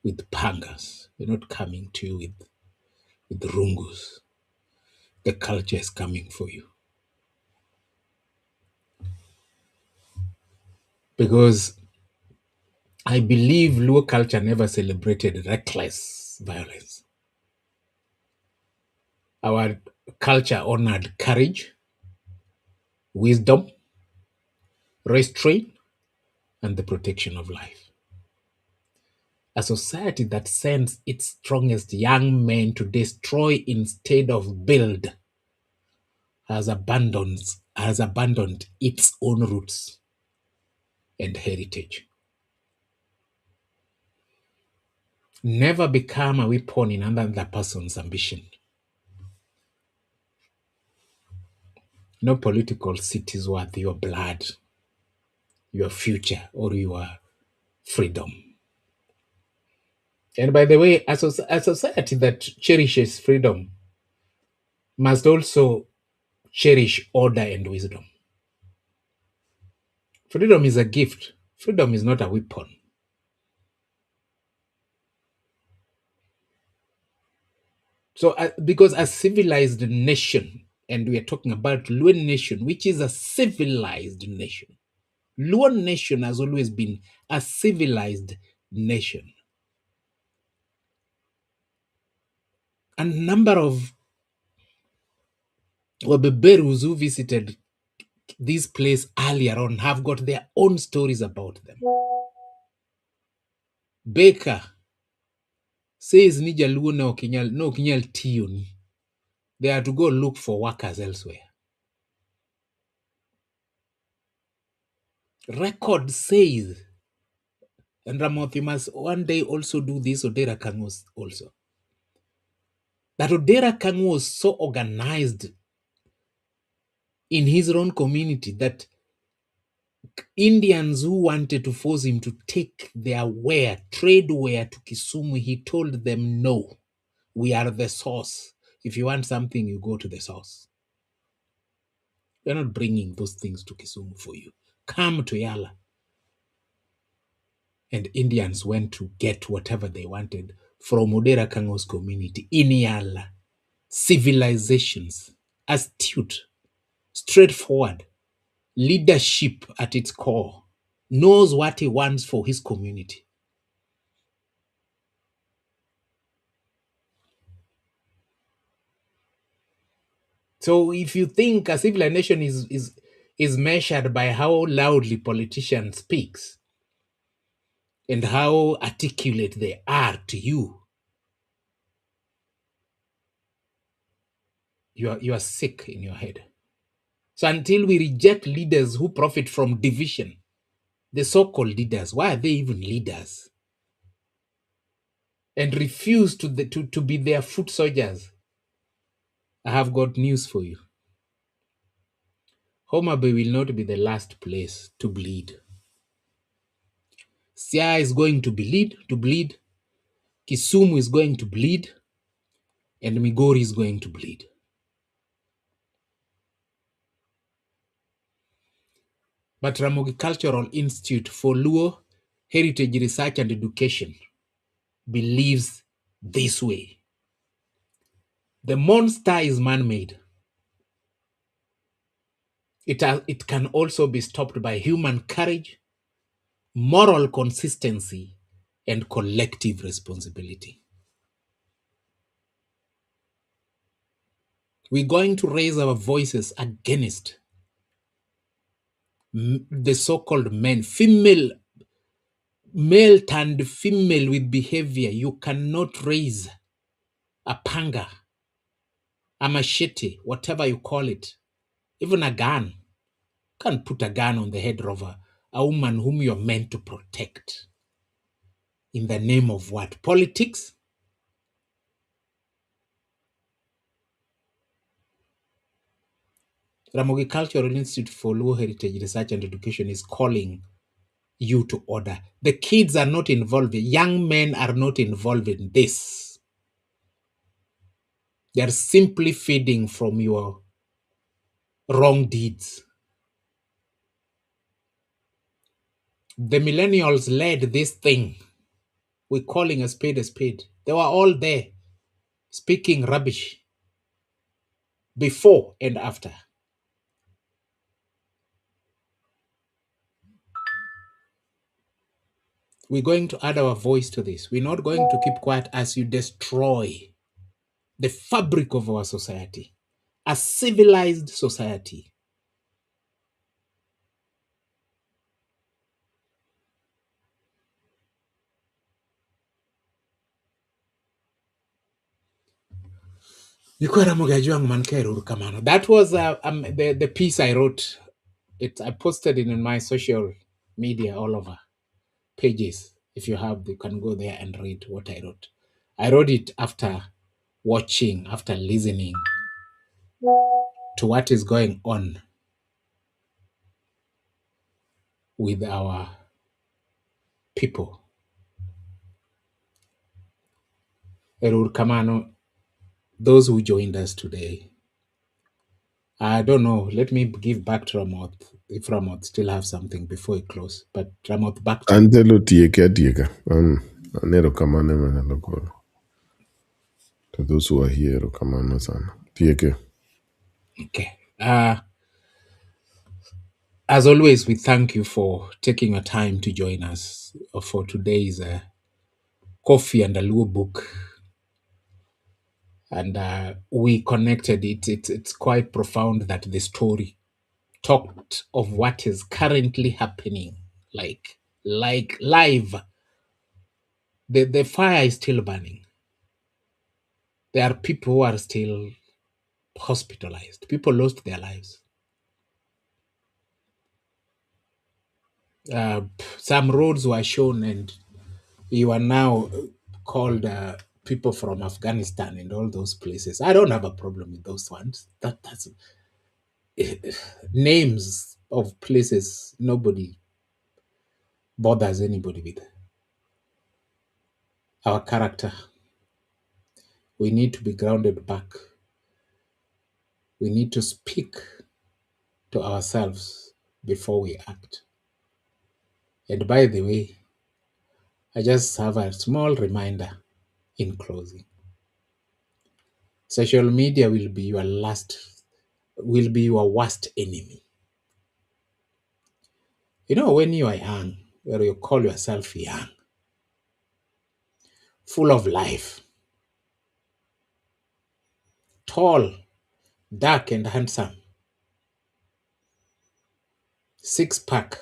with pangas. We're not coming to you with rungus. The culture is coming for you. Because I believe Luo culture never celebrated reckless violence. Our culture honored courage, wisdom, restraint, and the protection of life. A society that sends its strongest young men to destroy instead of build has abandoned its own roots and heritage. Never become a weapon in another person's ambition. No political seat is worth your blood, your future, or your freedom. And by the way, a society that cherishes freedom must also cherish order and wisdom. Freedom is a gift. Freedom is not a weapon. So, because a civilized nation, and we are talking about Luo nation, which is a civilized nation. Luo nation has always been a civilized nation. A number of Wabeberus who visited this place earlier on have got their own stories about them. Baker says ni jaluo no kinyal tiyo ni. They have to go look for workers elsewhere. Record says And Ramoth, you must one day also do this Odera Kangos also. That Odera Kang was so organized in his own community that Indians who wanted to force him to take their trade ware to Kisumu, he told them, no, we are the source. If you want something, you go to the source. We're not bringing those things to Kisumu for you. Come to Yala. And Indians went to get whatever they wanted from Odera Kango's community in Yala. Civilizations, astute, straightforward, leadership at its core, knows what he wants for his community. So if you think a civilization is measured by how loudly politicians speaks and how articulate they are to you, you are sick in your head. So until we reject leaders who profit from division, the so-called leaders, why are they even leaders? And refuse to be their foot soldiers, I have got news for you. Homa Bay will not be the last place to bleed. Siaya is going to bleed. Kisumu is going to bleed. And Migori is going to bleed. But Ramogi Cultural Institute for Luo Heritage Research and Education believes this way. The monster is man-made. It can also be stopped by human courage, moral consistency, and collective responsibility. We're going to raise our voices against the so-called men, male turned female with behavior. You cannot raise a panga, a machete, whatever you call it, even a gun. You can't put a gun on the head of a woman whom you're meant to protect. In the name of what? Politics? Ramogi Cultural Institute for Luo Heritage Research and Education is calling you to order. The kids are not involved. Young men are not involved in this. They are simply feeding from your wrong deeds. The millennials led this thing. We're calling a spade a spade. They were all there speaking rubbish before and after. We're going to add our voice to this. We're not going to keep quiet as you destroy the fabric of our society, a civilized society. That was the piece I wrote. I posted it in my social media all over pages. If you have, you can go there and read what I wrote. I wrote it after listening to what is going on with our people. Erur Kamano, those who joined us today, I don't know. Let me give back to Ramoth, if Ramoth still have something before we close. But Ramoth, back to you. Antelo tieka. Nero kamane mana lokolo. To those who are here, kamano sana. Tieke. Okay. As always, we thank you for taking your time to join us for today's Coffee and a Luo book. And we connected it. It's quite profound that the story talked of what is currently happening, like live. The fire is still burning. There are people who are still hospitalized. People lost their lives. some roads were shown, and you are now called people from Afghanistan and all those places. I don't have a problem with those ones. That's names of places nobody bothers anybody with. Our character, we need to be grounded back. We need to speak to ourselves before we act. And by the way, I just have a small reminder in closing. Social media will be your worst enemy. You know, when you are young, or you call yourself young, full of life, tall, dark, and handsome, six pack,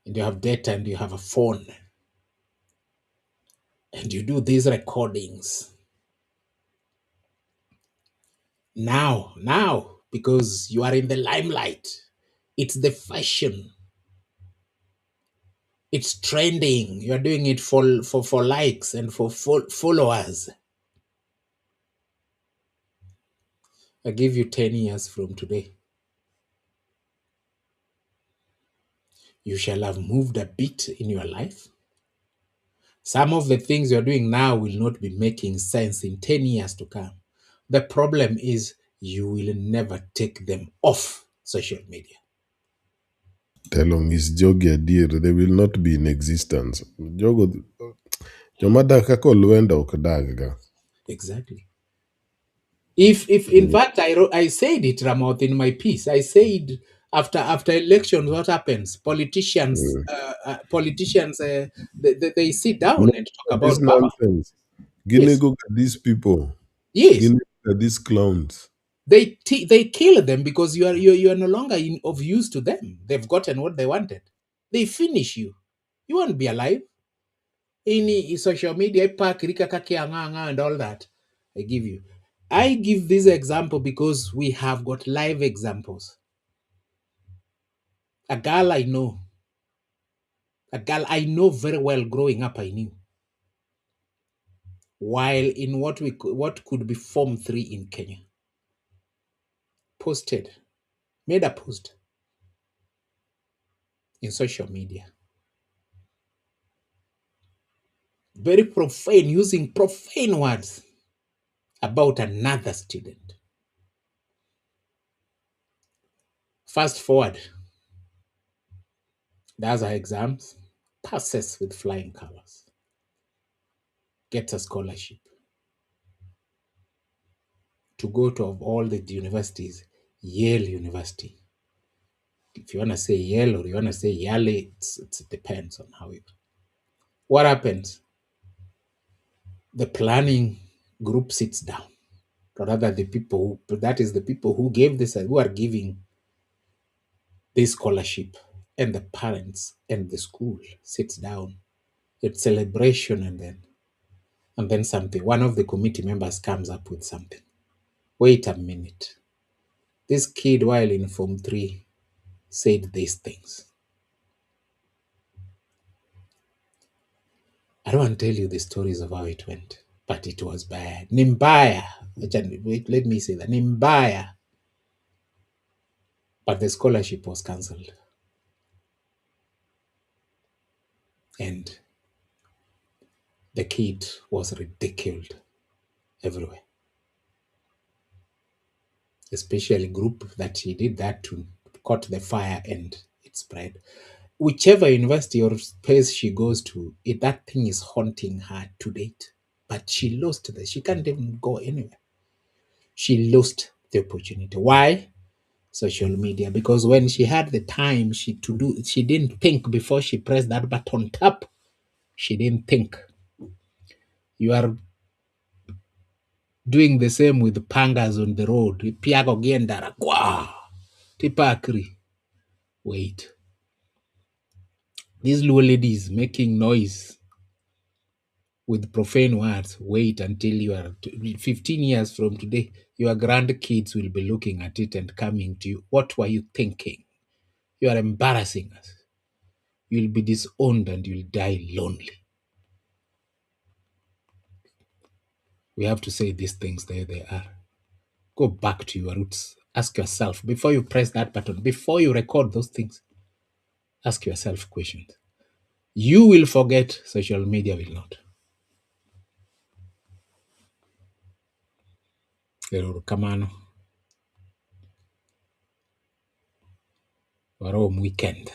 and you have data and you have a phone, and you do these recordings. Now, because you are in the limelight, it's the fashion, it's trending. You are doing it for likes and for followers. I give you 10 years from today. You shall have moved a bit in your life. Some of the things you're doing now will not be making sense in 10 years to come. The problem is you will never take them off social media. Tell is jogi adier, they will not be in existence. Jogo, jomadak kako luenda ok dag ga. Exactly. If in fact I said it, Ramoth, in my piece, I said after elections, what happens? Politicians, they sit down No, and talk this about power. nonsense. Yes, Ginego these people. yes. Ginego these clowns. They kill them because you are no longer of use to them. They've gotten what they wanted. They finish you. You won't be alive. Any social media, and all that. I give this example because we have got live examples. A girl I know very well growing up, I knew. While in what could be Form 3 in Kenya, made a post in social media. Very profane, using profane words about another student. Fast forward, does her exams, passes with flying colors, gets a scholarship to go to, of all the universities, Yale University. If you want to say Yale or you want to say Yale, it depends on how it. What happens? The planning group sits down, or rather the people who gave this, who are giving this scholarship, and the parents and the school sits down. It's celebration, and then something. One of the committee members comes up with something. Wait a minute. This kid, while in Form 3, said these things. I don't want to tell you the stories of how it went, but it was bad. Nimbaya. Wait, let me say that. Nimbaya. But the scholarship was cancelled. And the kid was ridiculed everywhere. Especially group that he did that to caught the fire and it spread. Whichever university or place she goes to, that thing is haunting her to date. But she lost this. She can't even go anywhere. She lost the opportunity. Why? Social media. Because when she had the time she didn't think before she pressed that button tap. She didn't think. You are doing the same with pangas on the road. Piago gendara. Tipakri. Wait. These little ladies making noise with profane words. Wait until you are 15 years from today. Your grandkids will be looking at it and coming to you. What were you thinking? You are embarrassing us. You'll be disowned and you'll die lonely. We have to say these things the way they are. Go back to your roots. Ask yourself, before you press that button, before you record those things, ask yourself questions. You will forget, social media will not. Kamano. Warom weekend.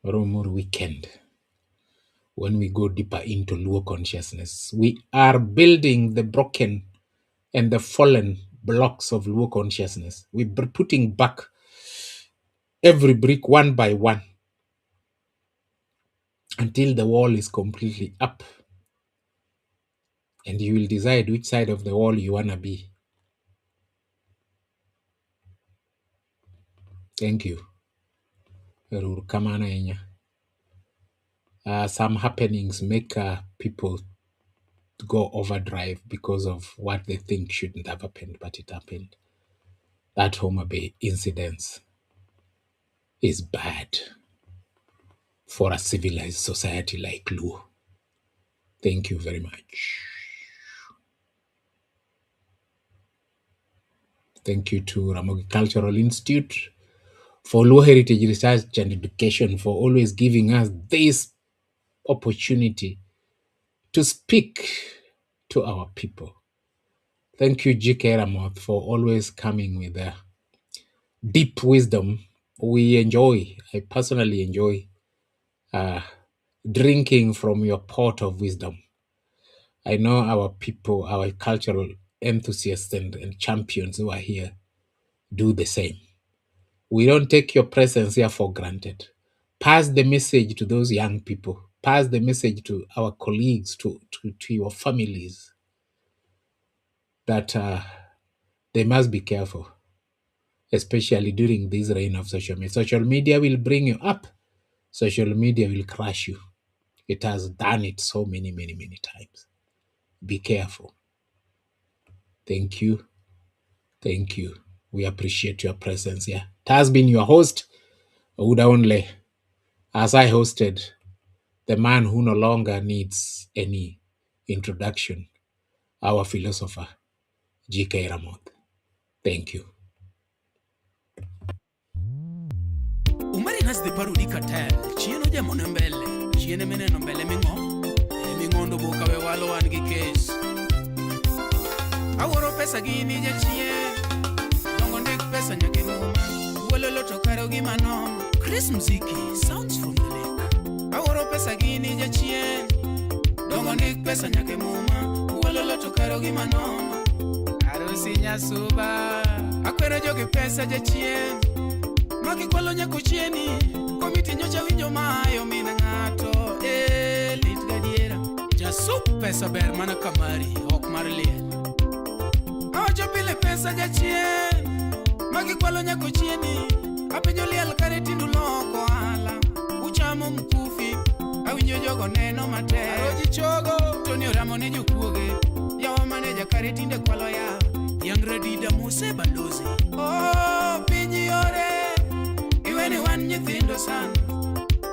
Warom weekend. When we go deeper into Luo consciousness, we are building the broken and the fallen blocks of Luo consciousness. We're putting back every brick one by one until the wall is completely up. And you will decide which side of the wall you want to be. Thank you. Some happenings make people go overdrive because of what they think shouldn't have happened, but it happened. That Homa Bay incident is bad for a civilized society like Luo. Thank you very much. Thank you to Ramogi Cultural Institute for Luo Heritage Research and Education for always giving us this opportunity to speak to our people. Thank you, GK Ramoth, for always coming with a deep wisdom. I personally enjoy drinking from your pot of wisdom. I know our people, our cultural enthusiasts and champions who are here do the same. We don't take your presence here for granted. Pass the message to those young people. Pass the message to our colleagues, to your families, that they must be careful, especially during this reign of social media. Social media will bring you up. Social media will crush you. It has done it so many, many, many times. Be careful. Thank you. Thank you. We appreciate your presence here. It has been your host, Uda Onle, as I hosted the man who no longer needs any introduction, our philosopher, GK Ramoth. Thank you. Umari nas de parudi katel, chieno jamone mbele, chiene meneno mbele mingondo boka we walo angi case. Aworo pesa gini ja chien, dongo nek pesa nyake numa, wololo tokaro gimano, Chris Mziki, sounds from the lake. Aworo pesa gini ja chien, dongo nek pesa nyake muma, wololo tokaro gimano, arusi nyasuba, akwero joge pesa ja chien, maki kwalo nyako chieni, komiti nyocha winjo mayo mina ngato, lit gadiera, jasup pesa ber mana kamari, ok marlie. Awacho pile pesa ja chien, maki kwalo nyako chieni, apenjo liel kare tindu loko ala, uchamo mkufi, awinjo jogo neno mate, aroji chogo, toni oramo ne jokuoge, yawa maneja kare tinde kwalo ya, yang redida muse balozi, oh pinyi yore, iweni wan nyithindo sana,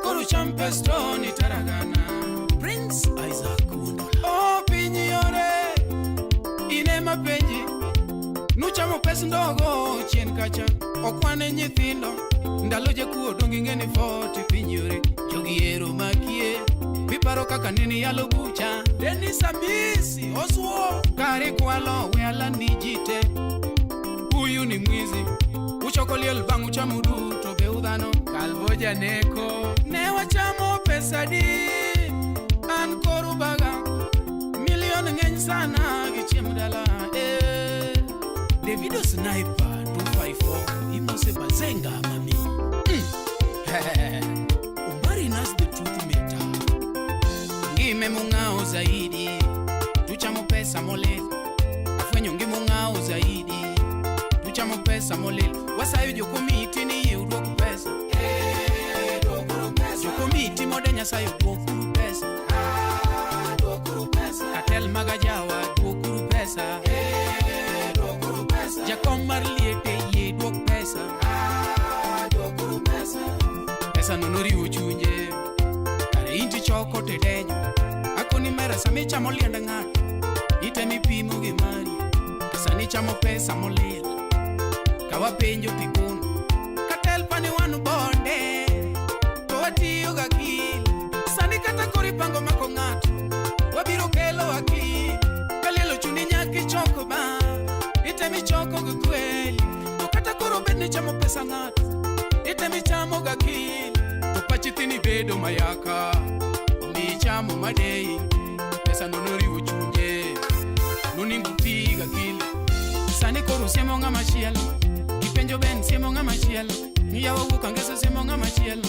koro champesto ni taragana, Prince Isaac Wunda, oh pinyi yore, inema penji, nuchamo pes ndogo chien kacha, okwane nyithindo, ndaloje kuo dongi ngeni 40 pinyore, jogi ero makie, viparo kaka nini yalo bucha, Dennis Amisi, Oswo, kari kwalo weala nijite, huyu ni mwizi, uchokoli elbangu chamudu, tobe udhano, kalvoja neko, newa chamo pesa di, ankoru baga, milioni ngeni sana, gichimdala, Davido Sniper 254 imose bazenga mami Umari nas the truth meta ngime mungao zaidi tuchamo pesa mole afwenyo ngime mungao zaidi tuchamo pesa mole wasayo jokomiti ni yudo pesa jokomiti modenya sayo dokuru pesa katel magajawa dokuru pesa Jacob Marliete onge dejo. Akoni mera sami chamo liende ng'ato, ite mipimo gi mari. Sani chamo pesa molil, kawa penjo tikun. Katel pani wanu bonde, to watiyo gakil. Sani kata kori pango mako ng'ato, wabiro kelo akil. Kalielo chuni nyaki choko ba, ite mi choko gukweli. To kata koro bedni chamo pesa ng'ato, ite mi chamo gakil. To pachitini bedo mayaka, mi chamo madei. Pesa nonori uchunje, nuningu tiga gakil. Sani koro siemo ng'ama chielo, kipenjo ben siemo ng'ama chielo. Niyawa wuka ngeso siemo ng'ama chielo,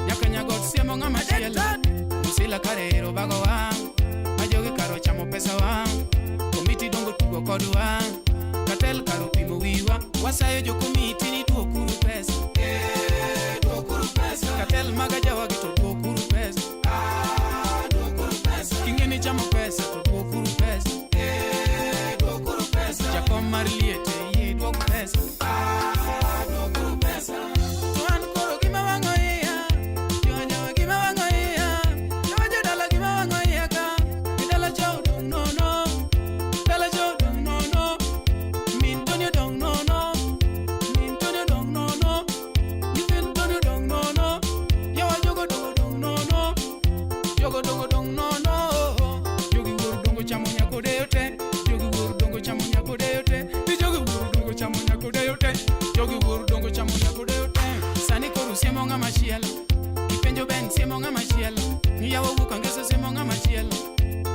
nyaka nyagot siemo ng'ama chielo. Musila karero bago wang, majogi karo chamo pesa wang. Komiti dongo tugo kodu wang, katel karo pimo wiwa. Wasayo jo komiti ni tuo kuru pesa, tuo kuru pesa. Katel maga jawa gito tuo kuru pesa, tuo kuru pesa. Kingeni chamo pesa to tuo kuru pesa, tuo kuru pesa. Jakom mar liete ye tuo pesa, tuo kuru pesa. Tuan koro gima wango iya, jonyo gima wango iya. Jojo dala gima wango iya ka, dala jo dong no no, dala jo dong no no. Min tonyo dong no no, min tonyo dong no no. Min tonyo dong no no, yawa jogo dong no no, jogo dong no no. Jogi wuru dongo chamo nyakode yote, jogi wuru dongo chamo nyakode yote. Jogi wuru dongo chamo nyakode yote, jogi wuru dongo chamo nyakode yote. Sani koru siemo ng'ama chielo, kipenjo ben siemo ng'ama chielo. Niyawa wuka ngeso siemo ng'ama chielo,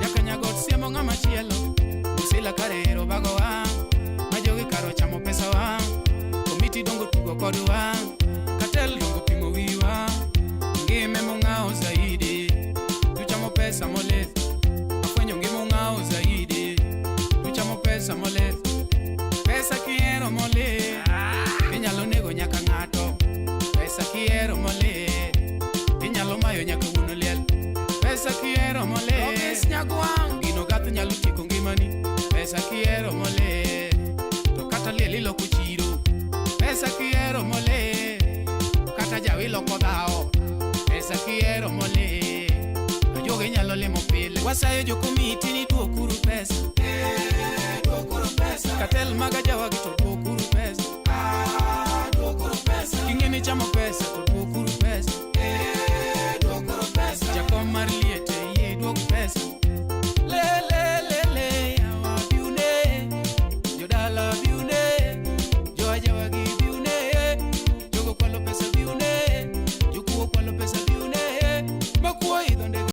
nyaka nyagot siemo ng'ama chielo. Musila karero bago wang, majogi karo chamo pesa wang. Komiti dongo tugo kodu wang, katel dongo pimo wiwa. Ngime mong'ao zaidi, tuchamo pesa moles. Afwenyo ngime mong'ao zaidi, tuchamo pesa moles. Pesa kiero moles, inyalo nego nyaka ng'ato. Pesa kiero moles, inyalo mayo nyaka wuno liel. Pesa kiero moles, nyagwang gino gath nyalo tieko ngimani. Pesa kiero moles, to kata liel iloko chiro. Pesa kiero moles, kata jawi iloko dhao. Pesa kiero moles, to joge nyalo limo pile. Wasayo jo komiti ni tuo kuru pesa, tuo kuru pesa. Katel maga